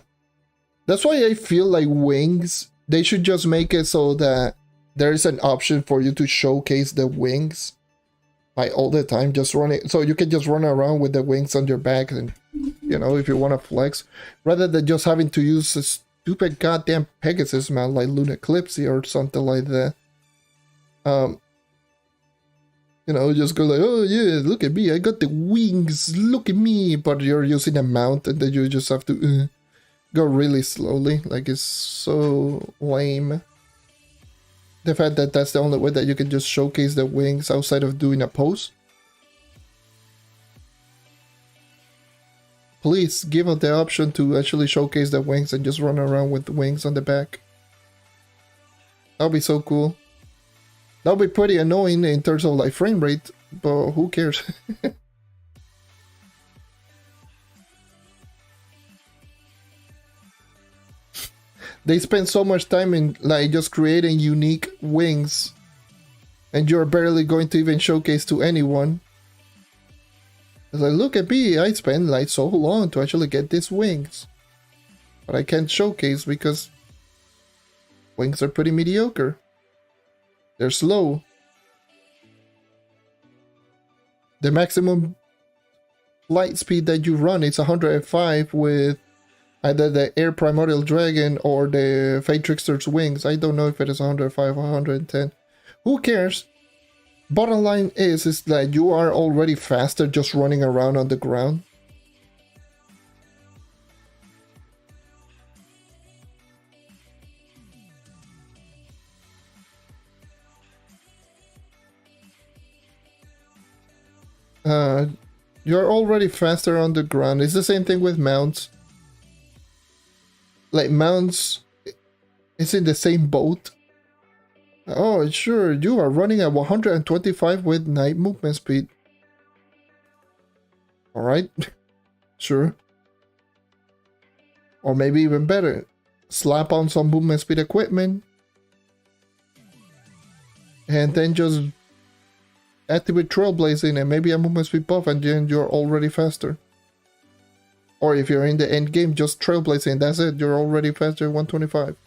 that's why I feel like wings, they should just make it so that there is an option for you to showcase the wings like all the time, just running, so you can just run around with the wings on your back, and you know, if you want to flex, rather than just having to use a stupid goddamn Pegasus mount like Lunaclipsy or something like that. You know, just go like, oh yeah, look at me, I got the wings, look at me, but you're using a mount and then you just have to go really slowly. Like, it's so lame. The fact that that's the only way that you can just showcase the wings outside of doing a pose. Please give us the option to actually showcase the wings and just run around with the wings on the back. That'll be so cool. That'll be pretty annoying in terms of like frame rate, but who cares? They spend so much time in like just creating unique wings, and you're barely going to even showcase to anyone. It's like, look at me, I spent like so long to actually get these wings, but I can't showcase because wings are pretty mediocre. They're slow. The maximum flight speed that you run is 105 with either the Air Primordial Dragon or the Fate Trickster's wings. I don't know if it is 105 or 110. Who cares? Bottom line is that you are already faster just running around on the ground. You're already faster on the ground. It's the same thing with mounts. Like, mounts, it's in the same boat. Oh, sure, you are running at 125 with night movement speed. Alright, sure. Or maybe even better, slap on some movement speed equipment and then just activate Trailblazing and maybe a movement speed buff, and then you're already faster. Or if you're in the end game, just Trailblazing, that's it, you're already faster at 125.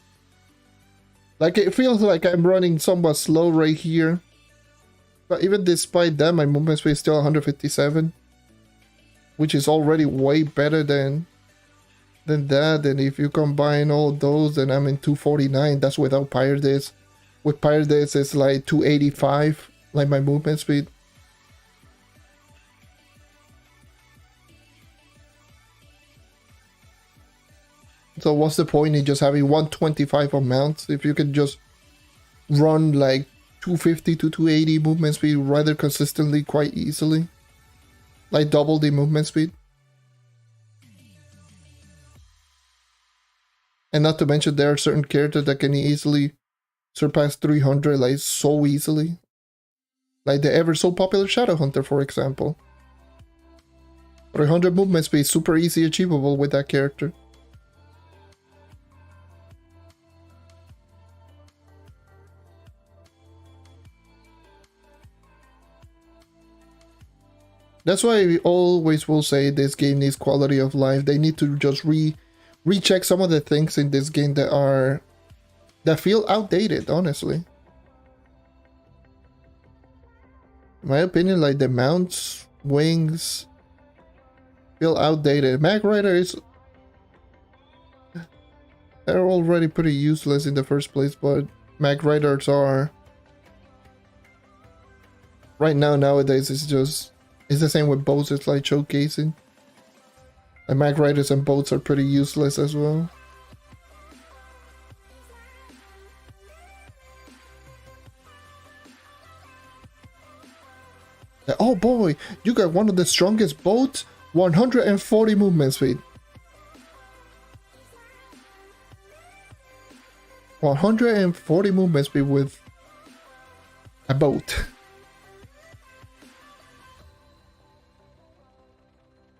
Like, it feels like I'm running somewhat slow right here, but even despite that, my movement speed is still 157, which is already way better than that. And if you combine all those, then I'm in 249. That's without Pirates. With Pirates, it's like 285, like my movement speed. So what's the point in just having 125 on mounts if you can just run like 250 to 280 movement speed rather consistently quite easily? Like double the movement speed. And not to mention there are certain characters that can easily surpass 300 like so easily. Like the ever so popular Shadow Hunter, for example. 300 movement speed, super easy achievable with that character. That's why we always will say this game needs quality of life. They need to just recheck some of the things in this game that feel outdated, honestly. In my opinion, like the mounts, wings feel outdated. Mag Rider they're already pretty useless in the first place, but Mag Riders are right now nowadays it's the same with boats. It's like showcasing. And Mag Riders and boats are pretty useless as well. Oh boy, you got one of the strongest boats, 140 movement speed. 140 movement speed with a boat.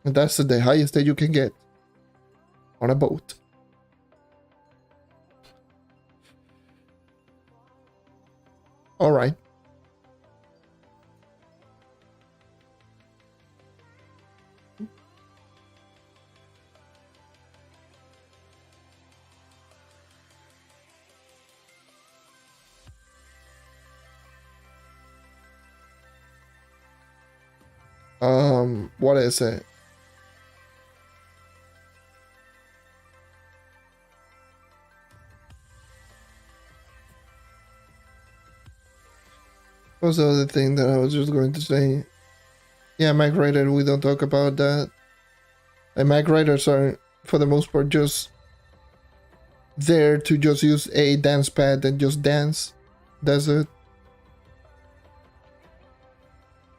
And that's the highest that you can get on a boat. Alright. What is it? What's the other thing that I was just going to say? Yeah, Mac Writer, we don't talk about that. And Mac Writers are, for the most part, just there to just use a dance pad and just dance. That's it.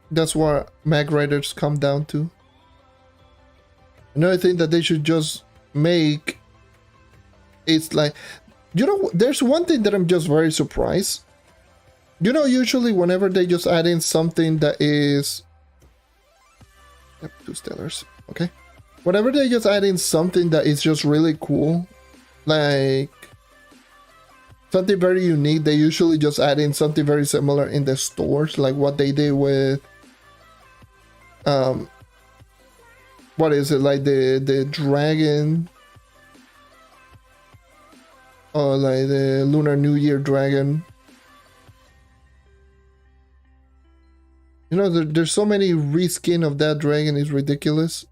That's what Mac Writers come down to. Another thing that they should just make, it's like, you know, there's one thing that I'm just very surprised. You know, usually whenever they just add in something that is... Yep, 2 stellars. Okay. Whenever they just add in something that is just really cool, like something very unique, they usually just add in something very similar in the stores, like what they did with what is it, like the dragon, or like the Lunar New Year dragon. You know, there's so many reskin of that dragon, is ridiculous.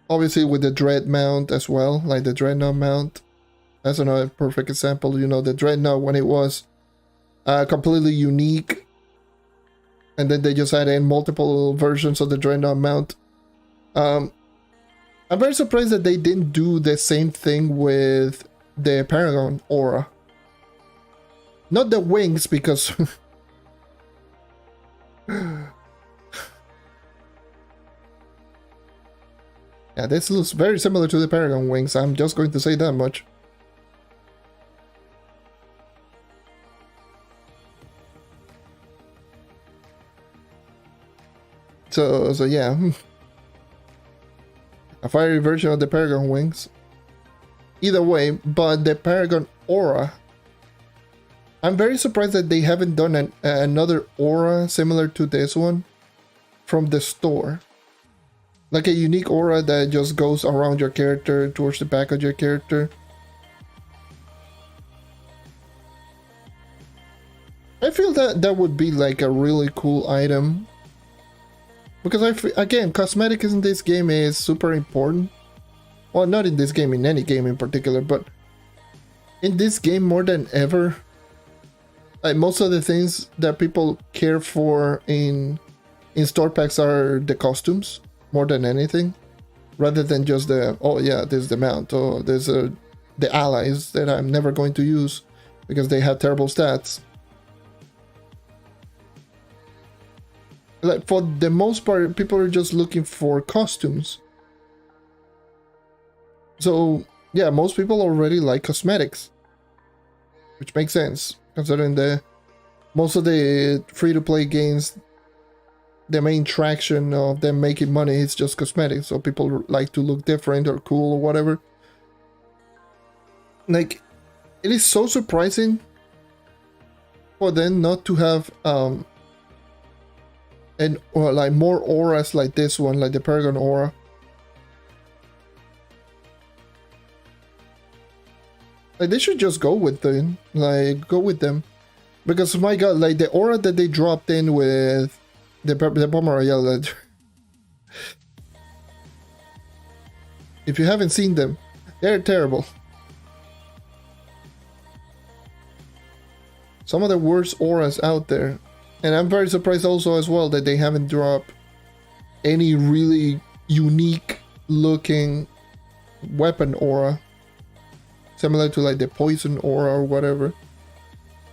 Obviously with the Dread mount as well, like the Dreadnought mount. That's another perfect example. You know, the Dreadnought, when it was completely unique, and then they just added in multiple versions of the Dreadnought mount. I'm very surprised that they didn't do the same thing with the Paragon Aura. Not the wings, because... yeah, this looks very similar to the Paragon wings. I'm just going to say that much. So yeah. A fiery version of the Paragon wings. Either way, but the Paragon Aura, I'm very surprised that they haven't done another aura similar to this one from the store. Like a unique aura that just goes around your character, towards the back of your character. I feel that that would be like a really cool item. Because again, cosmetics in this game is super important. Well, not in this game, in any game in particular, but in this game more than ever. Like most of the things that people care for in store packs are the costumes, more than anything. Rather than just the, oh yeah, there's the mount, or there's the allies that I'm never going to use because they have terrible stats. Like for the most part, people are just looking for costumes. So yeah, most people already like cosmetics, which makes sense considering the most of the free-to-play games, the main traction of them making money is just cosmetics. So people like to look different or cool or whatever. Like, it is so surprising for them not to have or like more auras like this one, like the Paragon Aura. Like they should just go with them, because my god, like the aura that they dropped in with the Bomber Royale. If you haven't seen them, they're terrible. Some of the worst auras out there. And I'm very surprised also as well that they haven't dropped any really unique looking weapon aura. Similar to like the poison aura or whatever.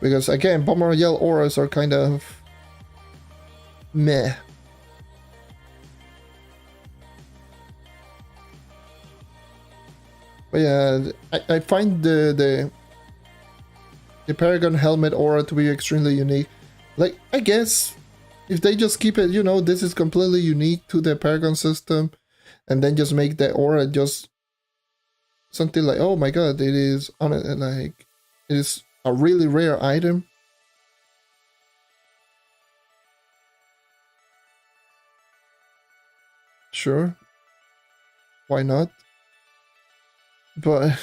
Because again, Bomber Royale auras are kind of meh. But yeah, I find the Paragon helmet aura to be extremely unique. Like, I guess if they just keep it, you know, this is completely unique to the Paragon system, and then just make the aura just something like, oh my god, it is on it, like it is a really rare item. Sure, why not? But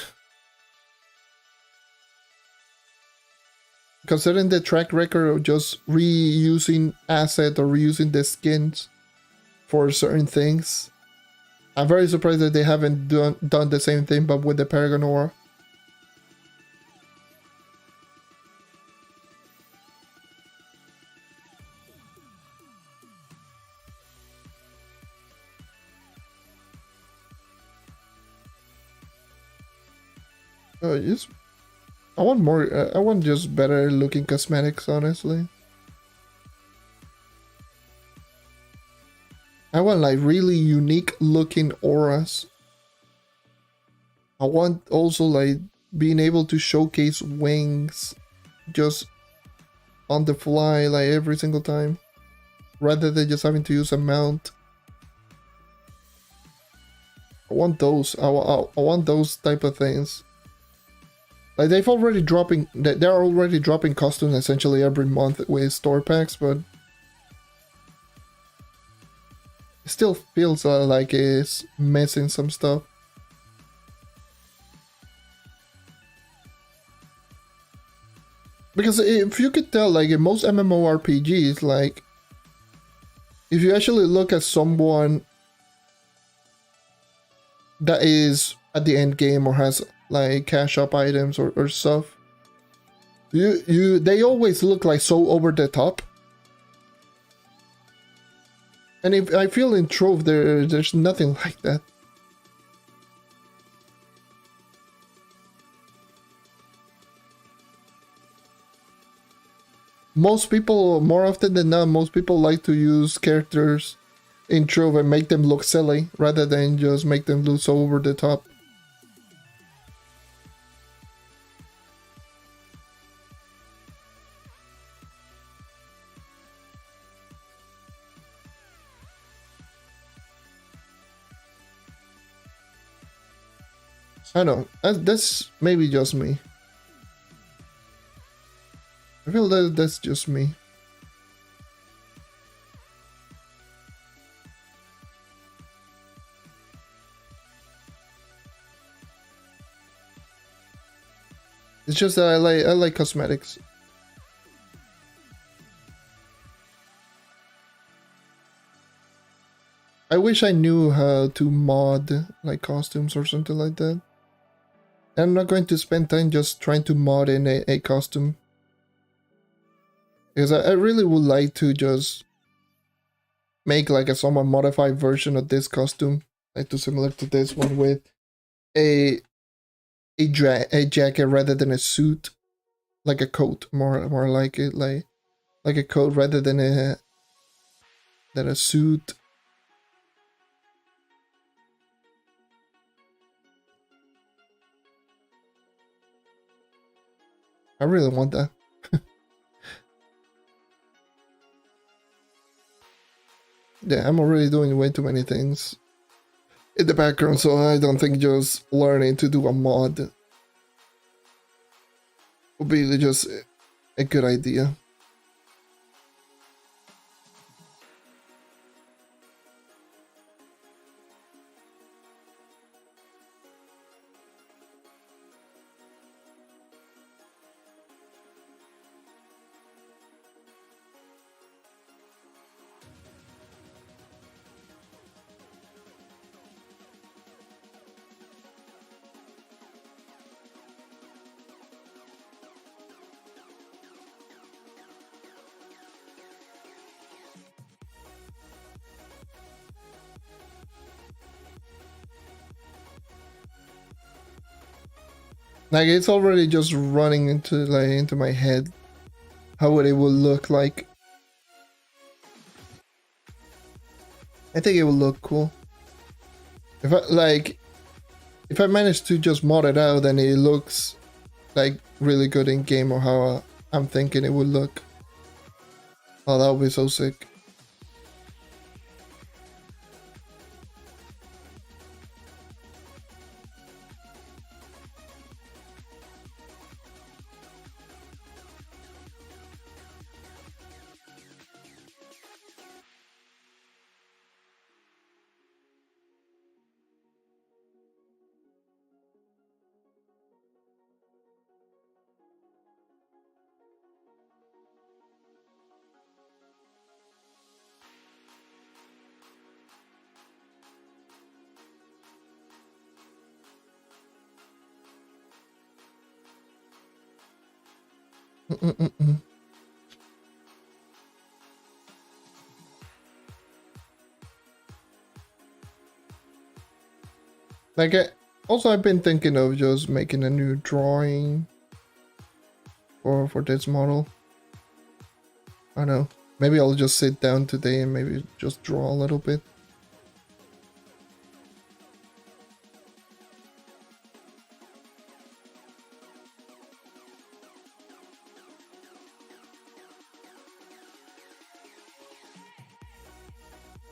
considering the track record of just reusing asset or reusing the skins for certain things, I'm very surprised that they haven't done the same thing, but with the Paragon Aura. Just I want more. I want just better looking cosmetics, honestly. I want like really unique looking auras. I want also like being able to showcase wings just on the fly like every single time, rather than just having to use a mount. I want those. I want those type of things. Like they're already dropping costumes essentially every month with store packs, but it still feels like it's missing some stuff. Because if you could tell, like in most MMORPGs, like if you actually look at someone that is at the end game or has like cash up items or stuff, they always look like so over the top. And if I feel in Trove there's nothing like that. Most people, more often than not, most people like to use characters in Trove and make them look silly rather than just make them look so over the top. I know, that's maybe just me. I feel that that's just me. It's just that I like cosmetics. I wish I knew how to mod like costumes or something like that. I'm not going to spend time just trying to mod in a costume. Because I really would like to just make like a somewhat modified version of this costume. Like too similar to this one with a jacket rather than a suit. Like a coat, more like it, like a coat rather than a suit. I really want that. Yeah, I'm already doing way too many things in the background, so I don't think just learning to do a mod would be just a good idea. Like it's already just running into my head how it will look like. I think it will look cool. If I manage to just mod it out and it looks like really good in game or how I'm thinking it would look. Oh, that would be so sick. Like, also I've been thinking of just making a new drawing for this model. I don't know. Maybe I'll just sit down today and maybe just draw a little bit.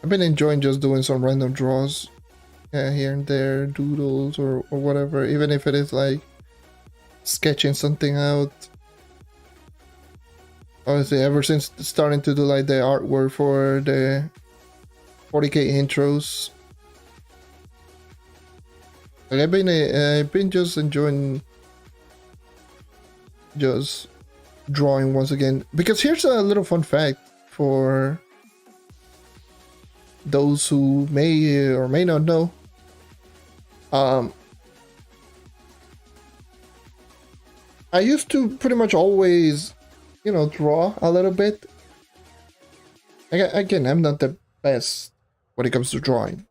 I've been enjoying just doing some random draws here and there, doodles or whatever, even if it is like sketching something out. Honestly, ever since starting to do like the artwork for the 40k intros, like I've been just enjoying just drawing once again. Because here's a little fun fact for those who may or may not know. I used to pretty much always, you know, draw a little bit. Again, I'm not the best when it comes to drawing.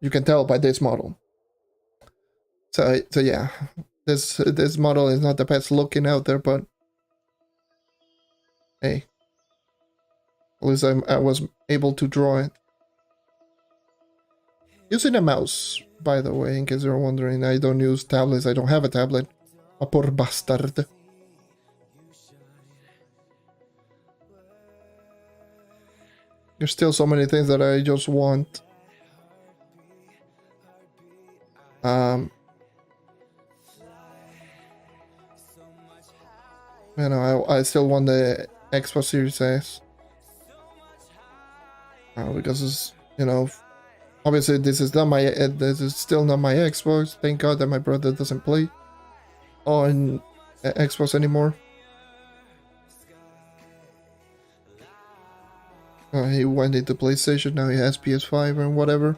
You can tell by this model. So yeah, this model is not the best looking out there, but hey, at least I was able to draw it. Using a mouse, by the way, in case you're wondering. I don't use tablets. I don't have a tablet. A poor bastard. There's still so many things that I just want. You know, I still want the Xbox Series S. Because it's, you know, obviously this is still not my Xbox. Thank God that my brother doesn't play on Xbox anymore. He went into PlayStation, now he has PS5 or whatever.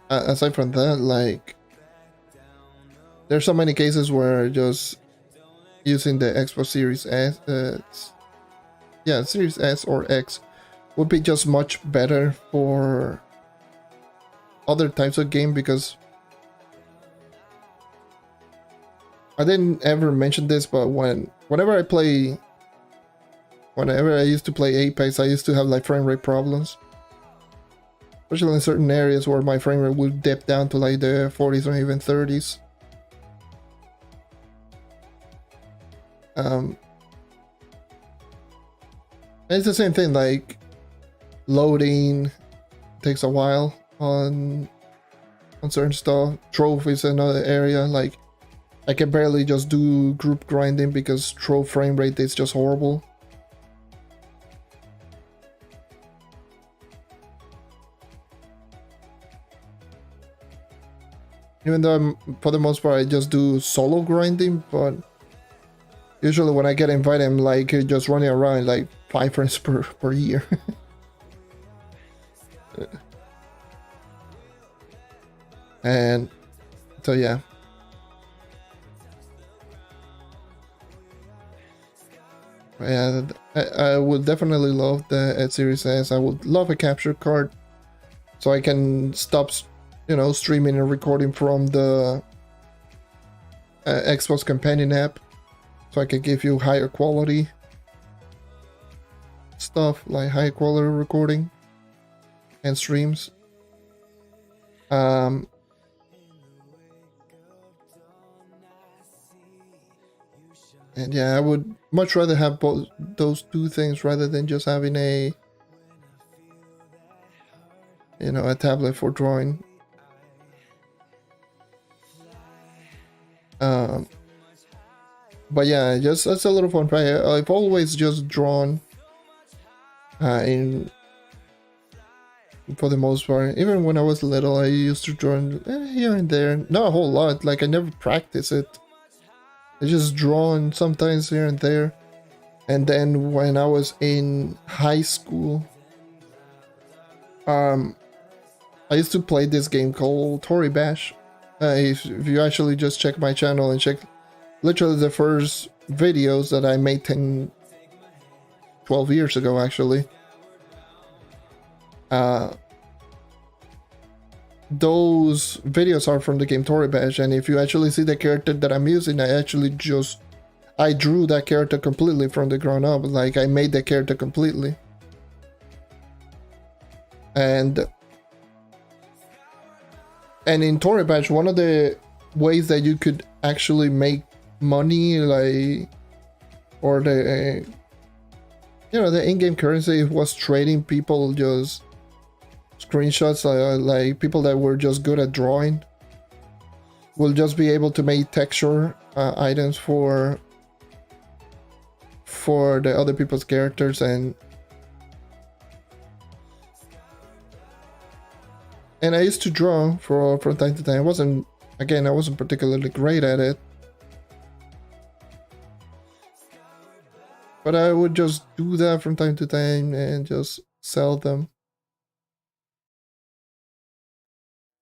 Aside from that, like, there's so many cases where just using the Xbox Series S, Series S or X would be just much better for other types of game, because I didn't ever mention this, but whenever I used to play Apex, I used to have like frame rate problems, especially in certain areas where my frame rate would dip down to like the 40s or even 30s. It's the same thing, like loading takes a while on certain stuff. Trove is another area, like I can barely just do group grinding because Trove frame rate is just horrible. Even though for the most part I just do solo grinding, but usually when I get invited I'm like just running around like 5 frames per year. And so yeah. Yeah, I would definitely love the Series S. I would love a capture card so I can stop, you know, streaming and recording from the Xbox companion app, so I can give you higher quality stuff, like high quality recording and streams. And yeah, I would much rather have both those two things rather than just having a, you know, a tablet for drawing. But yeah, just that's a little fun fact. I've always just drawn for the most part. Even when I was little, I used to draw here and there. Not a whole lot. Like I never practice it. I just drawn sometimes here and there. And then when I was in high school, I used to play this game called Tory Bash. If you actually just check my channel and check literally the first videos that I made 12 years ago, actually. Those videos are from the game Tory Badge, and if you actually see the character that I'm using, I drew that character completely from the ground up. Like, I made the character completely. And in Tory Badge, one of the ways that you could actually make money, like, or the the in-game currency was trading people just screenshots, like people that were just good at drawing will just be able to make texture items for the other people's characters, and I used to draw from time to time. I wasn't particularly great at it, but I would just do that from time to time and just sell them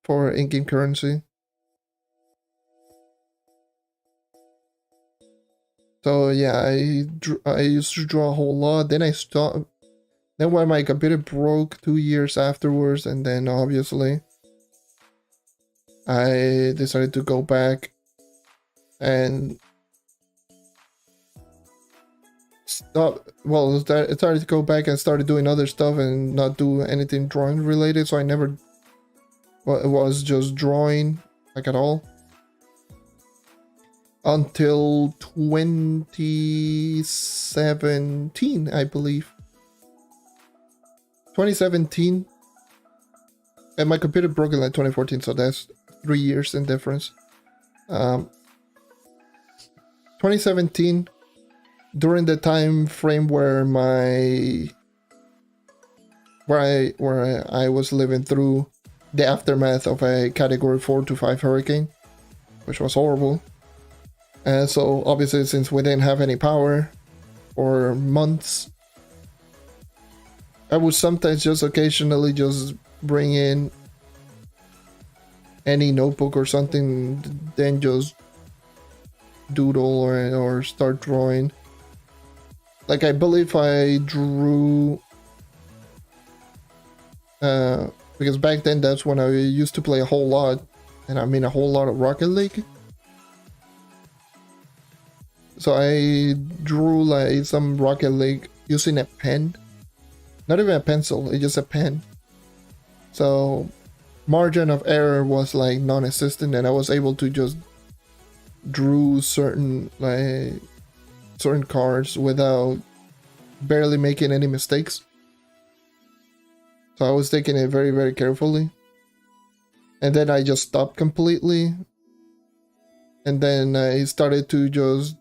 for in-game currency. So yeah, I used to draw a whole lot. Then I stopped. Then when my computer broke 2 years afterwards, and then obviously I decided to go back and I started to go back and started doing other stuff and not do anything drawing related. So I never was just drawing like at all until 2017, I believe. 2017, and my computer broke in like 2014, so that's 3 years in difference. 2017, during the time frame where I was living through the aftermath of a category 4 to 5 hurricane, which was horrible. And so obviously, since we didn't have any power for months, I would sometimes just occasionally just bring in any notebook or something, then just doodle or start drawing. Like, I believe I drew because back then that's when I used to play a whole lot, and I mean a whole lot of Rocket League. So I drew like some Rocket League using a pen. Not even a pencil, it's just a pen. So margin of error was like non-existent, and I was able to just drew certain cards without barely making any mistakes. So I was taking it very, very carefully. And then I just stopped completely. And then I started to just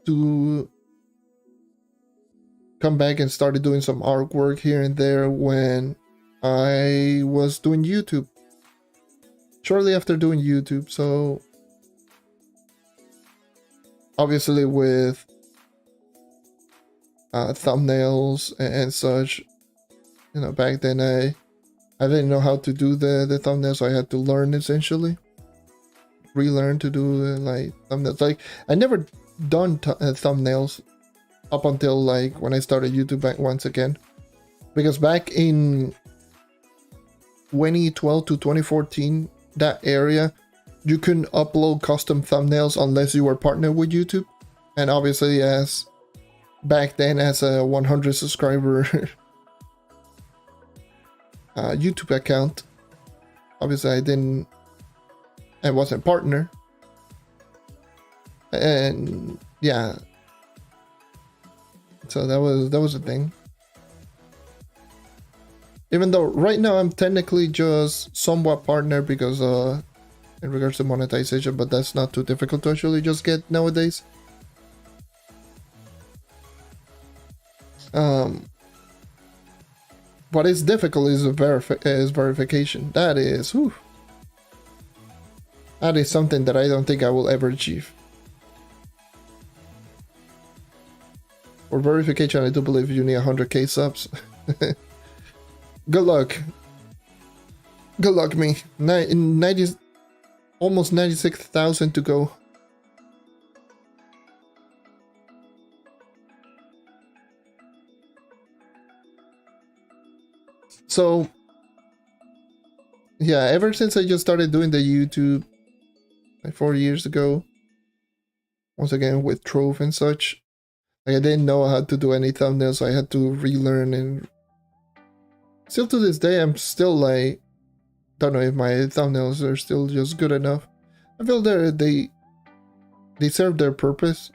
come back and started doing some artwork here and there when I was doing YouTube. Shortly after doing YouTube, so obviously with thumbnails and such, back then I didn't know how to do the thumbnails, so I had to learn, essentially relearn to do like thumbnails. Like, I never done thumbnails up until like when I started YouTube back once again, because back in 2012 to 2014, that area, you couldn't upload custom thumbnails unless you were partnered with YouTube. And obviously, as back then, as a 100 subscriber YouTube account, obviously I wasn't partner, and yeah, so that was the thing. Even though right now I'm technically just somewhat partner because in regards to monetization, but that's not too difficult to actually just get nowadays. What is difficult is verification. That is, whew, that is something that I don't think I will ever achieve. For verification, I do believe you need 100k subs. Good luck. Good luck, me. 90. almost 96,000 to go. So yeah, ever since I just started doing the YouTube like 4 years ago, once again with Trove and such, like I didn't know how to do any thumbnails, so I had to relearn, and still to this day I'm still like, don't know if my thumbnails are still just good enough. I feel they serve their purpose,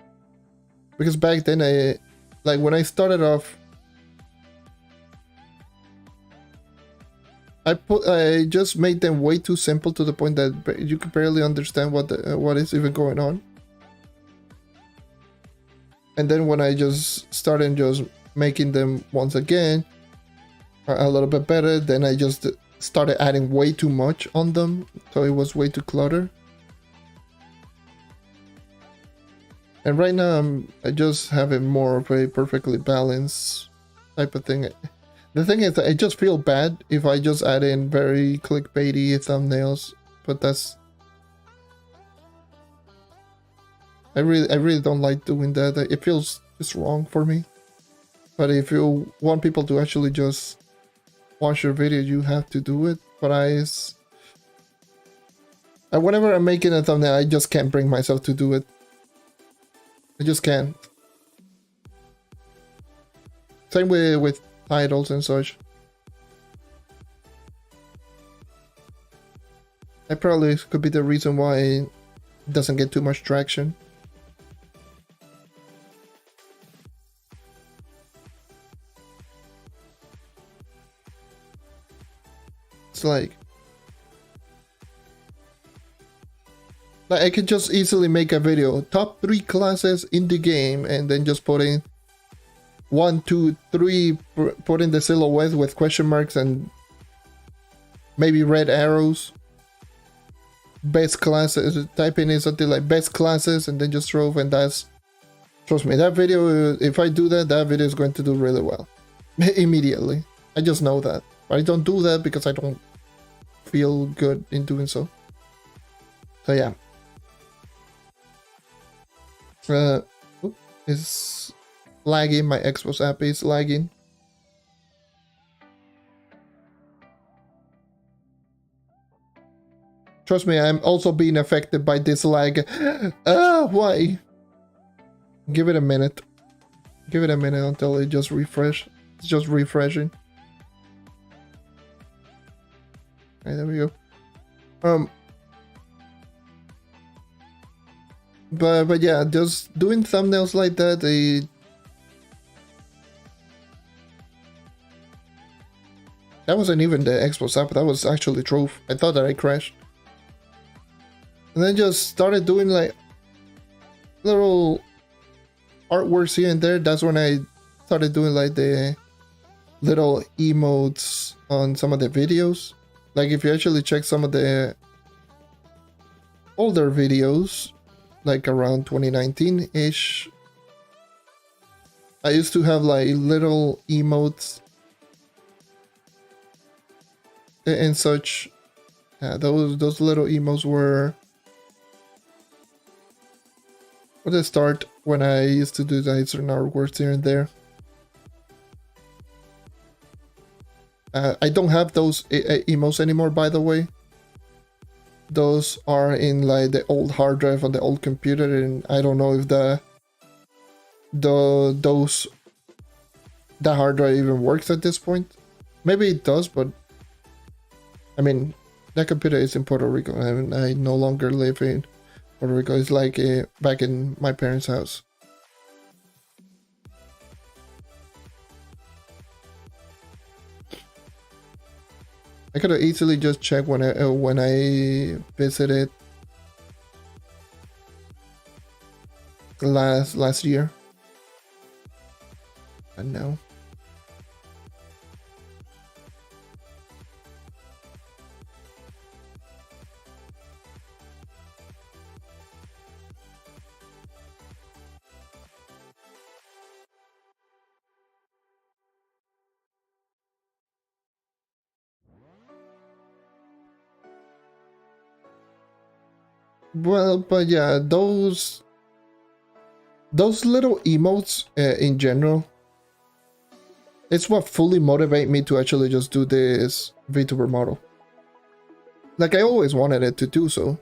because back then like when I started off, I just made them way too simple to the point that you could barely understand what is even going on. And then when I just started just making them once again a little bit better, then I just started adding way too much on them, so it was way too cluttered. And right now I just have it more of a perfectly balanced type of thing. The thing is, I just feel bad if I just add in very clickbaity thumbnails, but that's... I really don't like doing that. It feels just wrong for me. But if you want people to actually just watch your video, you have to do it. But whenever I'm making a thumbnail, I just can't bring myself to do it. I just can't. Same with titles and such. That probably could be the reason why it doesn't get too much traction. It's like I could just easily make a video, top 3 classes in the game, and then just put in 1, 2, 3, put in the silhouette with question marks and maybe red arrows. Best classes, type in something like best classes, and then just Trove, and that's... Trust me, that video, if I do that, that video is going to do really well. Immediately. I just know that. But I don't do that because I don't feel good in doing so. So yeah. It's lagging. My Xbox app is lagging. Trust me, I'm also being affected by this lag. Why? Give it a minute. Give it a minute until it just refresh. It's just refreshing. Alright, there we go. But yeah, just doing thumbnails like that, that wasn't even the Xbox app, that was actually Trove. I thought that I crashed. And then just started doing like little artworks here and there. That's when I started doing like the little emotes on some of the videos. Like if you actually check some of the older videos, like around 2019-ish, I used to have like little emotes and such. Those little emotes were at the start when I used to do like certain artworks here and there. I don't have those emotes anymore, by the way. Those are in like the old hard drive on the old computer, and I don't know if that hard drive even works at this point. Maybe it does, but I mean, that computer is in Puerto Rico, and I no longer live in Puerto Rico. It's like back in my parents' house. I could have easily just checked when I visited last year. And now. Well, but yeah, those little emotes in general, it's what fully motivate me to actually just do this VTuber model. Like, I always wanted it to do so.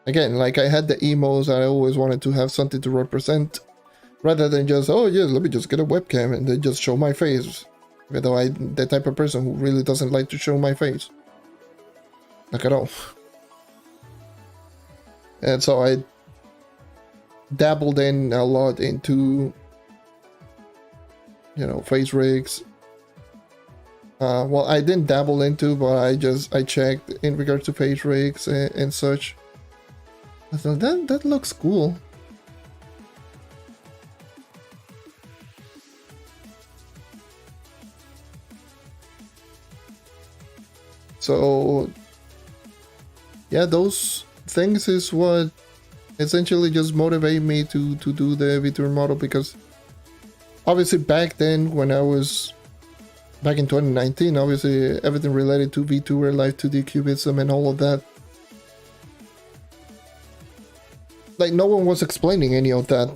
Again, like, I had the emos, I always wanted to have something to represent, rather than just, oh yeah, let me just get a webcam and then just show my face. Even though I'm the type of person who really doesn't like to show my face. Like, at all. And so I dabbled in a lot into, you know, face rigs. Well, I didn't dabble into, but I checked in regards to face rigs and such. I thought that looks cool. So yeah, those things is what essentially just motivate me to do the VTuber model, because obviously back then, when I was back in 2019, obviously everything related to VTuber, Live 2D Cubism and all of that, like, no one was explaining any of that,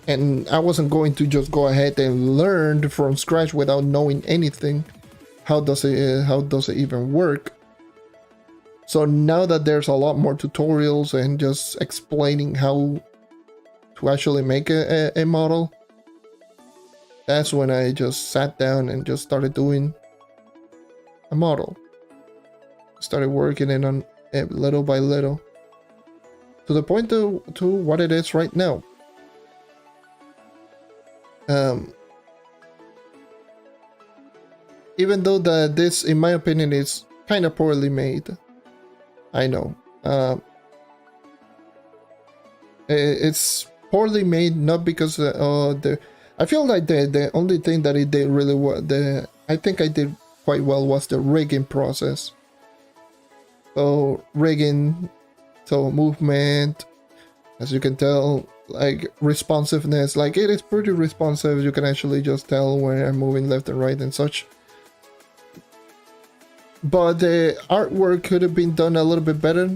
and I wasn't going to just go ahead and learn from scratch without knowing anything. How does it even work? So now that there's a lot more tutorials and just explaining how to actually make a model, that's when I just sat down and just started doing a model. Started working it on it little by little, to the point to what it is right now. Even though this, in my opinion, is kind of poorly made, I know. It's poorly made not because I feel like the only thing that it did really well, I think I did quite well, was the rigging process. So rigging, so movement, as you can tell, like responsiveness, like it is pretty responsive. You can actually just tell when I'm moving left and right and such. But the artwork could have been done a little bit better.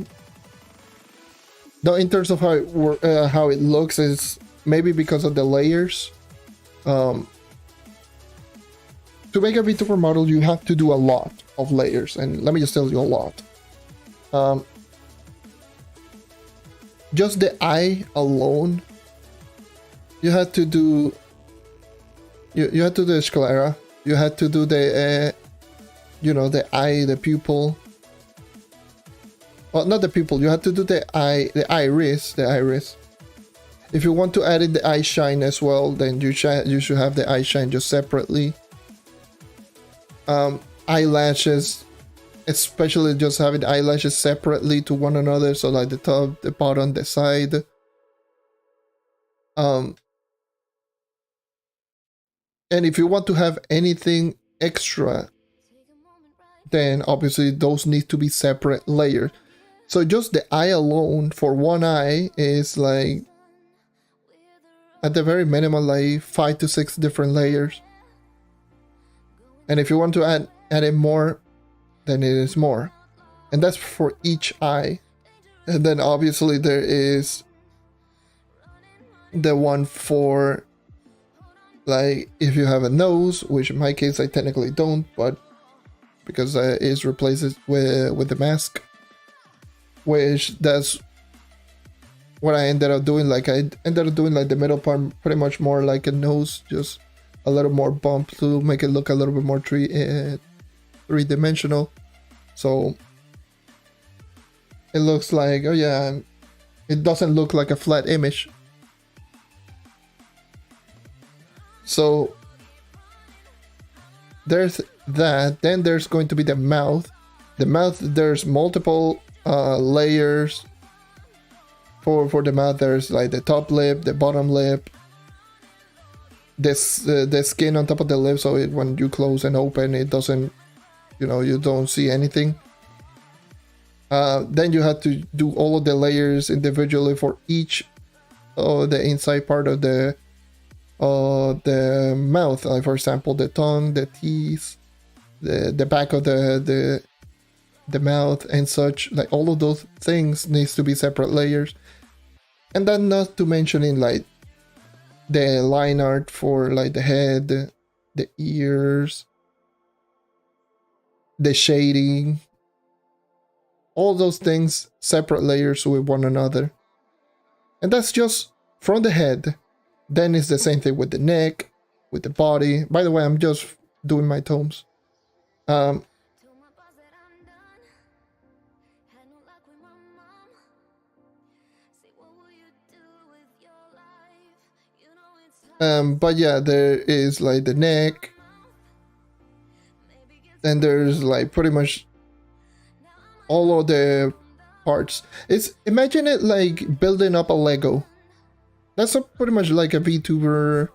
Though in terms of how it looks, is maybe because of the layers. To make a VTuber model, you have to do a lot of layers, and let me just tell you a lot. Just the eye alone, you had to do. You had to do the sclera. You had to do the. You know, the eye, the pupil. Well, not the pupil. You have to do the eye, the iris. If you want to add in the eye shine as well, then you should have the eye shine just separately. Eyelashes, especially just having the eyelashes separately to one another, so like the top, the bottom, the side. And if you want to have anything extra, then obviously those need to be separate layers. So just the eye alone, for one eye, is like at the very minimum like 5 to 6 different layers. And if you want to add in more, then it is more. And that's for each eye. And then obviously there is the one for, like, if you have a nose, which in my case I technically don't, but because it replaces with the mask, which that's what I ended up doing. Like, I ended up doing like the middle part pretty much more like a nose, just a little more bump to make it look a little bit more three-dimensional. So it looks like, oh yeah, it doesn't look like a flat image. So there's that. Then there's going to be the mouth. The mouth, there's multiple layers for the mouth. There's like the top lip, the bottom lip, this the skin on top of the lip, so when you close and open, it doesn't, you don't see anything. Then you have to do all of the layers individually for each the inside part of the mouth. Like, for example, the tongue, the teeth, the back of the the mouth and such, like all of those things needs to be separate layers. And then not to mention in like the line art for like the head, the ears, the shading, all those things, separate layers with one another. And that's just from the head. Then it's the same thing with the neck, with the body. By the way, I'm just doing my tomes. But yeah, there is like the neck. And there's like pretty much all of the parts. Imagine it like building up a Lego. That's pretty much like a VTuber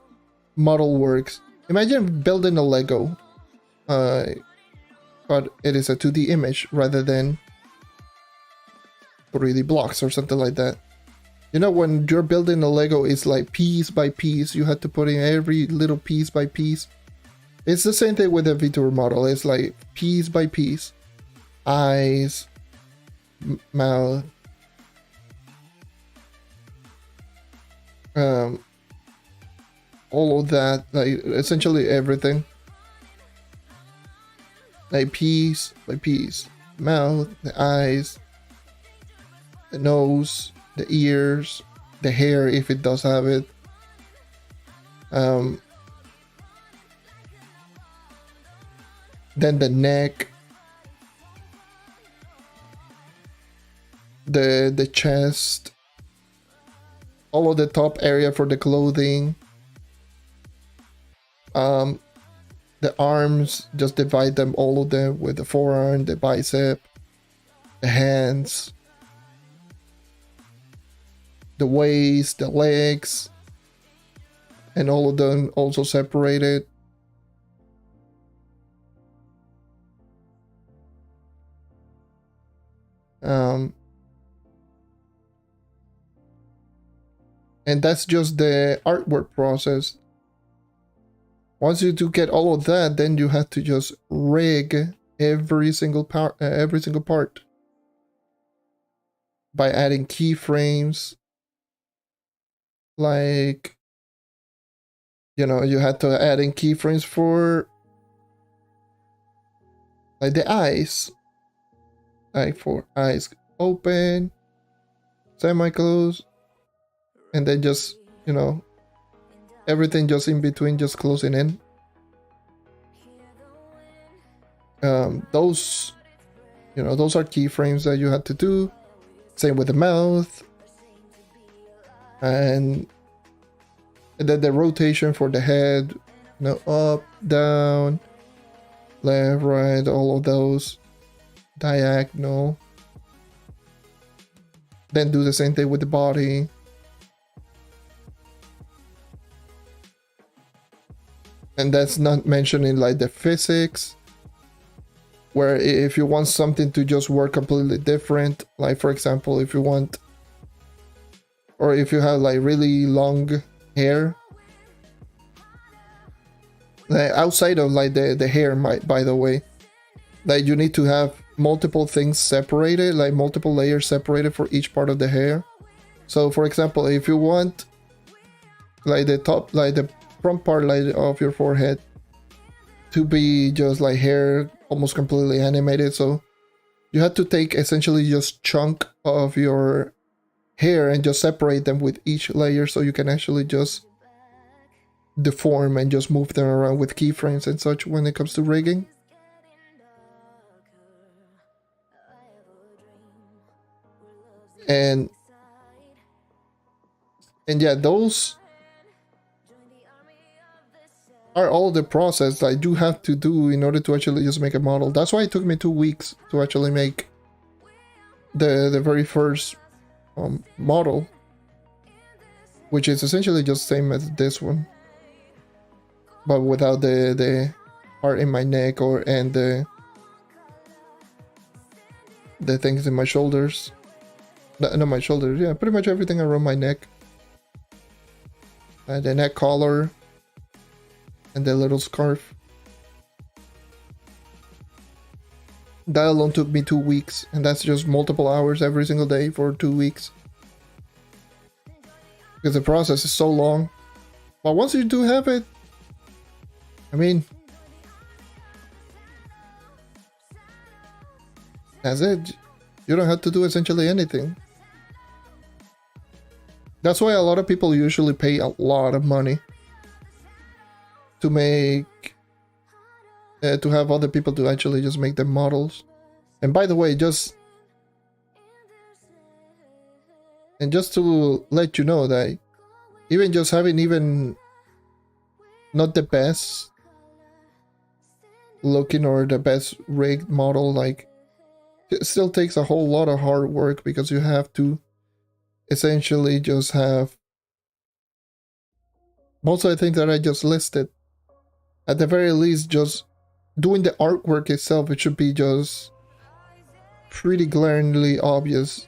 model works. Imagine building a Lego, but it is a 2D image rather than 3D blocks or something like that. You know, when you're building a Lego, it's like piece by piece. You have to put in every little piece by piece. It's the same thing with a VTuber model. It's like piece by piece. Eyes, mouth, all of that, like essentially everything. Like piece by piece. Mouth, the eyes, the nose, the ears, the hair if it does have it. Then the neck, the chest, all of the top area for the clothing. The arms, just divide them, all of them, with the forearm, the bicep, the hands, the waist, the legs, and all of them also separated. And that's just the artwork process. Once you do get all of that, then you have to just rig every single part by adding keyframes. Like, you know, you had to add in keyframes for like the eyes, like for eyes open, semi-close, and then just, you know, everything just in between, just closing in. Those, you know, those are keyframes that you had to do. Same with the mouth. And then the rotation for the head, you know, up, down, left, right, all of those. Diagonal. Then do the same thing with the body. And that's not mentioning like the physics, where if you want something to just work completely different, like for example, if you want, or if you have like really long hair, like outside of like the hair, by the way, like you need to have multiple things separated, like multiple layers separated for each part of the hair. So for example, if you want like the top, like the front part like of your forehead to be just like hair almost completely animated, so you have to take essentially just chunk of your hair and just separate them with each layer, so you can actually just deform and just move them around with keyframes and such when it comes to rigging. And yeah, those are all the process I do have to do in order to actually just make a model. That's why it took me 2 weeks to actually make the very first model, which is essentially just the same as this one, but without the part in my neck and the things in my shoulders. Not my shoulders, yeah, pretty much everything around my neck. The neck collar and the little scarf. That alone took me 2 weeks, and that's just multiple hours every single day for 2 weeks. Because the process is so long. But once you do have it, I mean, that's it. You don't have to do essentially anything. That's why a lot of people usually pay a lot of money to make, to have other people to actually just make their models. And by the way, just to let you know that even just having even not the best looking or the best rigged model, like, it still takes a whole lot of hard work, because you have to essentially just have most of the things that I just listed. At the very least, just doing the artwork itself, it should be just pretty glaringly obvious.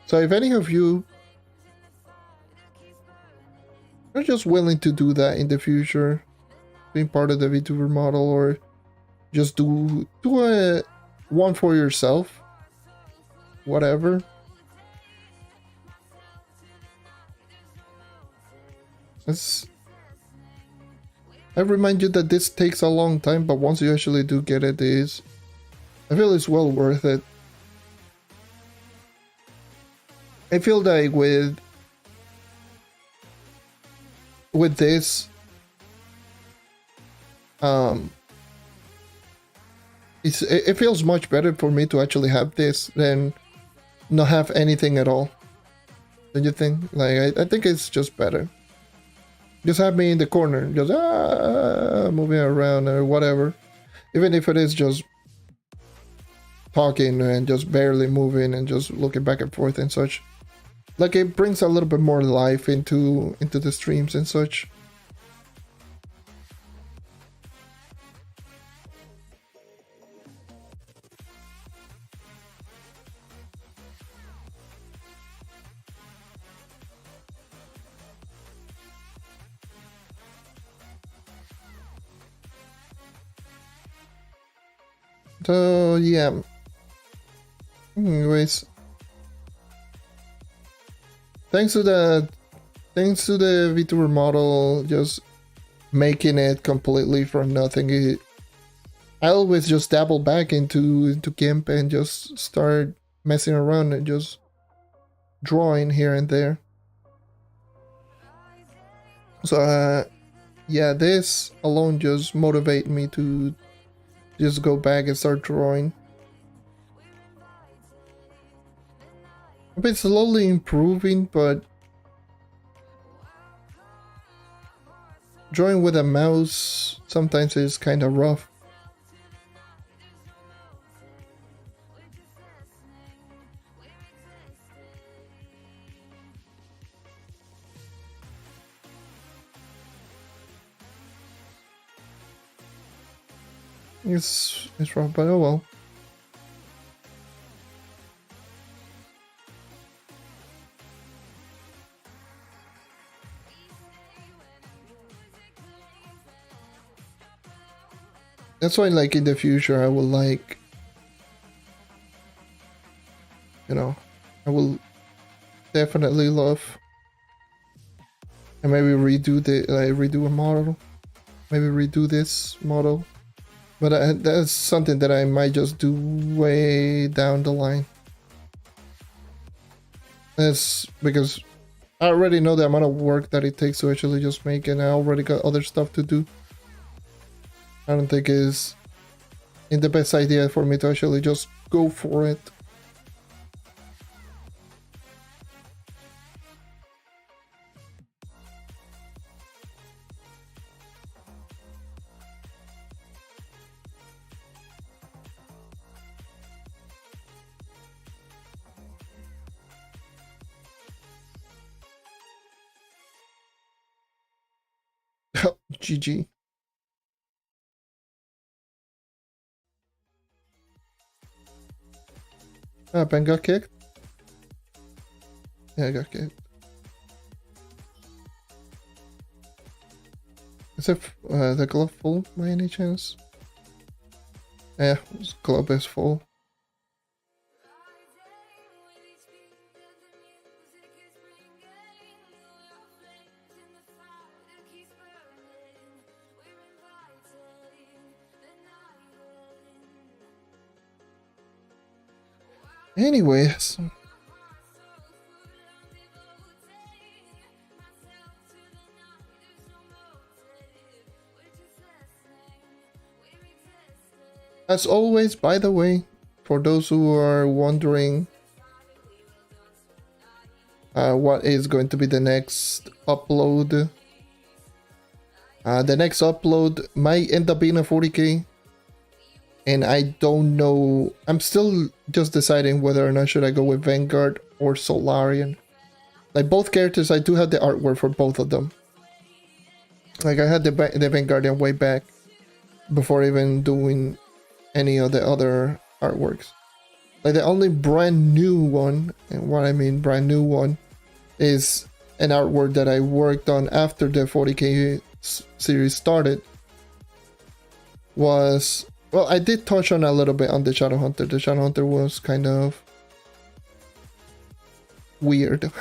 So if any of you are just willing to do that in the future, being part of the VTuber model, or just do a one for yourself, whatever. I remind you that this takes a long time, but once you actually do get it, I feel it's well worth it. I feel like with this, it feels much better for me to actually have this than not have anything at all. Don't you think? Like, I think it's just better. Just have me in the corner, just moving around or whatever. Even if it is just talking and just barely moving and just looking back and forth and such. Like, it brings a little bit more life into the streams and such. So yeah. Anyways, thanks to the VTuber model, just making it completely from nothing. I always just dabble back into GIMP and just start messing around and just drawing here and there. So yeah, this alone just motivated me to just go back and start drawing. I've been slowly improving, but drawing with a mouse sometimes is kind of rough. It's rough, but oh well. That's why, like, in the future, I will, like, you know, I will definitely love and maybe redo a model, maybe redo this model. But that's something that I might just do way down the line. That's because I already know the amount of work that it takes to actually just make it, and I already got other stuff to do. I don't think it's the best idea for me to actually just go for it. GG. Ah, Ben got kicked? Yeah, I got kicked. Is it the glove full by any chance? Yeah, this club is full. Anyways, as always, by the way, for those who are wondering what is going to be the next upload, the next upload might end up being a 40k, and I don't know. I'm still just deciding whether or not should I go with Vanguard or Solarian. Like both characters, I do have the artwork for both of them. Like I had the Vanguardian way back before even doing any of the other artworks. Like the only brand new one, and what I mean brand new one, is an artwork that I worked on after the 40k series started. Was, well, I did touch on a little bit on the Shadowhunter. The Shadowhunter was kind of weird.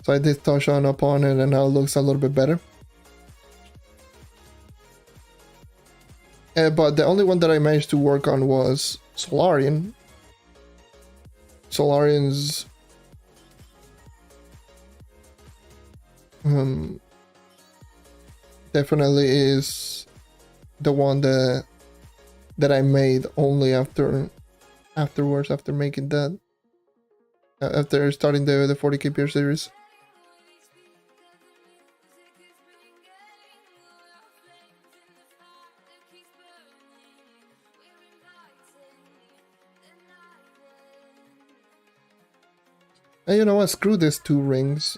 So I did touch on upon it, and now it looks a little bit better. But the only one that I managed to work on was Solarian. Solarian's definitely is the one that I made only afterwards, after making that, after starting the 40k Pier series. And you know what, screw these 2 rings.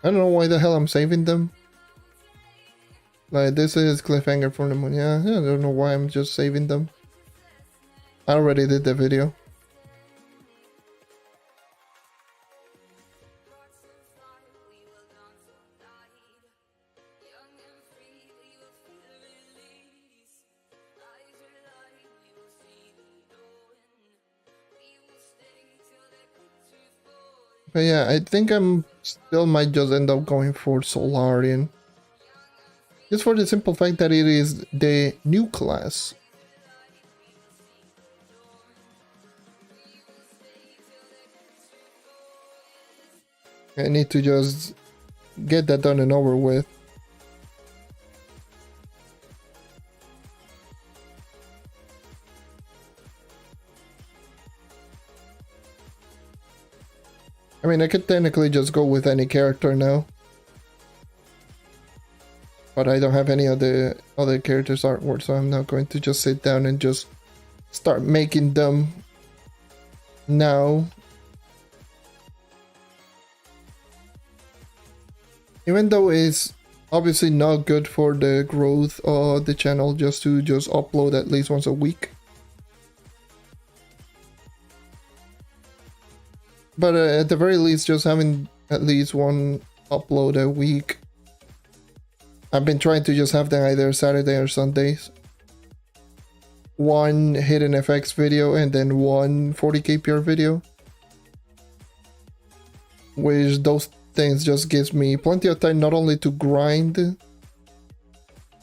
I don't know why the hell I'm saving them. Like, this is Cliffhanger from the Moon. Yeah, I don't know why I'm just saving them. I already did the video. But yeah, I think I'm still might just end up going for Solarian. Just for the simple fact that it is the new class. I need to just get that done and over with. I mean, I could technically just go with any character now. But I don't have any of the other characters' artwork, so I'm not going to just sit down and just start making them now. Even though it's obviously not good for the growth of the channel just to just upload at least once a week. But at the very least, just having at least one upload a week. I've been trying to just have them either Saturday or Sundays. One Hidden FX video and then one 40k Pure video. Which those things just gives me plenty of time not only to grind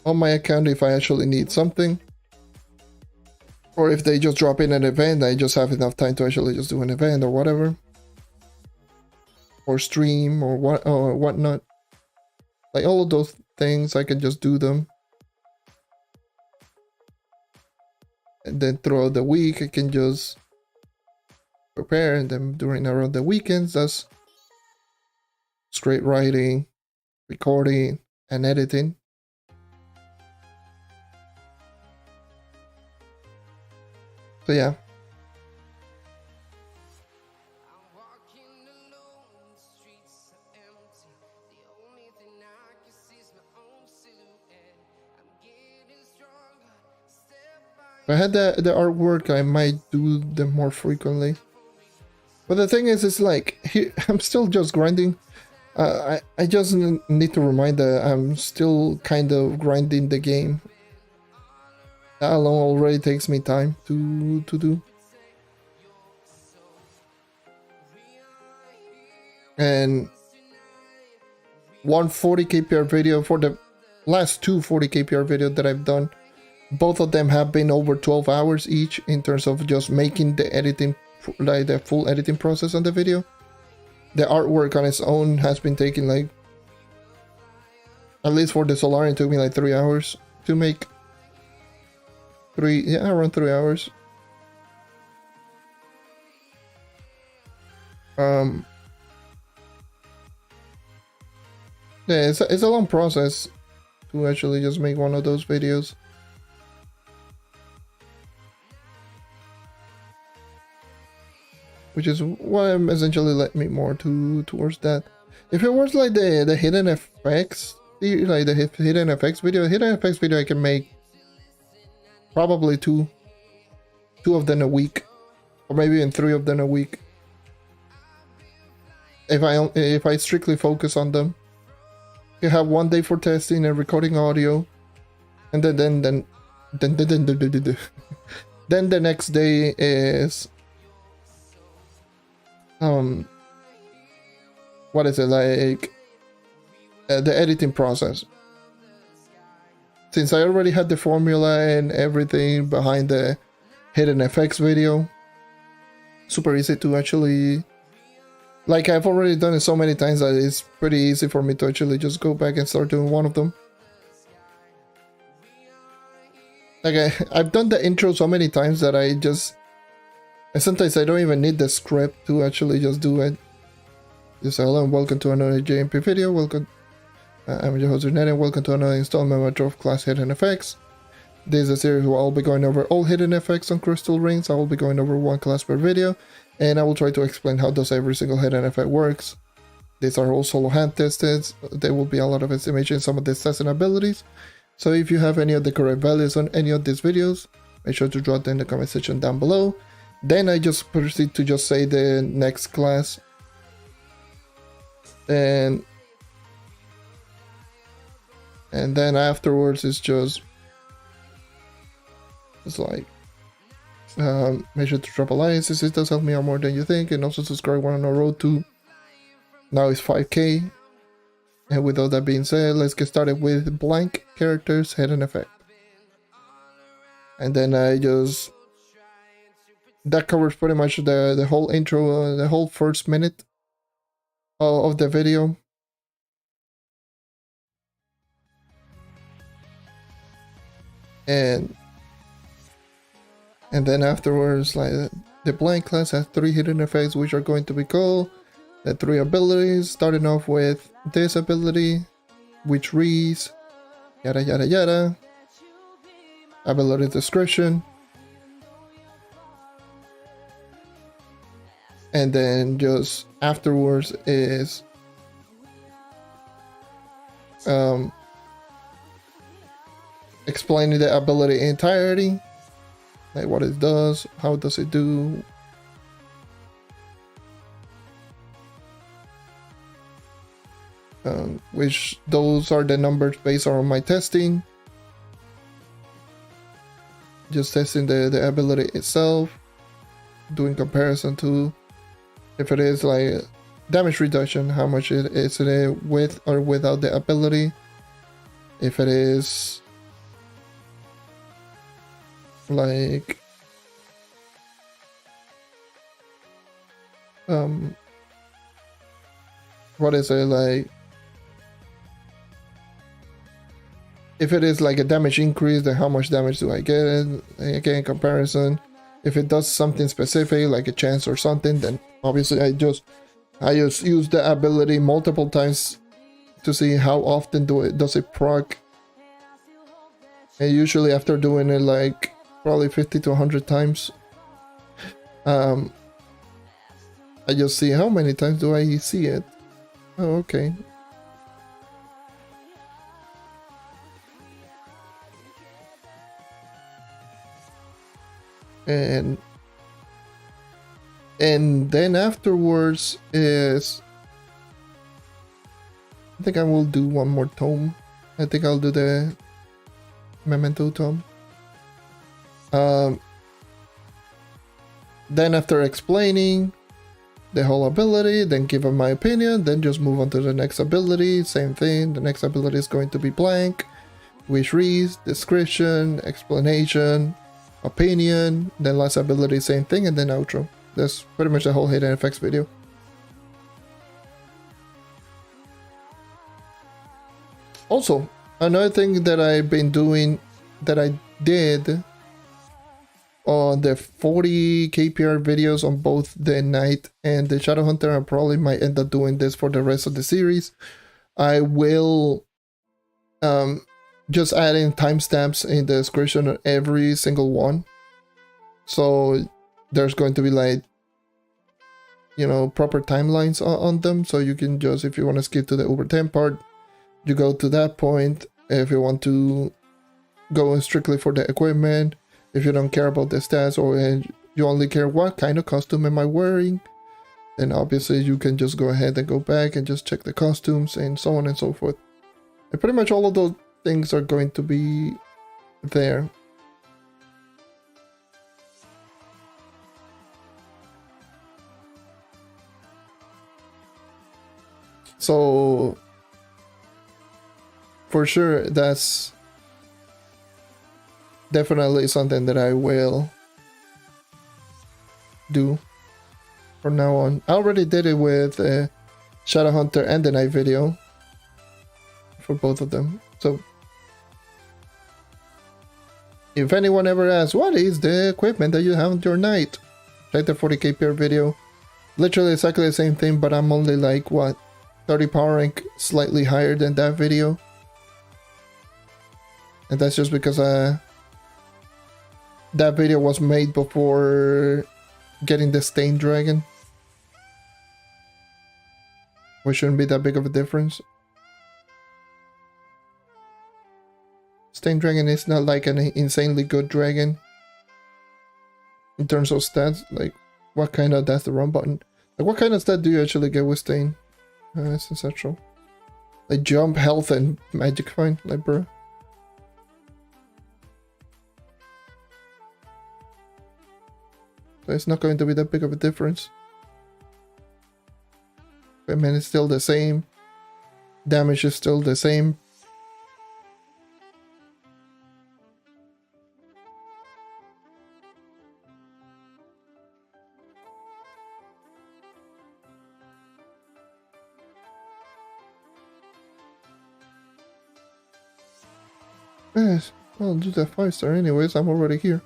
on my account if I actually need something. Or if they just drop in an event, I just have enough time to actually just do an event or whatever. Or stream or whatnot. Like all of those things, I can just do them. And then throughout the week, I can just prepare, and then during around the weekends, that's straight writing, recording, and editing. So yeah. If I had the artwork, I might do them more frequently. But the thing is, it's like, I'm still just grinding. I just need to remind that I'm still kind of grinding the game. That alone already takes me time to do. And one 40 kpr video for the last two 40 kpr videos that I've done, both of them have been over 12 hours each in terms of just making the editing, like the full editing process on the video. The artwork on its own has been taking like, at least for the Solarian, took me like 3 hours to make. Around 3 hours. Yeah, it's a long process to actually just make one of those videos. Which is why I'm essentially led me more towards that. If it was like the hidden effects, like the hidden effects video I can make probably two of them a week, or maybe even 3 of them a week. If I strictly focus on them. You have 1 day for testing and recording audio, and then the next day is what is it like, the editing process. Since I already had the formula and everything behind the hidden effects video, super easy to actually, like, I've already done it so many times that it's pretty easy for me to actually just go back and start doing one of them. Like, I've done the intro so many times that sometimes I don't even need the script to actually just do it. Just hello and welcome to another JMP video. Welcome, I'm your host Renee, and welcome to another installment of my Trove class Hidden Effects. This is a series where I'll be going over all hidden effects on crystal rings. I will be going over 1 class per video, and I will try to explain how does every single hidden effect works. These are all solo hand tested. There will be a lot of estimation in some of these testing abilities. So if you have any of the correct values on any of these videos, make sure to drop them in the comment section down below. Then I just proceed to just say the next class. And then afterwards it's like, make sure to drop a like, since it does help me out more than you think, and also subscribe. We're on our road to, now it's 5k. And with all that being said, let's get started with blank characters hidden effect. And then that covers pretty much the whole intro, the whole first minute of the video. And then afterwards, like, the blank class has 3 hidden effects, which are going to be called the 3 abilities, starting off with this ability, which reads yada yada yada. Ability description. And then just afterwards is explaining the ability entirety, like what it does, how does it do, which those are the numbers based on my testing. Just testing the ability itself, doing comparison to if it is like damage reduction, how much it is with or without the ability. If it is like what is it like, if it is like a damage increase, then how much damage do I get? Again, in comparison. If it does something specific like a chance or something, then obviously I just use the ability multiple times to see how often does it proc. And usually after doing it like probably 50 to 100 times, I just see how many times do I see it. Oh, okay. And then afterwards is, I think I will do one more tome. I think I'll do the Memento tome. Then after explaining the whole ability, then give my opinion, then just move on to the next ability. Same thing, the next ability is going to be blank, wish reads, description, explanation, opinion, then last ability, same thing, and then outro. That's pretty much the whole hidden effects video. Also, another thing that I've been doing, that I did on the 40 KPR videos on both the Knight and the Shadowhunter, I probably might end up doing this for the rest of the series. I will just add in timestamps in the description of every single one. So there's going to be like, you know, proper timelines on them. So you can just, if you want to skip to the over 10 part, you go to that point. If you want to go strictly for the equipment, if you don't care about the stats, or you only care what kind of costume am I wearing, then obviously you can just go ahead and go back and just check the costumes and so on and so forth. And pretty much all of those things are going to be there. So for sure, that's definitely something that I will do from now on. I already did it with Shadowhunter and the Night video for both of them. So if anyone ever asks, what is the equipment that you have on your Night? Check the 40k per video. Literally exactly the same thing, but I'm only like, what, 30 power rank slightly higher than that video. And that's just because that video was made before getting the Stain Dragon, which shouldn't be that big of a difference. Stain Dragon is not like an insanely good dragon in terms of stats. Like, what kind of, that's the wrong button. Like, what kind of stat do you actually get with Stain? It's essential. Like jump, health, and magic fine, like bro. So it's not going to be that big of a difference. Equipment is still the same. Damage is still the same. Yes, I'll do that 5-star anyways, I'm already here.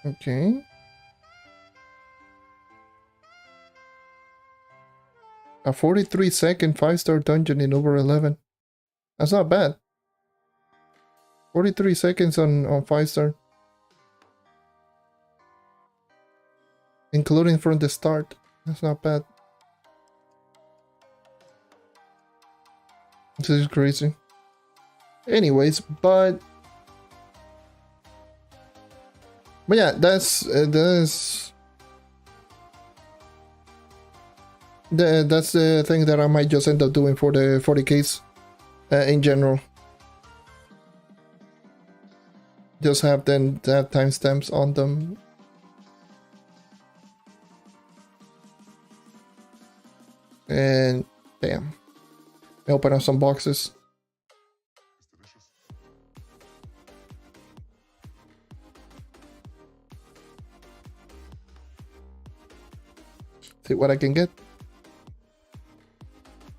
Okay. A 43-second 5-star dungeon in over 11. That's not bad. 43 seconds on 5-star. Including from the start. That's not bad. This is crazy. Anyways, but yeah, that's the thing that I might just end up doing for the 40Ks in general. Just have them have timestamps on them. And damn, I open up some boxes. See what I can get.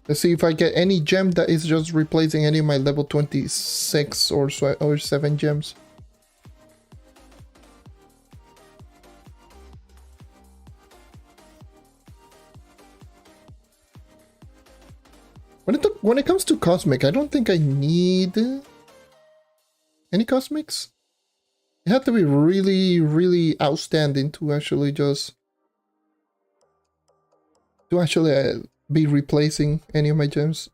Let's see if I get any gem that is just replacing any of my level 26 or 7 gems. When it comes to cosmic, I don't think I need any cosmics. You have to be really, really outstanding to actually be replacing any of my gems.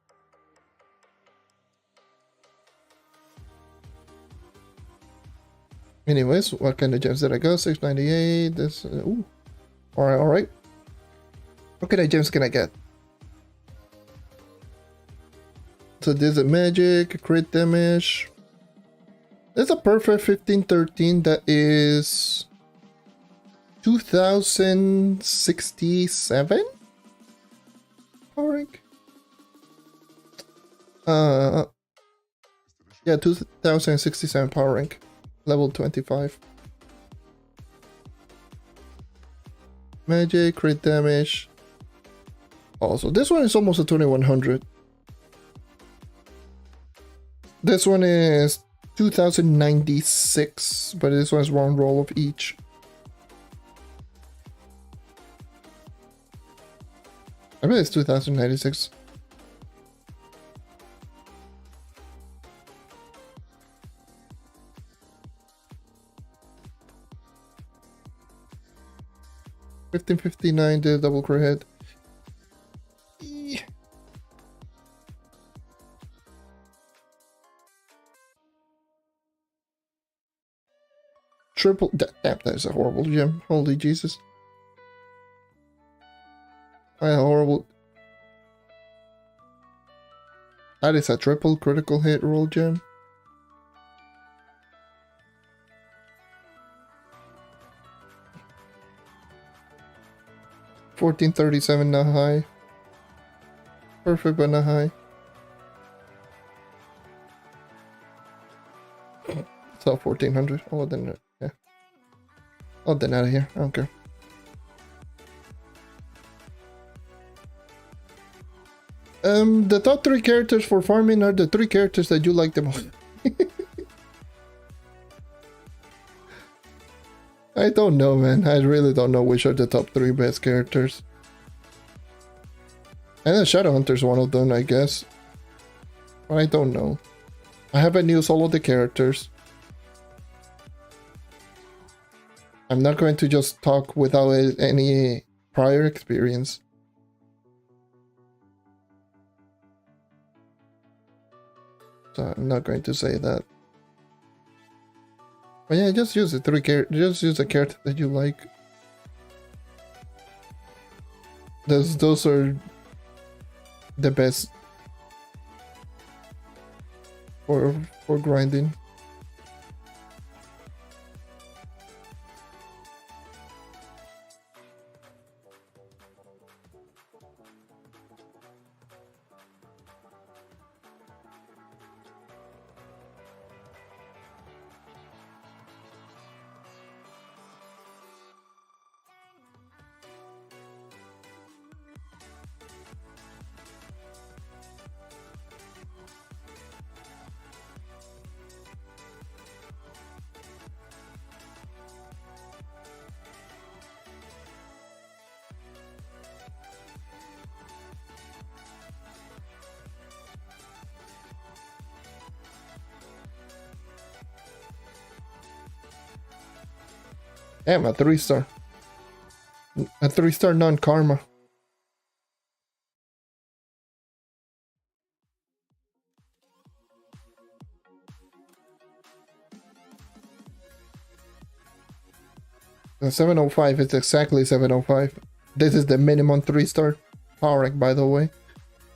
Anyways, what kind of gems did I go? 698. This. Ooh. Alright, alright. What kind of gems can I get? So there's a magic, a crit damage. There's a perfect 1513 that is 2067 power rank. Yeah, 2067 power rank, level 25. Magic, crit damage. Also, this one is almost a 2100. This one is 2096, but this one is one roll of each. I bet it's 2096. $15.59 the double crit hit. Triple. Damn, that is a horrible gem. Holy Jesus. Horrible. That is a triple critical hit roll gem. $14.37 not high. Perfect but not high. So 1400. Oh, then yeah. Oh, then out of here. I don't care. The top 3 characters for farming are the 3 characters that you like the most. I don't know, man. I really don't know which are the top 3 best characters. And the Shadowhunter's one of them, I guess. But I don't know. I haven't used all of the characters. I'm not going to just talk without any prior experience. So I'm not going to say that. But yeah, just use the 3 characters. Just use a character that you like. Those are the best for grinding. Damn, a 3-star. A 3-star non-karma. The 705 is exactly 705. This is the minimum 3-star power rank, by the way,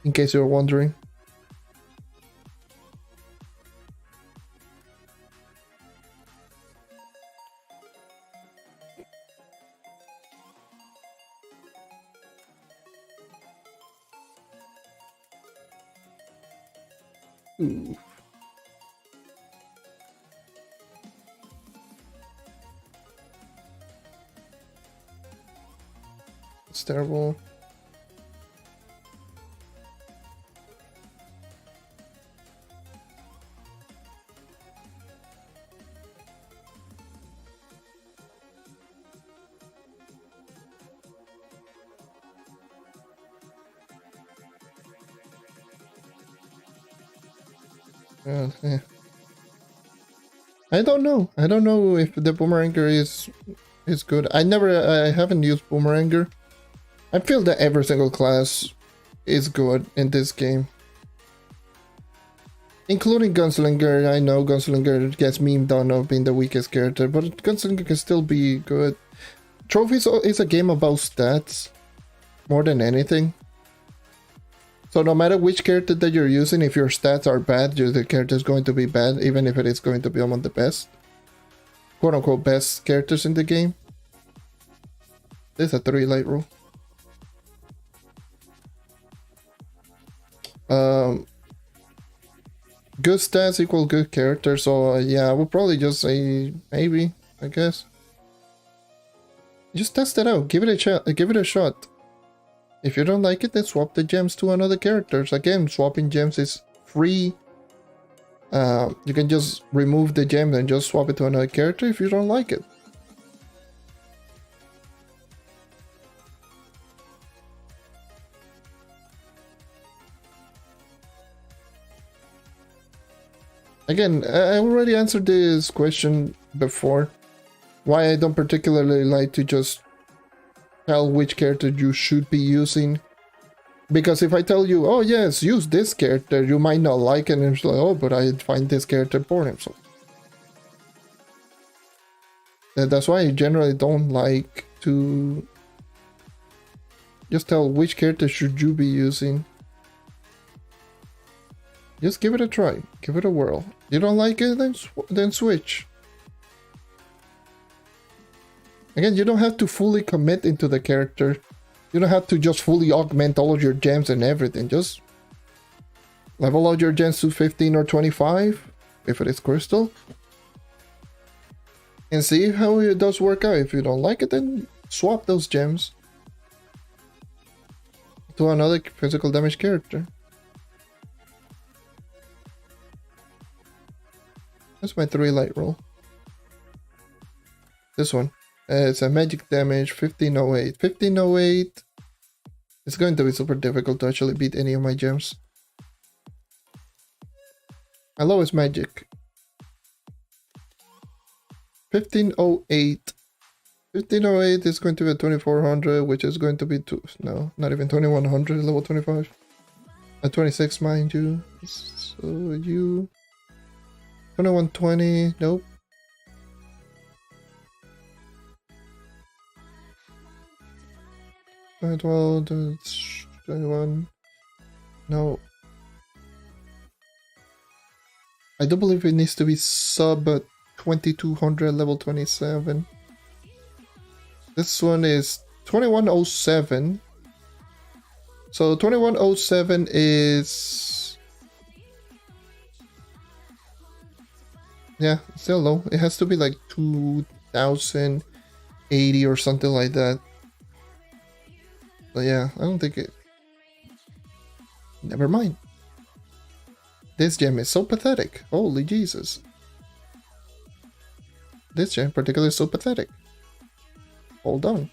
in case you're wondering. Ooh. It's terrible. Yeah. I don't know. I don't know if the boomeranger is good. I haven't used boomeranger. I feel that every single class is good in this game. Including Gunslinger. I know Gunslinger gets memed on of being the weakest character, but Gunslinger can still be good. Trove is a game about stats more than anything. So no matter which character that you're using, if your stats are bad, the character is going to be bad, even if it is going to be among the best, quote-unquote best characters in the game. This is a 3 light rule. Good stats equal good character, so yeah, I would probably just say maybe, I guess. Just test it out, give it a shot. If you don't like it, then swap the gems to another character. Again, swapping gems is free. You can just remove the gem and just swap it to another character if you don't like it. Again, I already answered this question before. Why I don't particularly like to just tell which character you should be using. Because if I tell you, oh yes, use this character, you might not like it, and it's like, oh, but I find this character boring. So that's why I generally don't like to just tell which character should you be using. Just give it a try, give it a whirl. You don't like it, then switch. Again, you don't have to fully commit into the character. You don't have to just fully augment all of your gems and everything. Just level out your gems to 15 or 25, if it is crystal. And see how it does work out. If you don't like it, then swap those gems to another physical damage character. That's my 3 light roll. This one. It's a magic damage, 1508. 1508. It's going to be super difficult to actually beat any of my gems. My lowest magic. 1508. 1508 is going to be 2400, which is going to be no, not even 2100, level 25. At 26, mind you. So you 2120, nope. Well, 21. No. I do believe it needs to be sub 2200, level 27. This one is 2107. So 2107 is... yeah, still low. It has to be like 2080 or something like that. But yeah, I don't think it... never mind. This gem is so pathetic. Holy Jesus. This gem in particular is so pathetic. Hold on.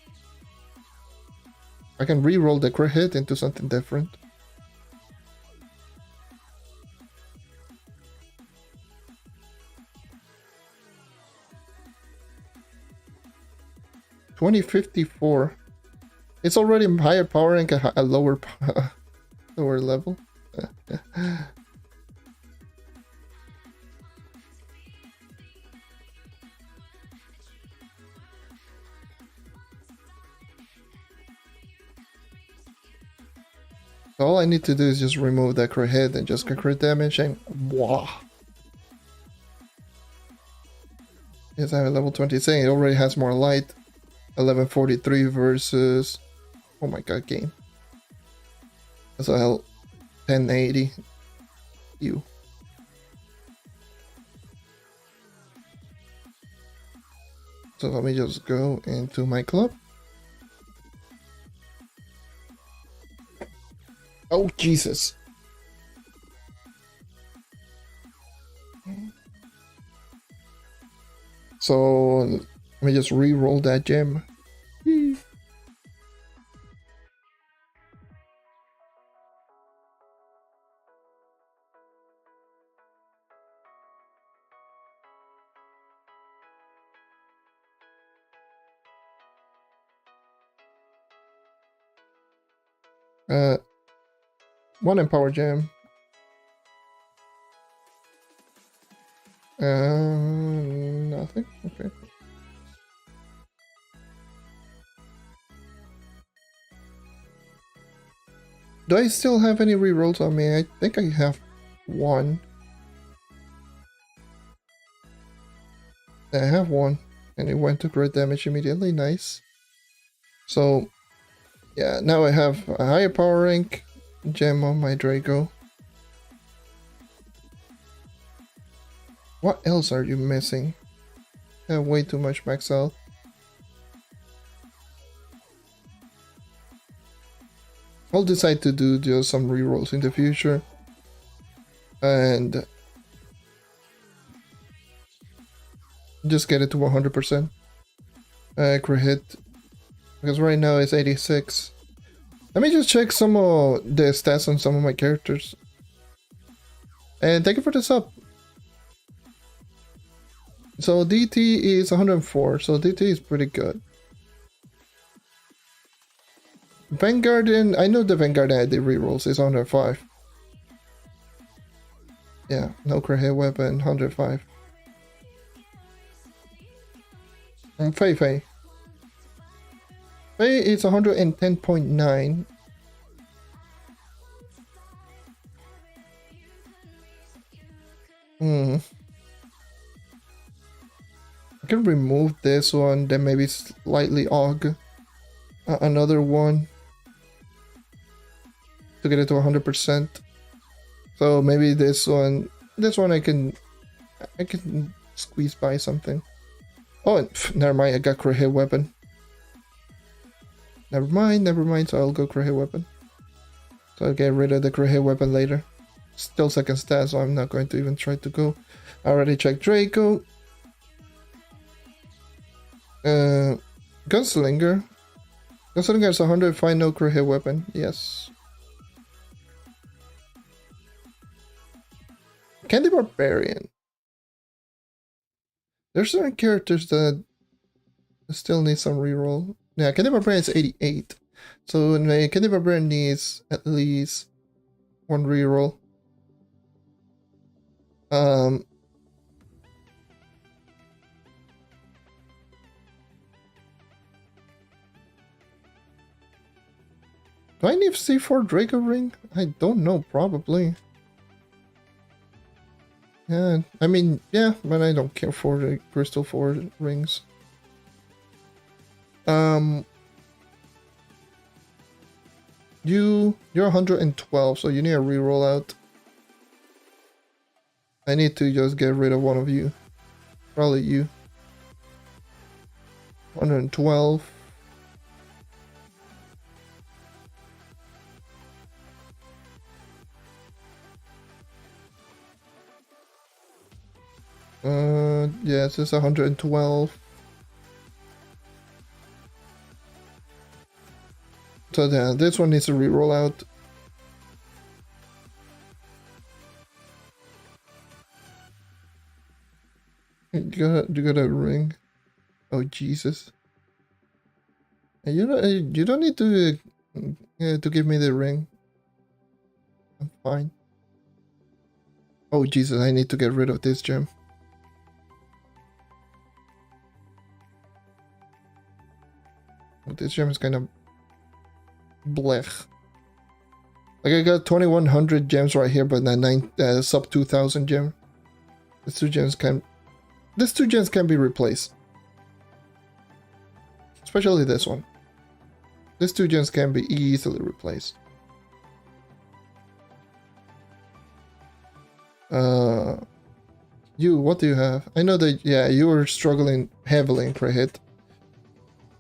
I can re-roll the crit hit into something different. $2054. It's already higher power and a lower lower level. All I need to do is just remove that crit hit and just get crit damage and wow. Yes, I have a level 20 saying it already has more light. 1143 versus, oh my god, game. That's a hell 1080. You. So let me just go into my club. Oh Jesus. So let me just re-roll that gem. One Empower Gem. Nothing. Okay. Do I still have any rerolls on me? I think I have one. I have one, and it went to crit damage immediately. Nice. So, yeah, now I have a higher power rank gem on my Draco. What else are you missing? I have way too much max health. I'll decide to do just some rerolls in the future. And just get it to 100%. Crit hit. Because right now it's 86. Let me just check some of the stats on some of my characters. And thank you for the sub. So DT is 104, so DT is pretty good. Vanguard, and I know the Vanguard I did rerolls is 105. Yeah, no crit hit weapon, 105. And Fei Fei. Fei is 110.9. I can remove this one, then maybe slightly aug another one to get it to 100%. So maybe this one I can squeeze by something. Oh, never mind, I got crit hit weapon. Never mind, so I'll go crit hit weapon. So I'll get rid of the crit hit weapon later. Still second stat, so I'm not going to even try to go. I already checked Draco. Gunslinger. Gunslinger is 105, no crit hit weapon. Yes. Candy Barbarian. There's certain characters that still need some reroll. Yeah, Candy Barbarian is 88. So Candy Barbarian needs at least one reroll. Do I need C4 Draco Ring? I don't know, probably. Yeah, I mean, yeah, but I don't care for the Crystal 4 rings. You're 112, so you need a reroll out. I need to just get rid of one of you. Probably you. 112. Yes, it's 112. So yeah, this one needs to reroll out. You got a ring. Oh Jesus! And you don't need to give me the ring. I'm fine. Oh Jesus! I need to get rid of this gem. This gem is kind of blech. Like I got 2100 gems right here, but not sub 2000 gem. These two gems can be replaced. Especially this one. These two gems can be easily replaced. What do you have? I know that, yeah, you were struggling heavily in crit hit.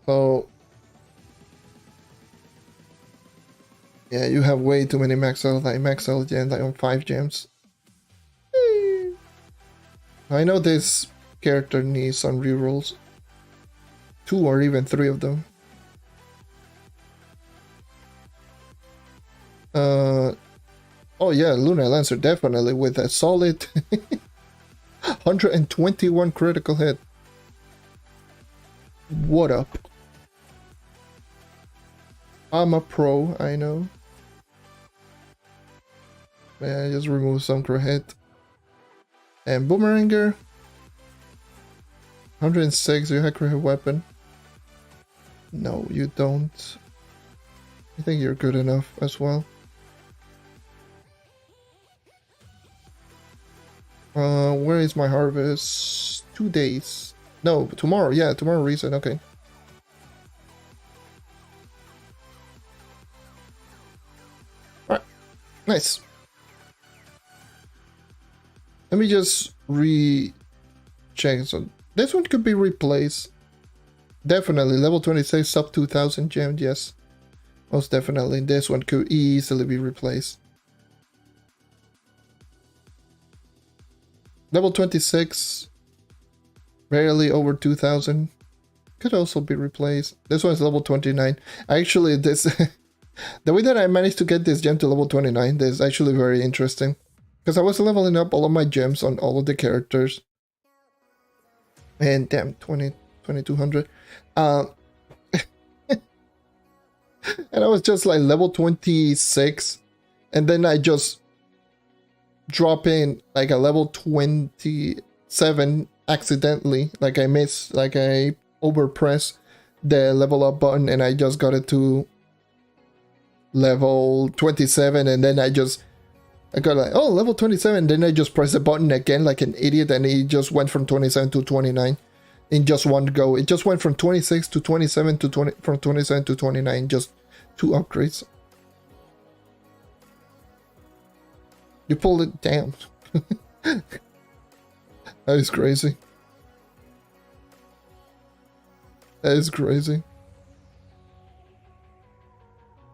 So yeah, you have way too many max health. I max health gems. I own 5 gems. I know this character needs some rerolls. 2 or even 3 of them. Oh yeah, Lunar Lancer definitely with a solid 121 critical hit. What up? I'm a pro, I know. Yeah, just remove some hit. And Boomeranger. 106, you have crit weapon. No, you don't. I think you're good enough as well. Where is my harvest? 2 days. No, tomorrow. Yeah, tomorrow reason. Okay. Alright. Nice. Let me just recheck. So this one could be replaced. Definitely. Level 26, sub 2000 gemmed. Yes. Most definitely. This one could easily be replaced. Level 26, barely over 2000, could also be replaced. This one's level 29. Actually, this the way that I managed to get this gem to level 29 is actually very interesting. Because I was leveling up all of my gems on all of the characters. And damn, 2200. And I was just like level 26. And then I just drop in like a level 27 accidentally, like I missed, like I overpressed the level up button and I just got it to level 27, and then I got like, oh, level 27, then I just pressed the button again like an idiot, and it just went from 27 to 29 in just one go. It just went from 26 to 27 to 20, from 27 to 29, just 2 upgrades. You pulled it down. That is crazy. That is crazy.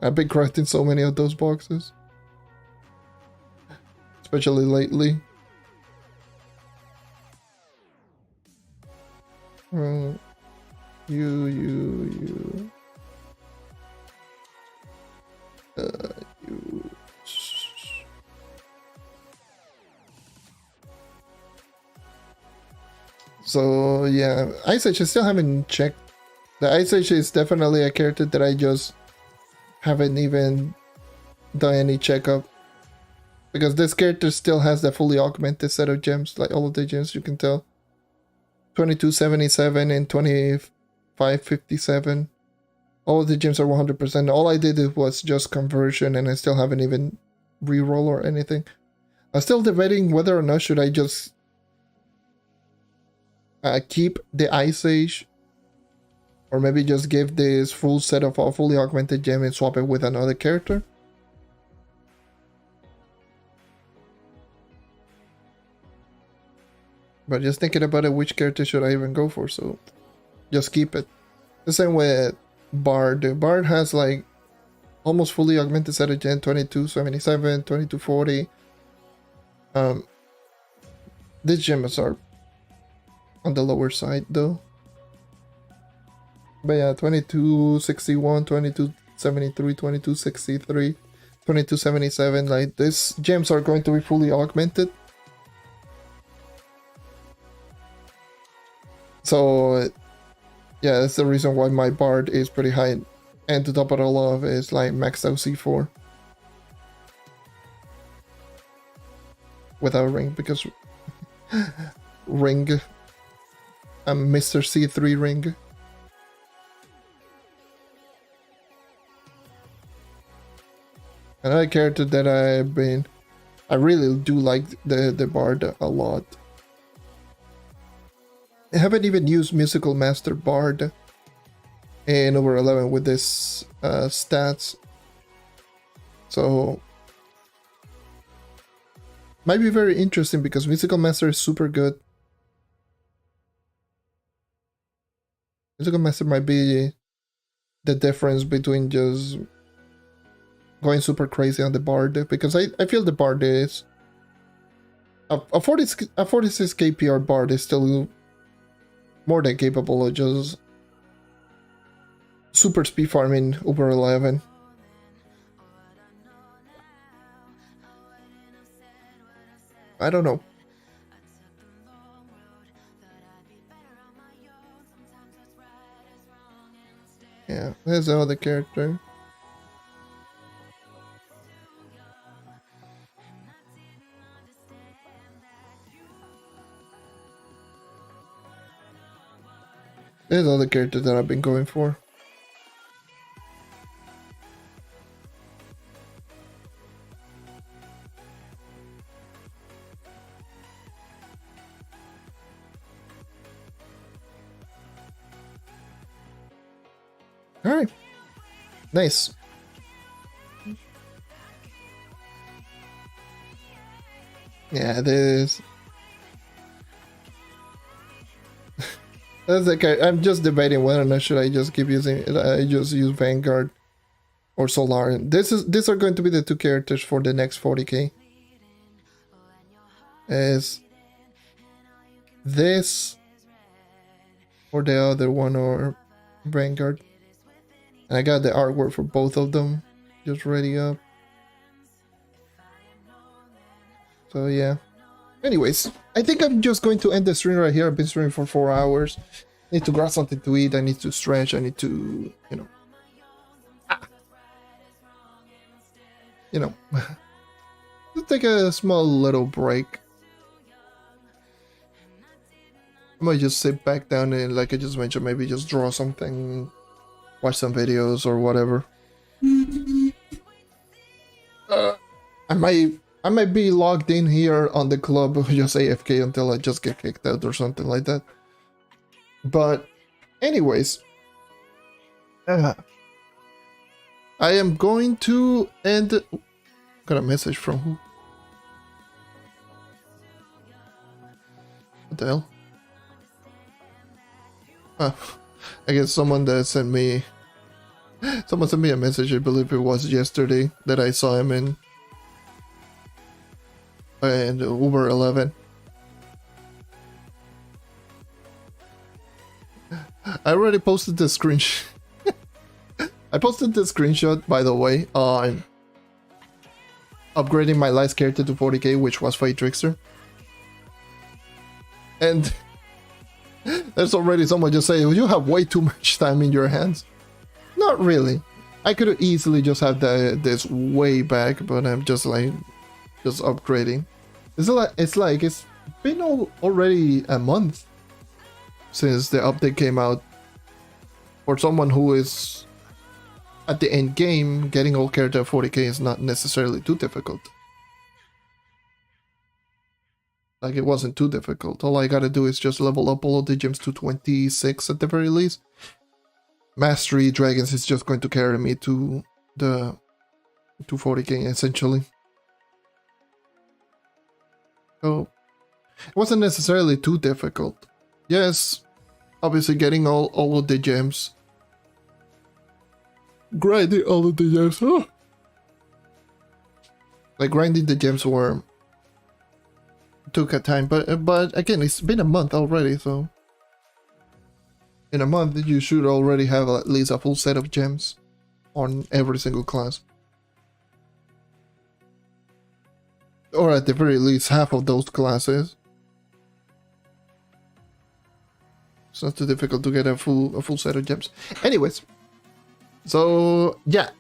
I've been crafting so many of those boxes. Especially lately. You. So yeah, Ice Age I still haven't checked. The Ice Age is definitely a character that I just haven't even done any checkup. Because this character still has the fully augmented set of gems, like all of the gems you can tell. 2277 and 2557. All of the gems are 100%. All I did was just conversion, and I still haven't even reroll or anything. I'm still debating whether or not should I just keep the Ice Age, or maybe just give this full set of all fully augmented gem and swap it with another character. But just thinking about it, which character should I even go for? So just keep it. The same with Bard. Bard has like almost fully augmented set of gen, 2277, 2240. These gems are on the lower side though. But yeah, 2261, 2273, 2263, 2277. Like these gems are going to be fully augmented. So yeah, that's the reason why my Bard is pretty high. And to top it all off is like maxed out C4. Without ring, because ring. I'm Mr. C3 ring. Another character that I really do like the Bard a lot. I haven't even used Musical Master Bard in over 11 with this stats. So might be very interesting because Musical Master is super good. Musical Master might be the difference between just going super crazy on the Bard, because I feel the Bard is a 46 KPR Bard is still more than capable of just super speed farming over 11. I don't know. Yeah, there's the other character. There's other character that I've been going for. Alright. Nice. Yeah, this. That's okay. I'm just debating whether or not should I just keep using it. I just use Vanguard or Solarian. These are going to be the two characters for the next 40k. Is this or the other one or Vanguard? And I got the artwork for both of them just ready up. So yeah. Anyways, I think I'm just going to end the stream right here. I've been streaming for 4 hours. Need to grab something to eat. I need to stretch. I need to, just take a small little break. I might just sit back down and, like I just mentioned, maybe just draw something, watch some videos or whatever. I might be logged in here on the club, just AFK until I just get kicked out or something like that. But anyways, I am going to end. Got a message from who? What the hell? I guess someone that sent me. Someone sent me a message. I believe it was yesterday that I saw him in. And Uber 11. I already posted the screenshot. I posted the screenshot, by the way, on upgrading my last character to 40k, which was Fate Trickster. And there's already someone just saying, you have way too much time in your hands. Not really. I could easily just have this way back, but I'm just upgrading. It's been already a month since the update came out. For someone who is at the end game, getting all character at 40k is not necessarily too difficult. Like, it wasn't too difficult. All I gotta do is just level up all of the gems to 26 at the very least. Mastery Dragons is just going to carry me to 40k essentially. So it wasn't necessarily too difficult. Yes, obviously getting all of the gems. Grinding all of the gems. Oh. Like grinding the gems took a time, but again, it's been a month already, so in a month you should already have at least a full set of gems on every single class. Or at the very least half of those classes. It's not too difficult to get a full set of gems. Anyways, so yeah,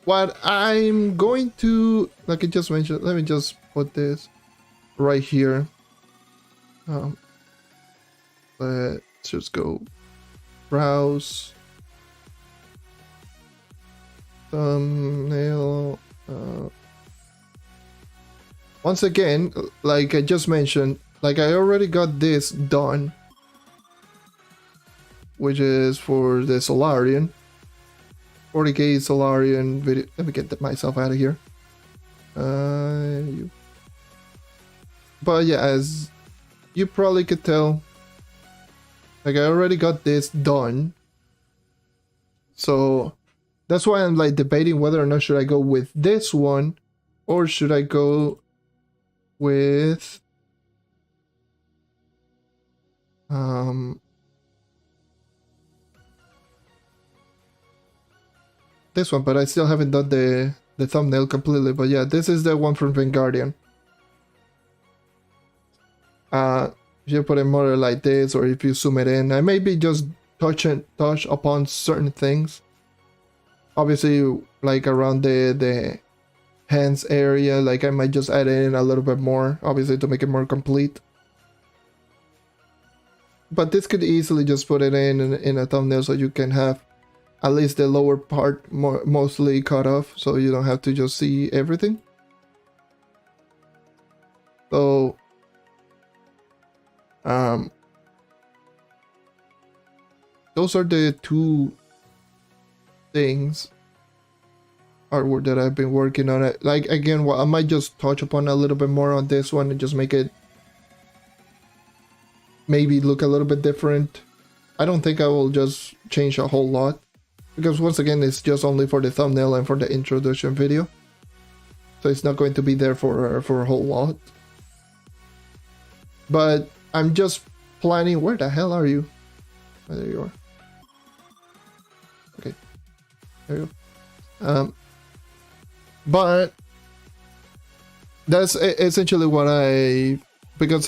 what I'm going to, like I just mentioned, let me just put this right here. Let's just go browse thumbnail. Once again, like I just mentioned, like I already got this done, which is for the Solarian 40k Solarian video. Let me get myself out of here. But yeah, as you probably could tell, like I already got this done, so that's why I'm like debating whether or not should I go with this one or should I go with this one, but I still haven't done the thumbnail completely. But yeah, this is the one from Vanguardian. If you put it more like this, or if you zoom it in, I maybe just touch upon certain things. Obviously, like around the hands area, like I might just add in a little bit more, obviously to make it more complete. But this could easily just put it in a thumbnail so you can have at least the lower part mostly cut off, so you don't have to just see everything. So those are the two things artwork that I've been working on. It like, again, well, I might just touch upon a little bit more on this one and just make it maybe look a little bit different. I don't think I will just change a whole lot, because once again, it's just only for the thumbnail and for the introduction video, so it's not going to be there for a whole lot. But I'm just planning. Where the hell are you? Oh, there you are. Okay, there you go. But that's essentially what because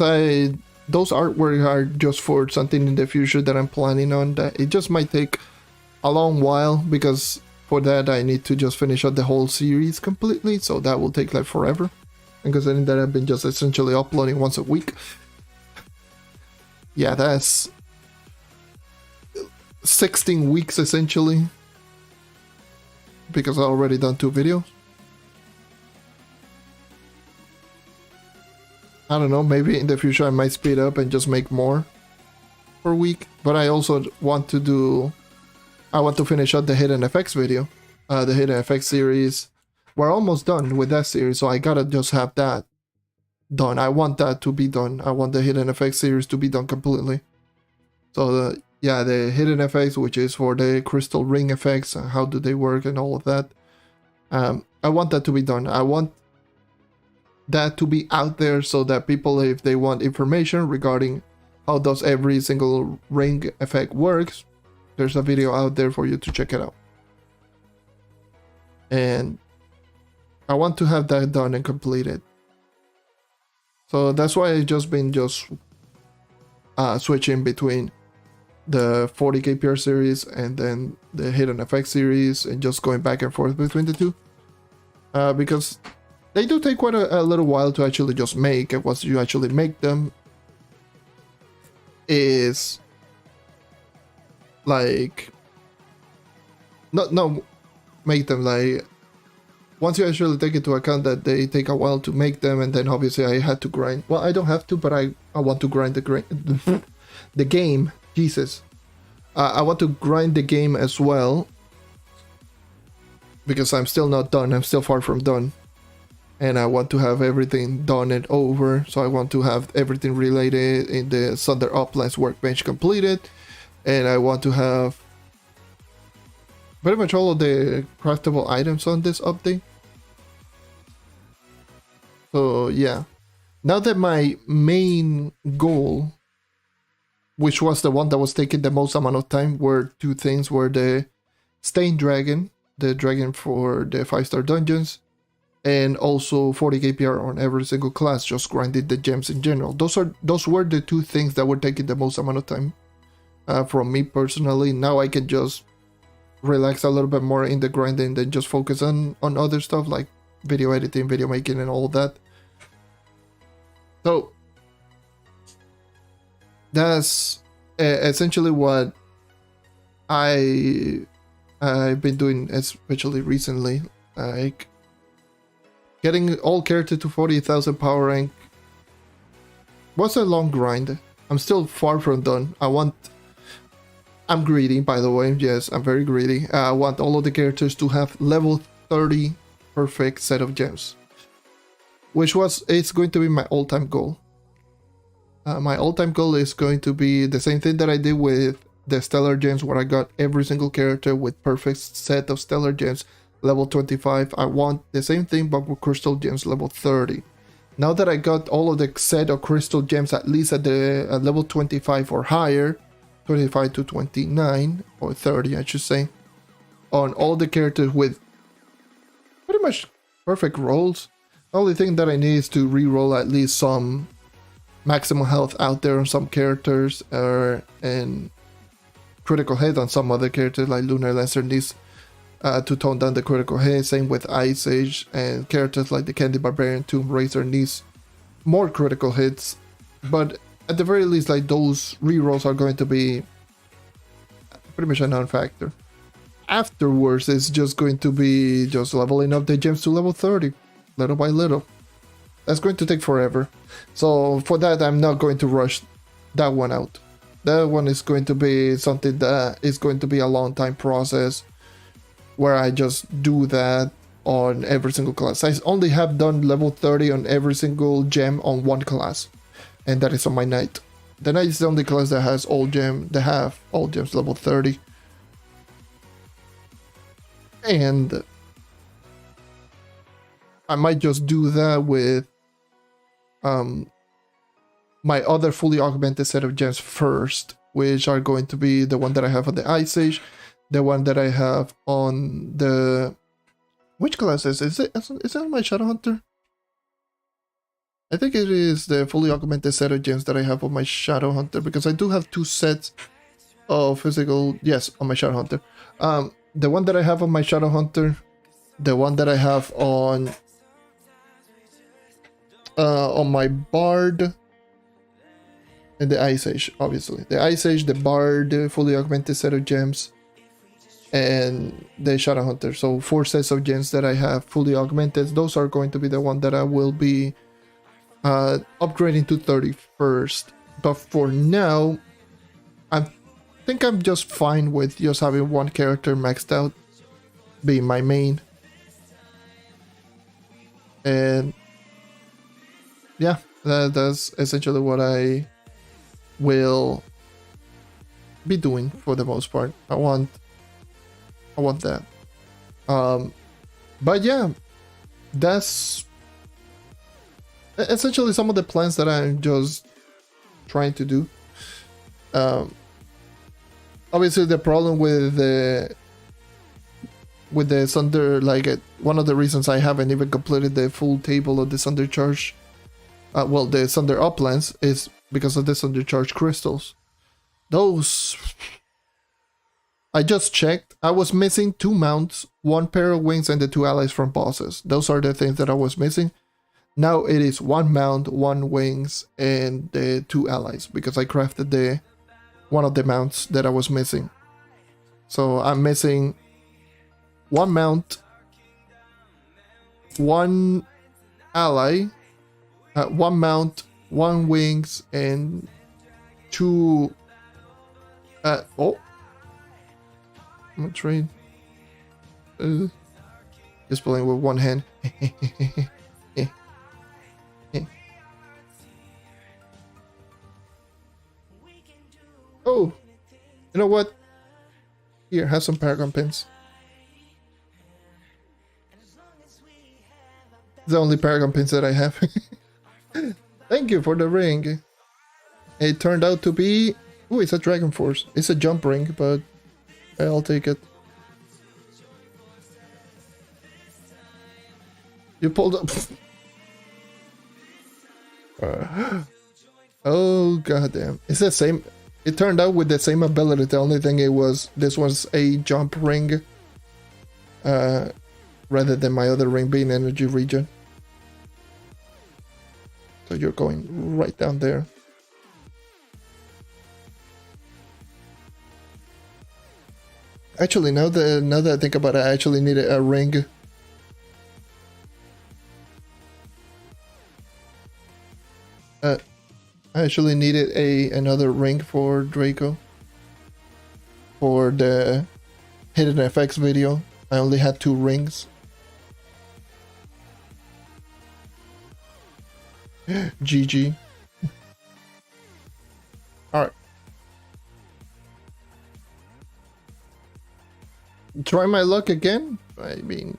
those artwork are just for something in the future that I'm planning on, that it just might take a long while, because for that I need to just finish up the whole series completely, so that will take like forever. And considering that I've been just essentially uploading once a week, yeah, that's 16 weeks essentially, because I already done 2 videos. I don't know, maybe in the future I might speed up and just make more per week. But I also want to finish out the Hidden Effects video, the Hidden Effects series. We're almost done with that series, so I gotta just have that done. I want that to be done. I want the Hidden Effects series to be done completely. So yeah, the Hidden Effects, which is for the crystal ring effects, and how do they work and all of that. I want that to be done. I want that to be out there so that people, if they want information regarding how does every single ring effect works, there's a video out there for you to check it out. And I want to have that done and completed. So that's why I've just been switching between the 40 kpr series and then the Hidden Effects series, and just going back and forth between the two, because they do take quite a little while to actually just make, and once you actually make them is like not make them, like once you actually take into account that they take a while to make them, and then obviously I had to grind. Well, I don't have to, but I want to grind the game. Jesus, I want to grind the game as well, because I'm still not done. I'm still far from done. And I want to have everything done and over, so I want to have everything related in the Thunder Uplands workbench completed, and I want to have pretty much all of the craftable items on this update. So yeah, now that my main goal, which was the one that was taking the most amount of time, were two things, were the Stained Dragon, the dragon for the 5-star dungeons, and also 40 kpr on every single class, just grinding the gems in general. Those were the two things that were taking the most amount of time from me personally. Now I can just relax a little bit more in the grinding, then just focus on other stuff like video editing, video making, and all that. So that's essentially what I've been doing, especially recently, like getting all characters to 40,000 power rank was a long grind. I'm still far from done. I'm greedy, by the way. Yes, I'm very greedy. I want all of the characters to have level 30 perfect set of gems, which it's going to be my all-time goal. My all-time goal is going to be the same thing that I did with the Stellar Gems, where I got every single character with perfect set of Stellar Gems level 25. I want the same thing, but with Crystal Gems level 30. Now that I got all of the set of Crystal Gems at least at the level 25 or higher, 25 to 29 or 30 I should say, on all the characters with pretty much perfect rolls. The only thing that I need is to re-roll at least some maximum health out there on some characters, and critical hit on some other characters, like Lunar Lancer needs to tone down the critical hit. Same with Ice Age, and characters like the Candy Barbarian, Tomb Raiser needs more critical hits. But at the very least, like those rerolls are going to be pretty much a non-factor. Afterwards, it's just going to be just leveling up the gems to level 30, little by little. That's going to take forever. So for that, I'm not going to rush that one out. That one is going to be something that is going to be a long time process where I just do that on every single class. I only have done level 30 on every single gem on one class, and that is on my knight. The knight is the only class that has all gems level 30. And I might just do that with my other fully augmented set of gems first, which are going to be the one that I have on the Ice Age, the one that I have on the... Which class is it? Is it on my Shadowhunter? I think it is the fully augmented set of gems that I have on my Shadowhunter, because I do have two sets of physical... Yes, on my Shadowhunter. The one that I have on my Shadowhunter, the one that I have on my Bard, and the Ice Age, obviously. The Ice Age, the Bard, the fully augmented set of gems, and the Shadowhunter. So 4 sets of gems that I have fully augmented. Those are going to be the one that I will be upgrading to 30 first. But for now, I think I'm just fine with just having one character maxed out, being my main. And yeah, that's essentially what I will be doing for the most part. I want that. But yeah, that's essentially some of the plans that I'm just trying to do. Obviously, the problem with the Sunder, like one of the reasons I haven't even completed the full table of the Sunder Charge, the Sunder uplands, is because of the Sunder Charge crystals. Those, I just checked. I was missing 2 mounts, 1 pair of wings, and the 2 allies from bosses. Those are the things that I was missing. Now it is 1 mount, 1 wings, and the 2 allies, because I crafted one of the mounts that I was missing. So I'm missing 1 mount, 1 ally, 1 mount, 1 wings, and 2... I'm gonna trade. Just playing with 1 hand. Oh, you know what? Here, have some Paragon pins. The only Paragon pins that I have. Thank you for the ring. It turned out to be... Oh, it's a Dragon Force. It's a jump ring, but I'll take it. You pulled up... Oh, goddamn. It's the same... It turned out with the same ability. The only thing this was a jump ring, rather than my other ring being energy regen. So you're going right down there. Actually, now that I think about it, I actually needed a ring. I actually needed another ring for Draco. For the Hidden FX video, I only had 2 rings. GG. Alright. Try my luck again? I mean,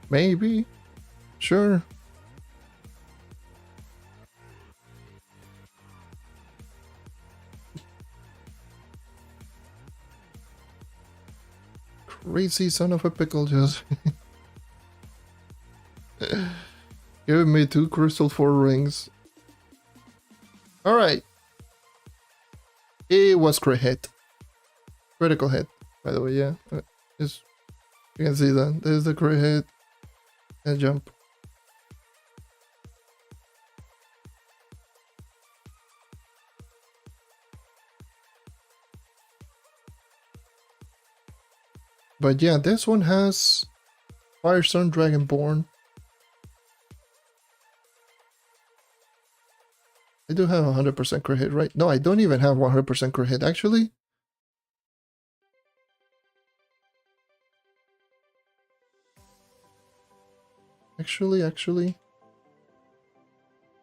maybe. Sure. Crazy son of a pickle just giving me 2 crystal 4 rings. Alright. It was crit hit. Critical hit, by the way, yeah. Just, you can see that. There's the crit hit. And jump. But yeah, this one has Firestone Dragonborn. I do have 100% crit hit, right? No, I don't even have 100% crit hit, actually. Actually.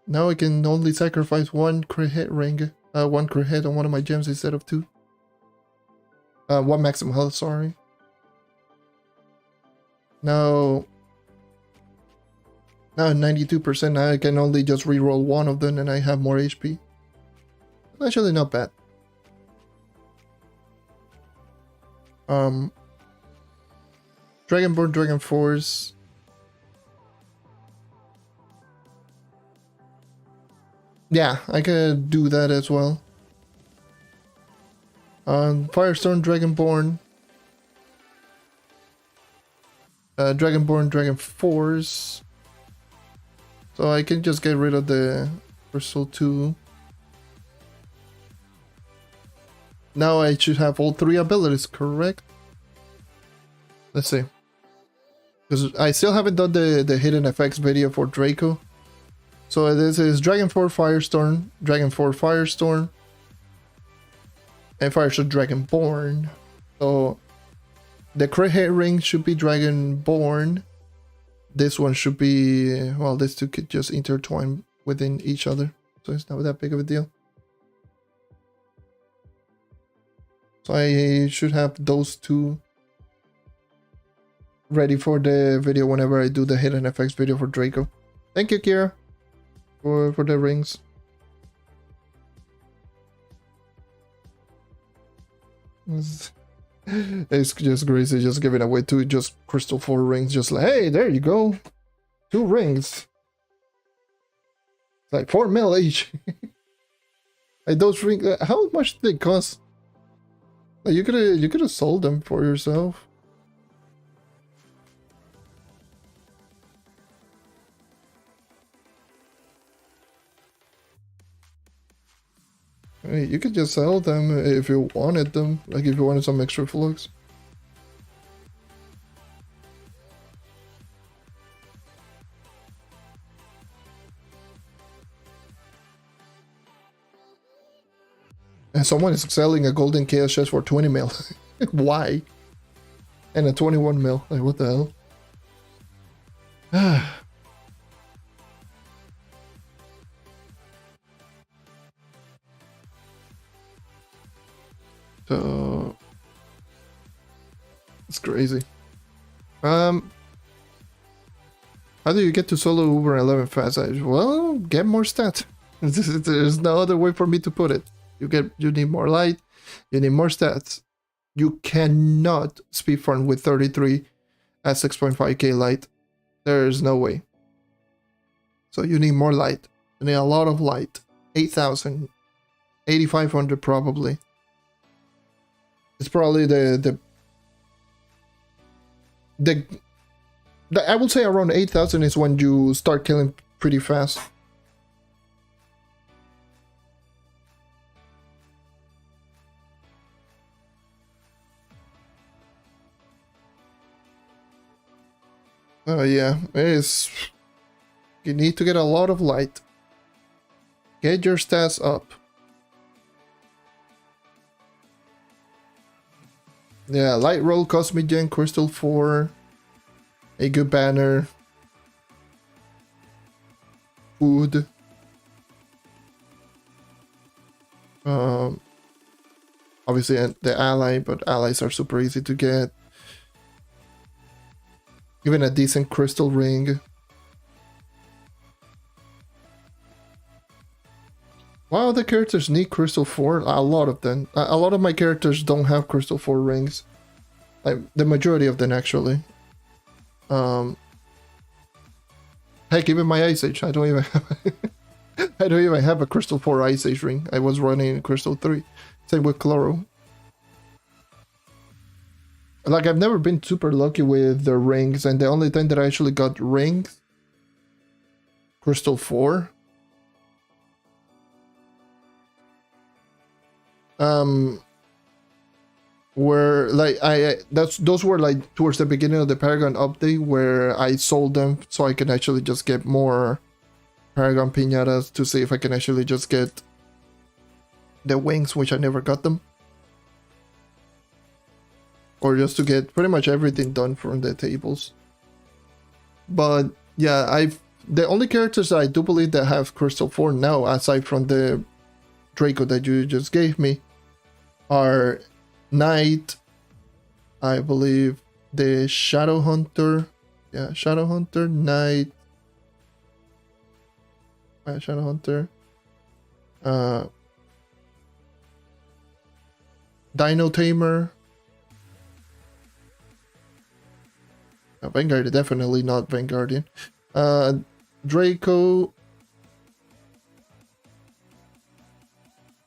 Now I can only sacrifice one crit hit ring. One crit hit on one of my gems instead of two. One maximum health, sorry. Now 92%, now I can only just reroll one of them and I have more HP. Actually not bad. Dragonborn, Dragon Force. Yeah, I could do that as well. Firestone, Dragonborn. Dragonborn, Dragon Force. So I can just get rid of the Crystal 2. Now I should have all three abilities, correct? Let's see. Because I still haven't done the hidden effects video for Draco. So this is Dragon 4 Firestorm, Dragon 4 Firestorm, and Firestorm Dragonborn. So the crit hit ring should be Dragonborn. This one should be, well, these two could just intertwine within each other. So it's not that big of a deal. So I should have those two ready for the video whenever I do the hidden effects video for Draco. Thank you, Kira, for the rings. It's just crazy, just giving away two just crystal 4 rings, just like, hey, there you go, 2 rings. It's like 4 mil each. Like those rings, how much do they cost? Like you could have sold them for yourself. Hey, you could just sell them if you wanted them, like if you wanted some extra flux. And someone is selling a golden chaos chest for 20 mil. Why? And a 21 mil. Like, what the hell? So it's crazy. How do you get to solo Uber 11 fast? Well, get more stats. There's no other way for me to put it. You need more light, you need more stats. You cannot speed farm with 33 at 6.5k light. There's no way. So you need more light. You need a lot of light. 8,000, 8,500 probably. It's probably the I would say around 8,000 is when you start killing pretty fast. Yeah, it is. You need to get a lot of light. Get your stats up. Yeah, light roll, cosmic gem, crystal 4, a good banner, food. Obviously the ally, but allies are super easy to get. Even a decent crystal ring. Wow, the characters need crystal 4. A lot of them. A lot of my characters don't have crystal 4 rings. Like the majority of them actually. Heck, even my Ice Age, I don't even have I don't even have a crystal 4 Ice Age ring. I was running crystal 3. Same with Chloro. Like, I've never been super lucky with the rings, and the only time that I actually got rings, crystal 4. where like those were like towards the beginning of the Paragon update where I sold them so I can actually just get more Paragon piñatas to see if I can actually just get the wings, which I never got them, or just to get pretty much everything done from the tables. But yeah, the only characters that I do believe that have Crystal 4 now, aside from the Draco that you just gave me, are Knight, I believe the Shadow Hunter, yeah, Shadow Hunter, Knight, Shadow Hunter, Dino Tamer, Vanguard, definitely not Vanguardian, Draco.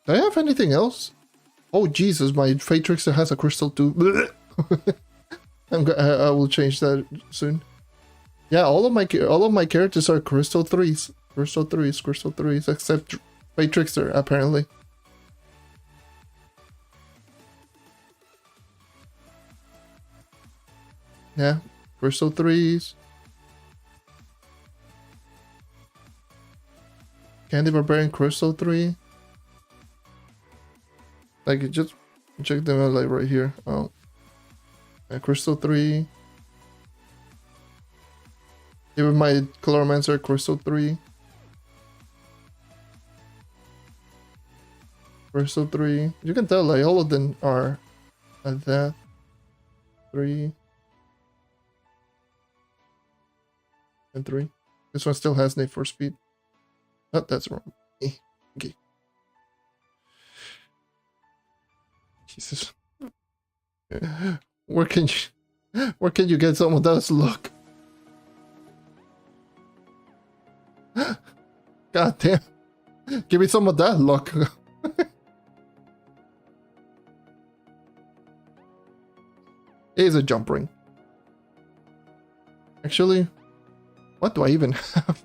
Do I have anything else? Oh Jesus, my Fate Trickster has a Crystal 2. I will change that soon. Yeah, all of my characters are Crystal 3s. Crystal 3s, except Fate Trickster, apparently. Yeah, Crystal 3s. Candy Barbarian Crystal 3. Like, just check them out, like right here. Oh, Crystal 3. Even my Coloromancer Crystal 3. Crystal 3. You can tell, like, all of them are like that. 3. And 3. This one still has Need for Speed. Oh, that's wrong. Okay. Jesus. Where can you get some of those? Look. God damn. Give me some of that luck. It is a jump ring. Actually, what do I even have?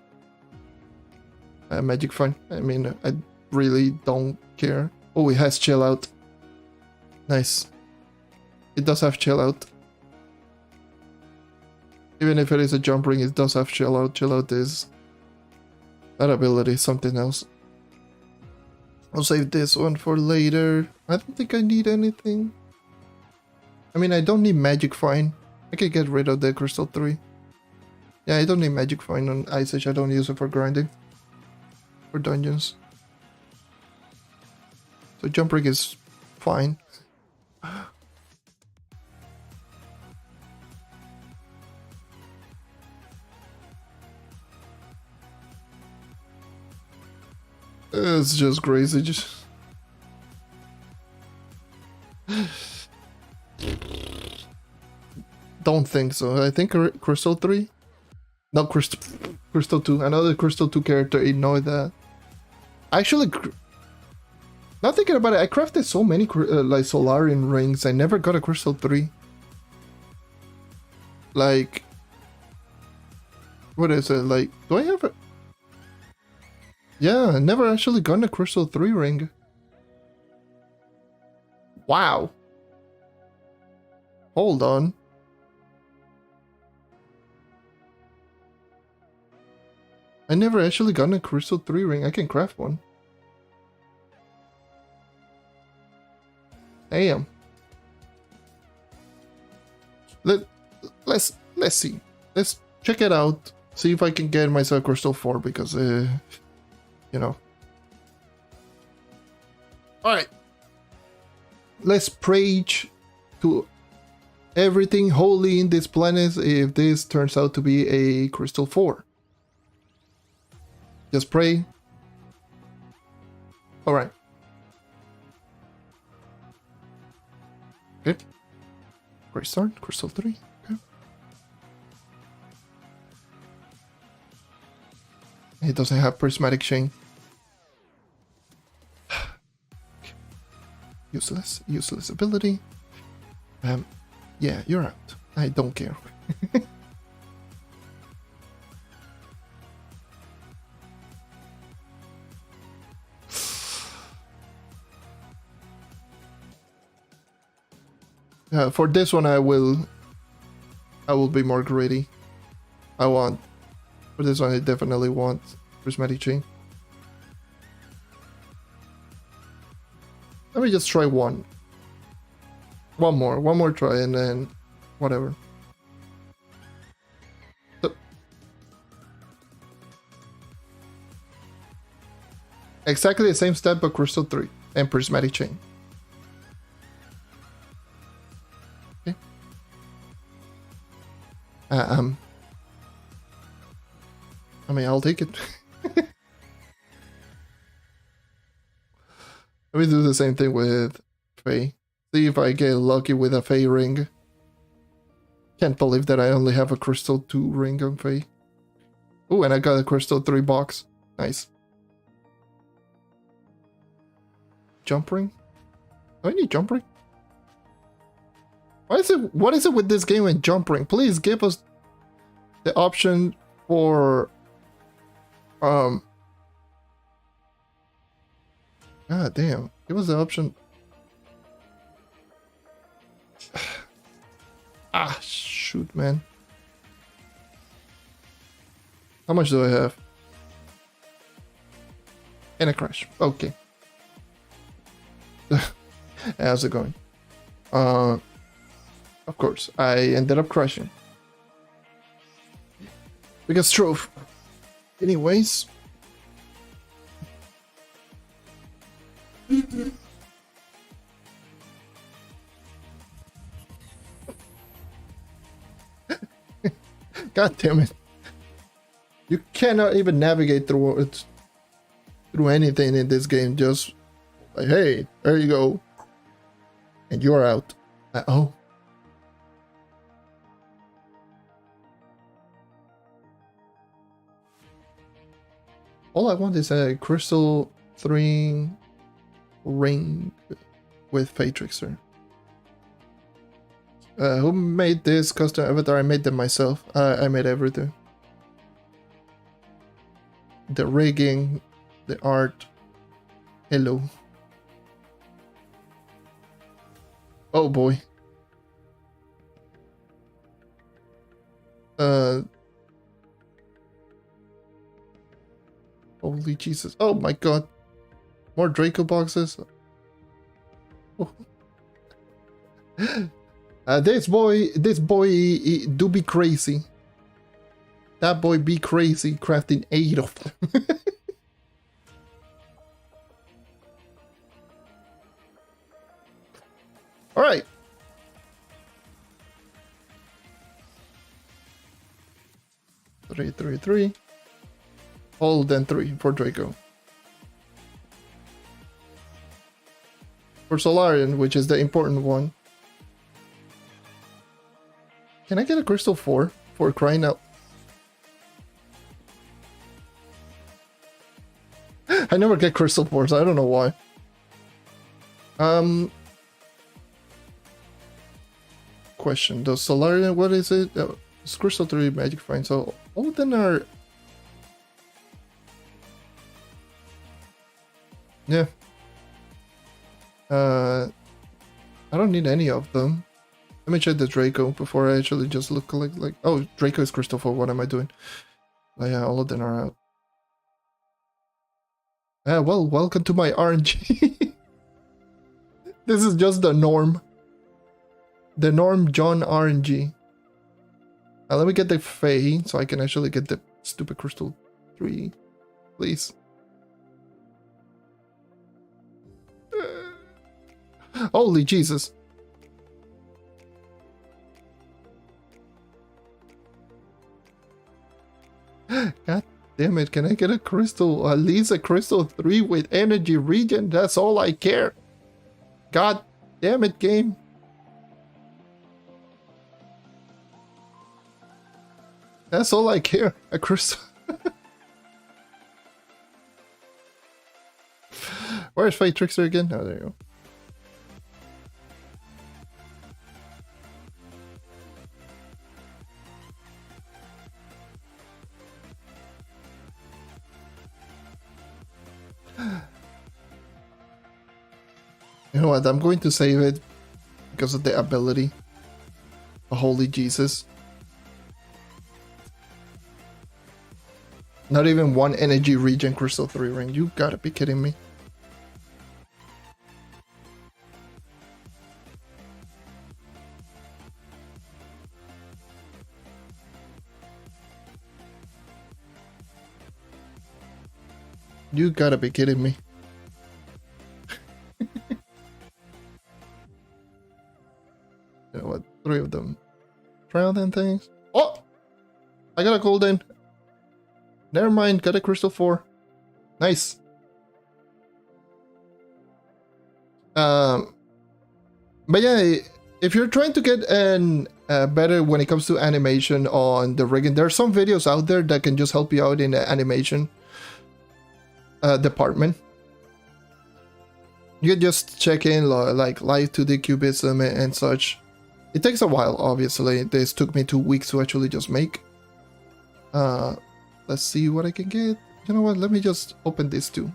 Magic Fine. I mean, I really don't care. Oh, it has Chill Out. Nice. It does have Chill Out. Even if it is a jump ring, it does have Chill Out. Chill Out is... that ability is something else. I'll save this one for later. I don't think I need anything. I mean, I don't need Magic Fine. I can get rid of the Crystal 3. Yeah, I don't need Magic Fine on Ice Age. I don't use it for grinding. For dungeons. So jump ring is fine. It's just crazy. Just don't think so. I think Crystal 3? No, Crystal 2. Another Crystal 2 character. Ignore that. Actually, not thinking about it, I crafted so many like Solarian rings. I never got a Crystal 3. Like, what is it? Like, do I have a... yeah, I never actually gotten a Crystal 3 ring. Wow. Hold on. I never actually gotten a Crystal 3 ring. I can craft one. Damn. Let's see. Let's check it out. See if I can get myself Crystal 4 because you know. Alright. Let's preach to everything holy in this planet if this turns out to be a Crystal 4. Just pray. Alright. Okay. Great start. Crystal 3. Okay. It doesn't have Prismatic Chain. Useless ability. Yeah, you're out. I don't care. For this one, I will be more greedy. For this one, I definitely want Prismatic Chain. Let me just try one more try, and then whatever. So, exactly the same step, but Crystal 3 and Prismatic Chain. Okay. I mean, I'll take it. Let me do the same thing with Fae. See if I get lucky with a Fae ring. Can't believe that I only have a Crystal 2 ring on Fae. Oh, and I got a Crystal 3 box. Nice. Jump ring? Do I need jump ring? What is it with this game and jump ring? Please give us the option for God damn. Give us the option. Ah, shoot, man. How much do I have? And a crash. Okay. How's it going? Of course, I ended up crashing. Because Trove. Anyways. God damn it. You cannot even navigate through anything in this game. Just like, hey, there you go. And you're out. Oh. All I want is a Crystal 3 ring with Fae Trickster. Who made this custom avatar? I made them myself. I made everything. The rigging, the art. Hello. Oh boy. Holy Jesus. Oh my god. More Draco boxes. Oh. This boy he do be crazy. That boy be crazy crafting 8 of them. All right. Three. Hold then 3 for Draco. For Solarian, which is the important one. Can I get a Crystal 4 for crying out? I never get Crystal 4s, I don't know why. Question, does Solarian, what is it? It's Crystal 3 Magic Find, so all of them are... Yeah. I don't need any of them. Let me check the Draco before I actually just look like oh, Draco is Crystal 4, what am I doing? Oh yeah, all of them are out. Well, welcome to my RNG. This is just the norm. The norm John RNG. Let me get the Fae so I can actually get the stupid Crystal 3, please. Holy Jesus. God damn it, can I get a crystal, at least a Crystal 3 with energy regen? That's all I care. God damn it, game. That's all I care, a crystal. Where's Fae Trickster again? Oh, there you go. You know what, I'm going to save it because of the ability. Holy Jesus. Not even one energy regen crystal 3 ring. You gotta be kidding me. You gotta be kidding me. You know what? 3 of them. Trial then things. Oh! I got a golden. Never mind, got a crystal 4. Nice. But yeah, if you're trying to get an better when it comes to animation on the rigging, there are some videos out there that can just help you out in the animation department. You can just check in like live 2D cubism and such. It takes a while, obviously. This took me 2 weeks to actually just make. Let's see what I can get. You know what? Let me just open this too.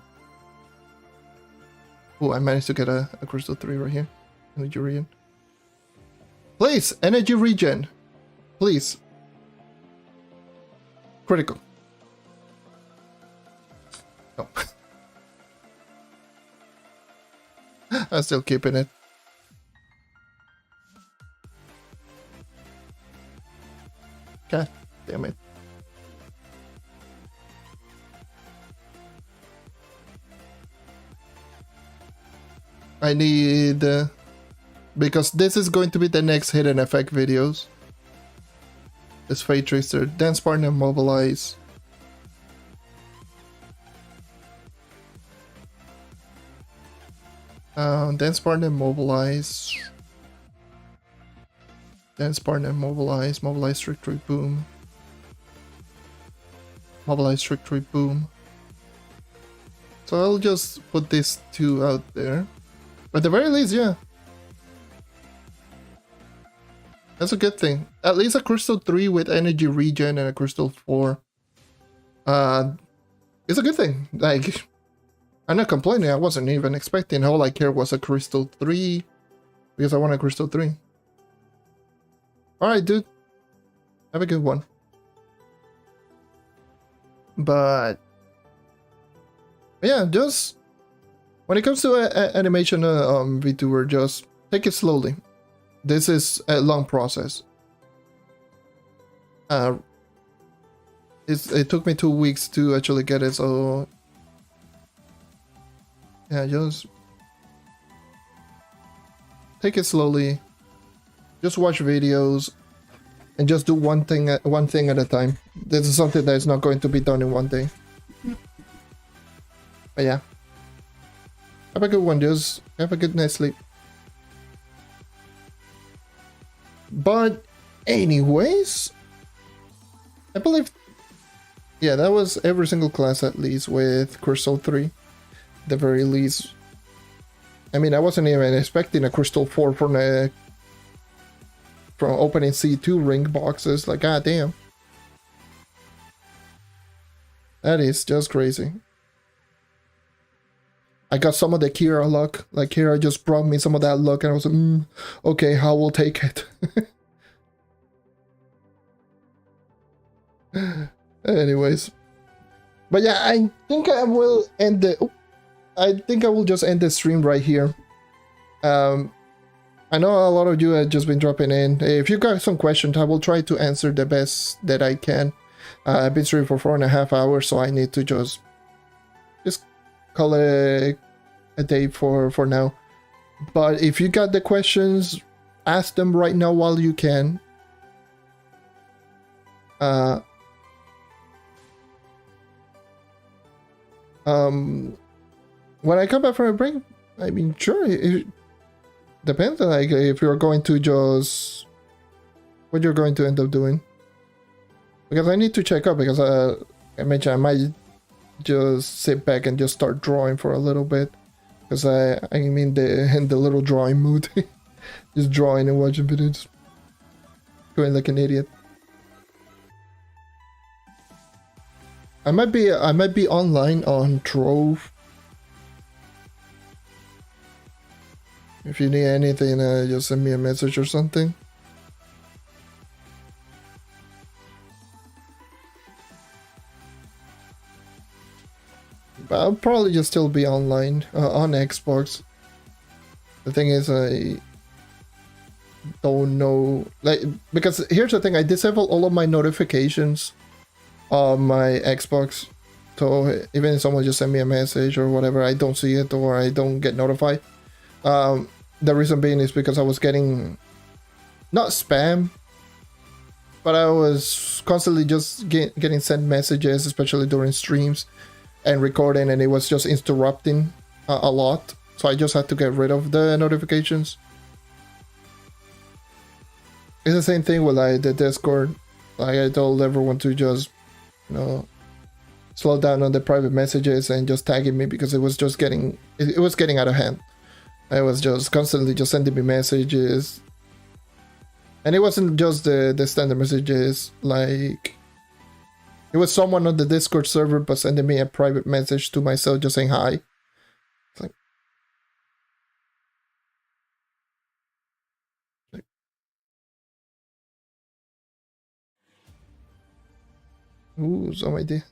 Oh, I managed to get a crystal 3 right here. Energy regen. Please, energy regen. Please. Critical. No. I'm still keeping it. God damn it. I need... because this is going to be the next hidden effect videos. This Fate Tracer, Dance Partner, Mobilize. Dance Partner, Mobilize. Dance Partner, Mobilize. Mobilize Trickery, Boom. Mobilize Trickery, Boom. So I'll just put these 2 out there. At the very least, yeah. That's a good thing. At least a crystal 3 with energy regen and a crystal 4. It's a good thing. Like, I'm not complaining. I wasn't even expecting. All I care was a crystal 3. Because I want a crystal 3. Alright, dude. Have a good one. But yeah, just when it comes to animation VTuber, just take it slowly. This is a long process. It took me 2 weeks to actually get it, so yeah, just take it slowly. Just watch videos and just do one thing at a time. This is something that is not going to be done in one day. But yeah, have a good one. Just have a good night's sleep. But anyways, I believe, yeah, that was every single class at least with Crystal 3, the very least. I mean, I wasn't even expecting a Crystal 4 from opening C2 ring boxes. Like, god damn. That is just crazy. I got some of the Kira luck. Like, Kira just brought me some of that luck, and I was like, okay, I will take it. Anyways. But yeah, I think I will end the... I think I will just end the stream right here. I know a lot of you have just been dropping in. If you got some questions, I will try to answer the best that I can. I've been streaming for 4.5 hours, so I need to just call it a day for now. But if you got the questions, ask them right now while you can. When I come back from a break, I mean, sure, it depends on, like, if you're going to just what you're going to end up doing. Because I need to check up, because I mentioned I might just sit back and just start drawing for a little bit, because I'm in the little drawing mood. Just drawing and watching videos, going like an idiot. I might be online on Trove. If you need anything, just send me a message or something. But I'll probably just still be online on Xbox. The thing is, I don't know, like, because here's the thing: I disable all of my notifications on my Xbox, so even if someone just send me a message or whatever, I don't see it or I don't get notified. The reason being is because I was getting not spam, but I was constantly just getting sent messages, especially during streams and recording, and it was just interrupting a lot. So I just had to get rid of the notifications. It's the same thing with like the Discord. Like I told everyone to just, you know, slow down on the private messages and just tagging me because it was just getting it was getting out of hand. I was just constantly just sending me messages, and it wasn't just the standard messages. Like it was someone on the Discord server but sending me a private message to myself just saying hi. It's like, ooh, some idea.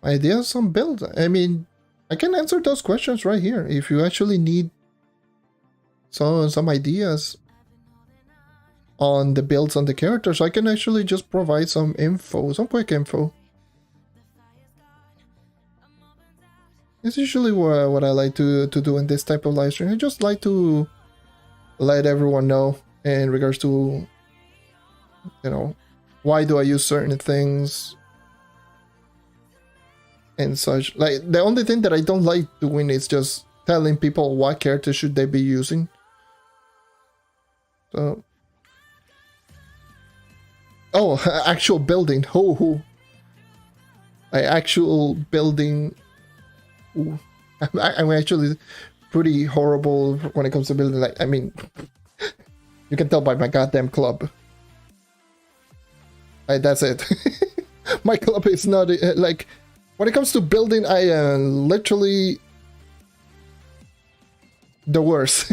Ideas, some build. I mean, I can answer those questions right here if you actually need some ideas on the builds on the characters. I can actually just provide some info, some quick info. It's usually what I like to do in this type of live stream. I just like to let everyone know in regards to, you know, why do I use certain things and such. Like the only thing that I don't like doing is just telling people what character should they be using. So, oh, actual building. Oh, actual building. Ooh. I'm actually pretty horrible when it comes to building. Like, I mean, you can tell by my goddamn club. That's it. My club is not like, when it comes to building, I am literally the worst.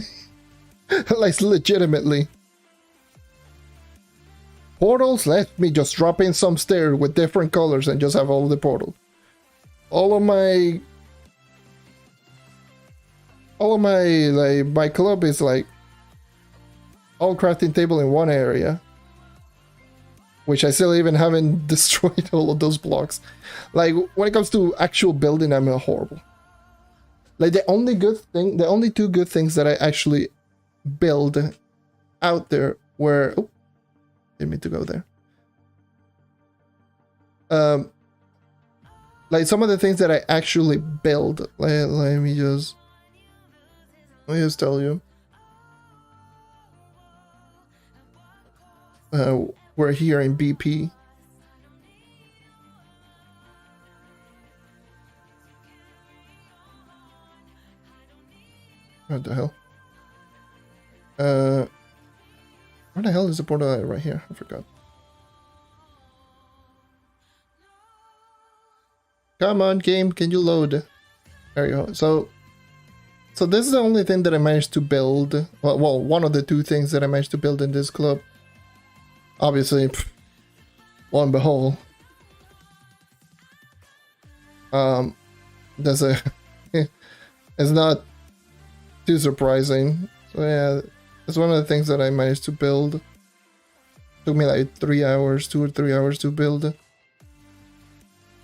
Like, legitimately. Portals, let me just drop in some stairs with different colors and just have all the portals. All of my, like, my club is like all crafting table in one area, which I still even haven't destroyed all of those blocks. Like, when it comes to actual building, I'm horrible. Like, the only two good things that I actually build out there were, oh, didn't mean to go there. Like, some of the things that I actually build, let me just tell you. We're here in BP. What the hell? Where the hell is the portal right here? I forgot. Come on, game, can you load? There you go. So this is the only thing that I managed to build. Well, one of the two things that I managed to build in this club. Obviously, lo and behold, there's a it's not too surprising. So yeah, it's one of the things that I managed to build. Took me like 3 hours, 2 or 3 hours to build.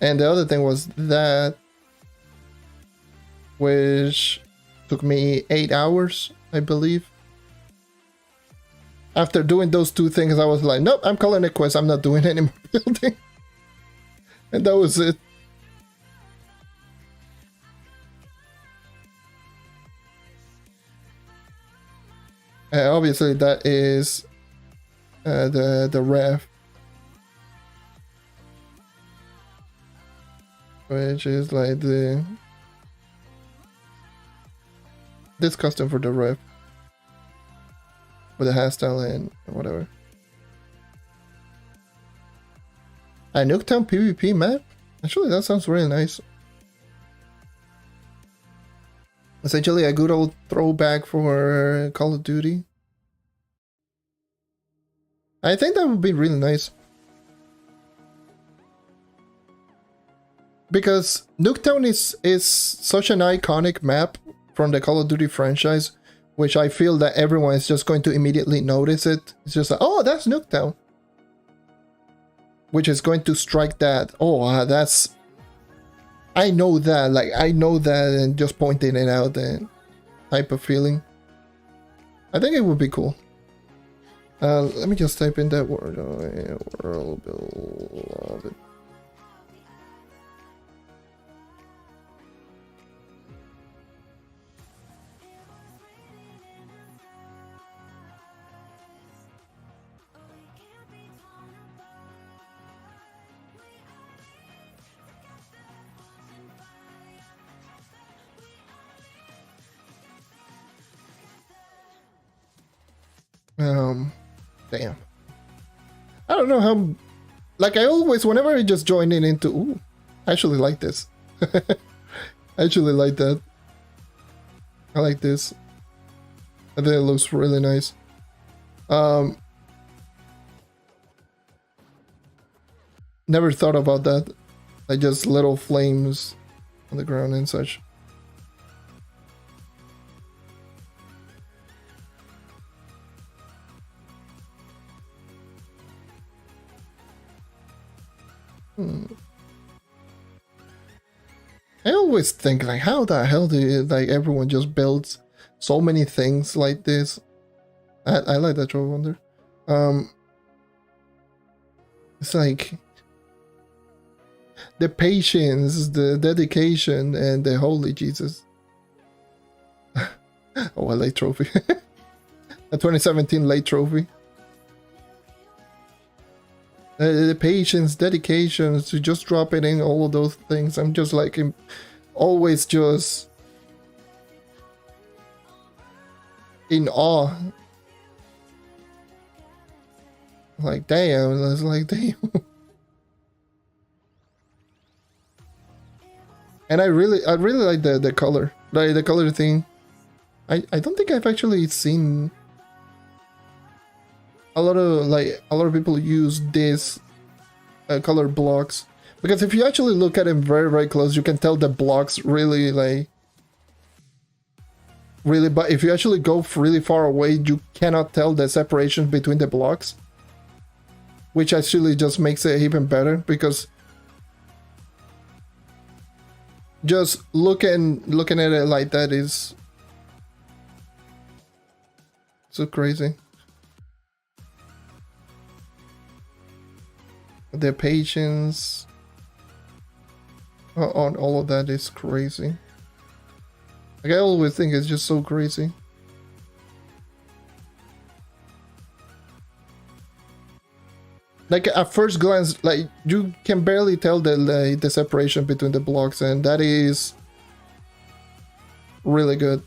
And the other thing was that, which took me 8 hours, I believe. After doing those two things, I was like, nope, I'm calling it quits. I'm not doing any more building. And that was it. Obviously, that is the ref, which is like this custom for the ref with the hairstyle and whatever. A Nuketown PvP map? Actually, that sounds really nice. Essentially a good old throwback for Call of Duty. I think that would be really nice. Because Nuketown is such an iconic map from the Call of Duty franchise, which I feel that everyone is just going to immediately notice it. It's just like, oh, that's Nuketown. Which is going to strike that, oh, that's... I know that, like, I know that, and just pointing it out and type of feeling. I think it would be cool. Let me just type in that word. World beloved. Damn. I don't know how... Like, I always, whenever I just join in into... Ooh, I actually like this. I actually like that. I like this. I think it looks really nice. Never thought about that. Like, just little flames on the ground and such. I always think, like, how the hell do like everyone just builds so many things like this? I like that Trove Wonder. It's like the patience, the dedication, and the holy Jesus. Oh, a late trophy. A 2017 late trophy. The patience, dedication to just drop it in, all of those things. I'm just like always just in awe. Like damn, it's like damn. And I really like the color, like the color thing. I don't think I've actually seen a lot of people use this color blocks, because if you actually look at them very close, you can tell the blocks really but if you actually go really far away, you cannot tell the separation between the blocks, which actually just makes it even better, because just looking at it like that is so crazy. The patience on all of that is crazy. Like, I always think it's just so crazy. Like, at first glance, like, you can barely tell the separation between the blocks, and that is really good.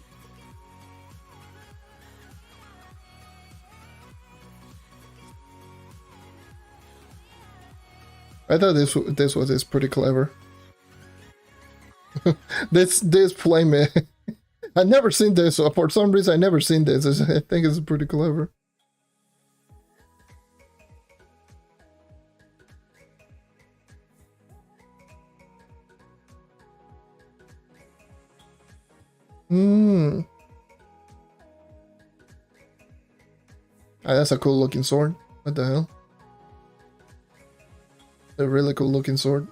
I thought this was pretty clever. this flame, I've never seen this. For some reason, I've never seen this. I think it's pretty clever. That's a cool looking sword. What the hell? A really cool looking sword.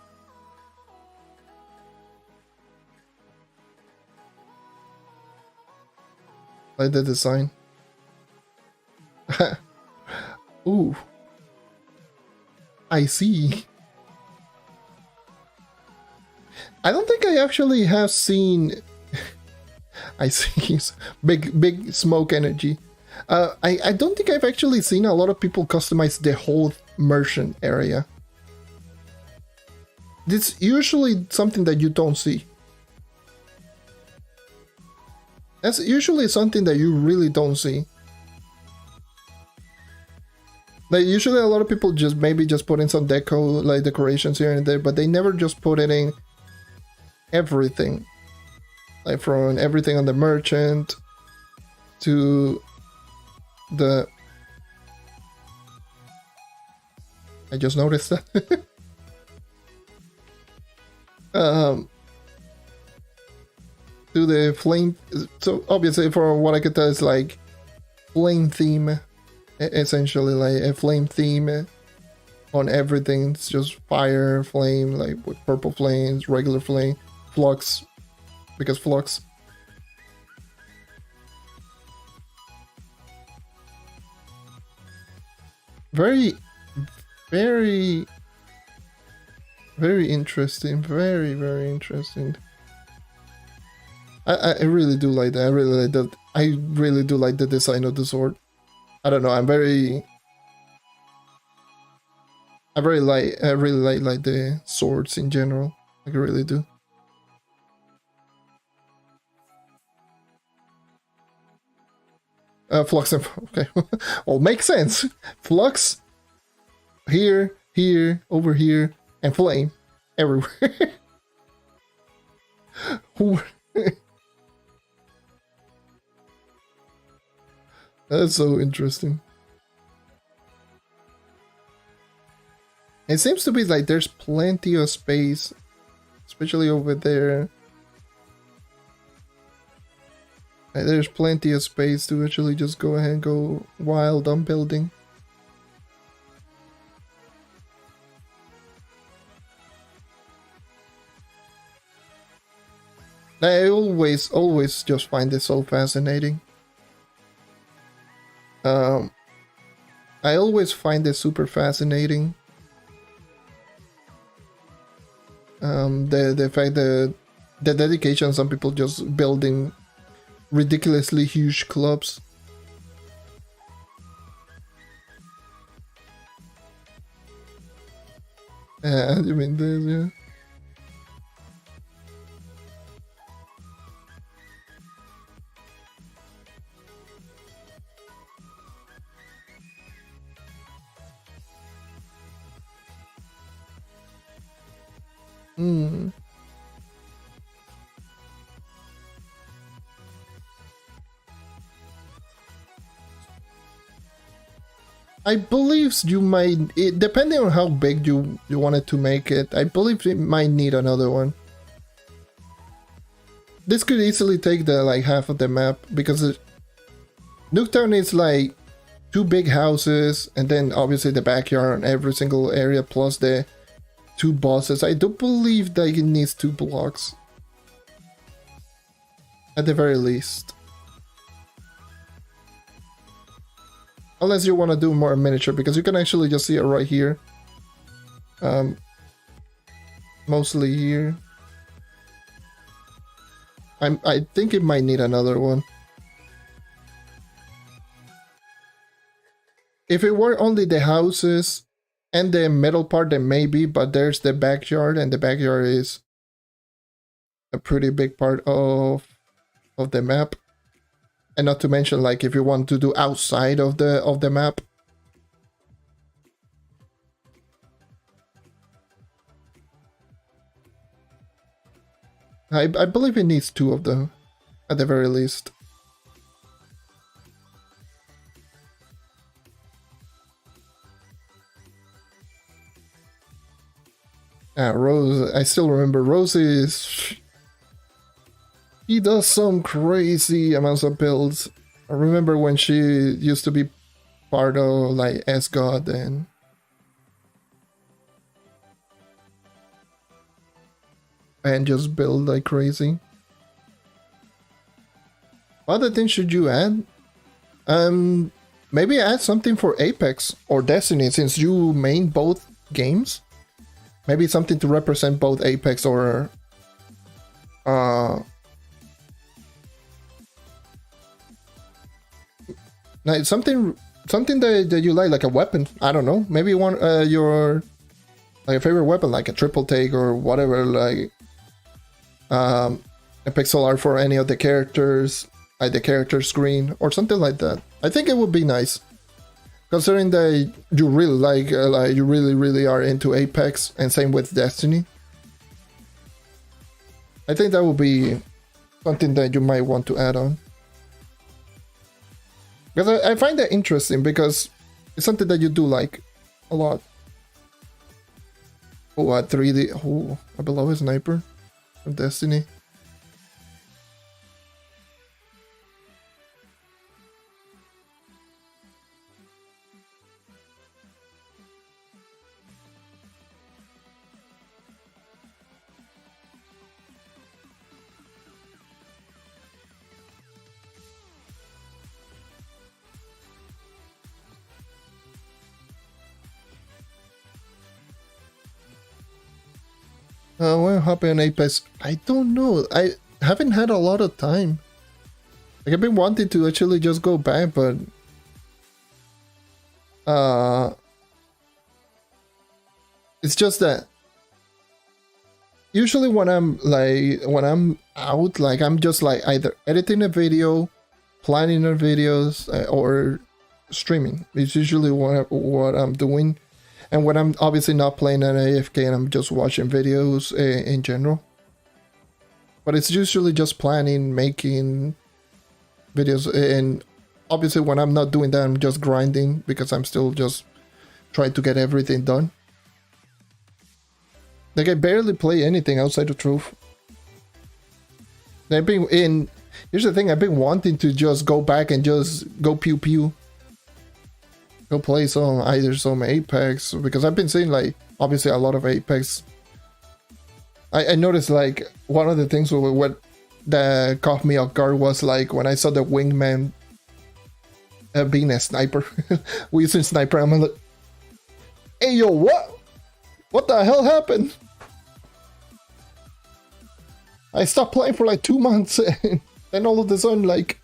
Like the design. Ooh. I see. I don't think I actually have seen... I see. Big smoke energy. I don't think I've actually seen a lot of people customize the whole merchant area. It's usually something that you don't see. That's usually something that you really don't see. Like, usually a lot of people just maybe just put in some decorations here and there, but they never just put it in everything. like from everything on the merchant to the... I just noticed that. To the flame. So obviously, for what I could tell, it's like flame theme, essentially like a flame theme on everything. It's just fire, flame, like with purple flames, regular flame, flux, because flux. Very interesting. Very interesting. I really do like that. I really like that. I really do like the design of the sword. I don't know. I really like the swords in general. Like, I really do. Flux and okay. Well, makes sense. Flux here, over here, and flame everywhere. That's so interesting. It seems to be like there's plenty of space, especially over there. There's plenty of space to actually just go ahead and go wild on building. I always just find it so fascinating. I always find it super fascinating. The fact that the dedication, some people just building ridiculously huge clubs. You mean this, yeah. I believe you might, depending on how big you wanted to make it, I believe it might need another one. This could easily take the like half of the map, because Nuketown is like 2 big houses and then obviously the backyard on every single area plus the 2 bosses. I do believe that it needs 2 blocks at the very least. Unless you want to do more miniature, because you can actually just see it right here. Mostly here. I think it might need another one. If it were only the houses and the middle part, then maybe, but there's the backyard, and the backyard is a pretty big part of the map. And not to mention, like, if you want to do outside of the map. I believe it needs 2 of them, at the very least. Rose, I still remember Rose is... He does some crazy amounts of builds. I remember when she used to be part of like S-God and just build like crazy. What other things should you add? Maybe add something for Apex or Destiny, since you main both games. Maybe something to represent both Apex or like something that you like a weapon. I don't know. Maybe one your like a favorite weapon, like a triple take or whatever, like a pixel art for any of the characters, like the character screen or something like that. I think it would be nice, considering that you really like you really are into Apex, and same with Destiny. I think that would be something that you might want to add on. Because I find that interesting because it's something that you do like a lot. Oh, 3D. Oh, a beloved sniper from Destiny. When hopping on Apex, I don't know. I haven't had a lot of time. Like I've been wanting to actually just go back, but it's just that usually when I'm out, like I'm just like either editing a video, planning our videos, or streaming. It's usually what I'm doing. And when I'm obviously not playing an AFK and I'm just watching videos in general. But it's usually just planning, making videos. And obviously when I'm not doing that, I'm just grinding because I'm still just trying to get everything done. Like I barely play anything outside of Trove. Here's the thing, I've been wanting to just go back and just go pew pew. Go play some Apex, because I've been seeing like obviously a lot of Apex. I noticed like one of the things what that caught me off guard was like when I saw the wingman being a sniper. We using sniper. I'm like, hey yo, what the hell happened? I stopped playing for like 2 months, and then all of a sudden like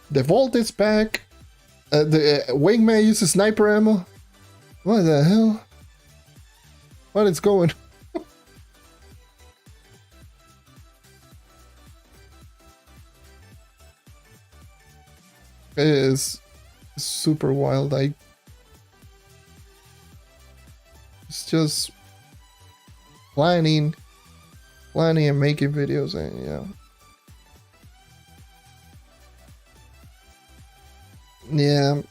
the vault is back. The wingman uses sniper ammo. What the hell? What is going? It is super wild. It's just planning and making videos, and yeah. Yeah.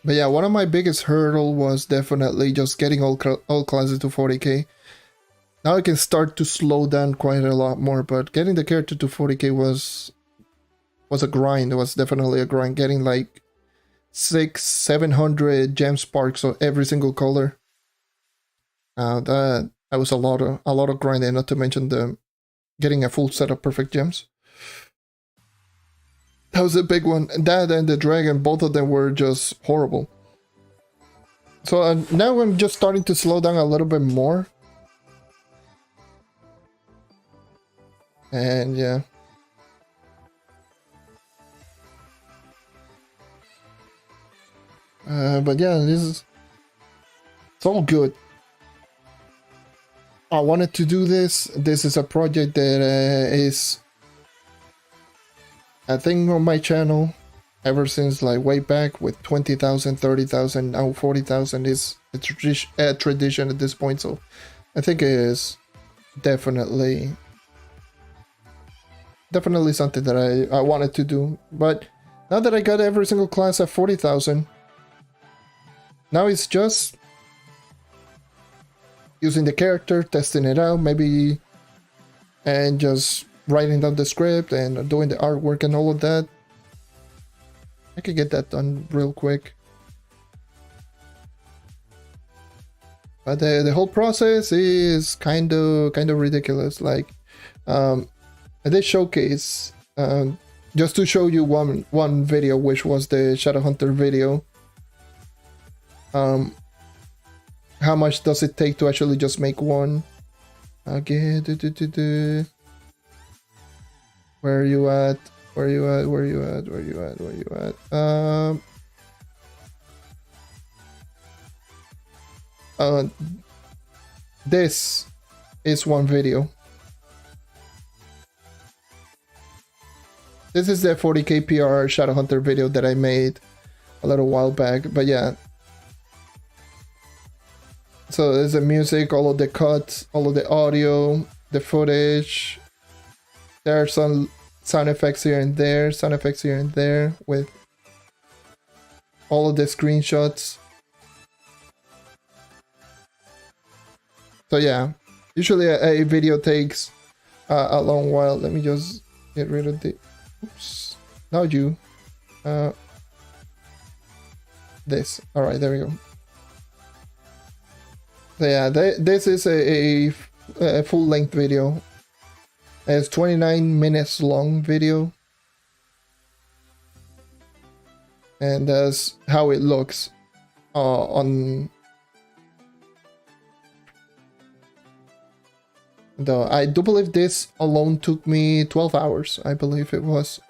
But yeah, one of my biggest hurdle was definitely just getting all classes to 40k. Now I can start to slow down quite a lot more, but getting the character to 40k was a grind. It was definitely a grind. Getting like 600-700 gem sparks of every single color. That was a lot of grinding, not to mention getting a full set of perfect gems. That was a big one. That and the dragon, both of them were just horrible. So now I'm just starting to slow down a little bit more. And yeah. But yeah, it's all good. I wanted to do this. This is a project that is a thing on my channel ever since like way back with 20,000, 30,000, now 40,000 is a tradition at this point. So I think it is definitely something that I wanted to do. But now that I got every single class at 40,000, now it's just using the character, testing it out, maybe, and just writing down the script and doing the artwork and all of that. I could get that done real quick. But the whole process is kind of ridiculous. Like, I did showcase just to show you one video, which was the Shadowhunter video. How much does it take to actually just make one? Okay, where are you at? Where are you at? Where are you at? Where are you at? Where are you at? This is one video. This is the 40k PR Shadowhunter video that I made a little while back, but yeah. So there's the music, all of the cuts, all of the audio, the footage, There are some sound effects here and there, sound effects here and there with all of the screenshots. So yeah, usually a video takes a long while. Let me just get rid of the, oops, now you, this, all right, there we go. So yeah, this is a full-length video. It's 29 minutes long video. And that's how it looks on I do believe this alone took me 12 hours, I believe it was.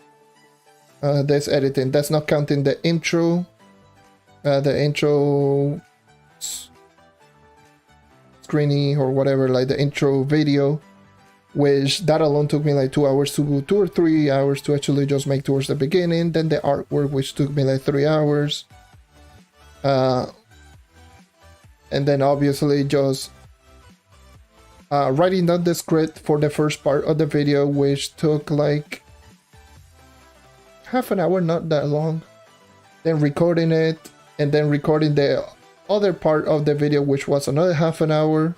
This editing, that's not counting the intro screening or whatever, like the intro video, which that alone took me like 2 hours to 2 or 3 hours to actually just make towards the beginning. Then the artwork, which took me like 3 hours, and then obviously just writing down the script for the first part of the video, which took like half an hour, not that long. Then recording it, and then recording the other part of the video, which was another half an hour.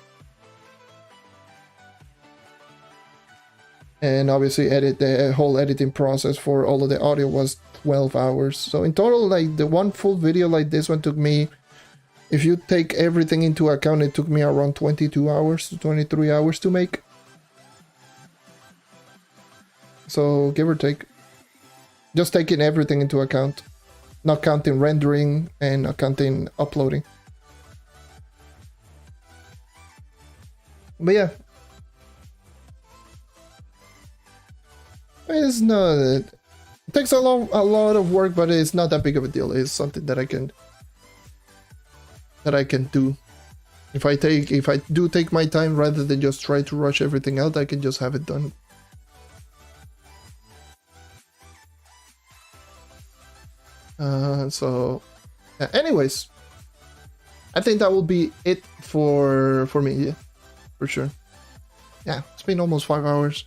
And obviously edit the whole editing process for all of the audio was 12 hours. So in total, like the one full video like this one took me, if you take everything into account, it took me around 22 hours to 23 hours to make. So give or take. Just taking everything into account. Not counting rendering and not counting uploading. But yeah. It's not. It takes a lot of work, but it's not that big of a deal. It's something that I can do. If I do take my time rather than just try to rush everything out, I can just have it done. So, anyways, I think that will be it for me. Yeah, for sure. Yeah, it's been almost 5 hours.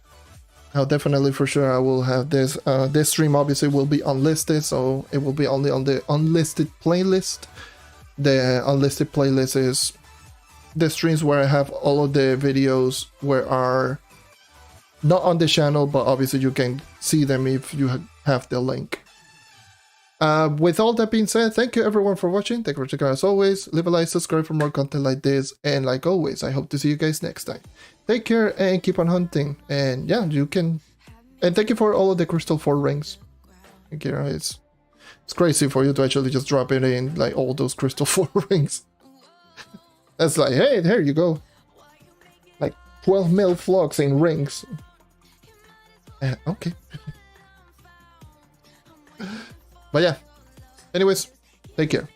Now, definitely for sure I will have this. This stream obviously will be unlisted, so it will be only on the unlisted playlist. The unlisted playlist is the streams where I have all of the videos where are not on the channel, but obviously you can see them if you have the link. With all that being said, thank you everyone for watching. Thank you for checking out as always. Leave a like, subscribe for more content like this, and like always, I hope to see you guys next time. Take care and keep on hunting. And yeah, you can. And thank you for all of the Crystal 4 rings. Thank you. It's crazy for you to actually just drop it in, like all those Crystal 4 rings. That's like, hey, there you go. Like 12 mil flocks in rings. Okay. But yeah, anyways, take care.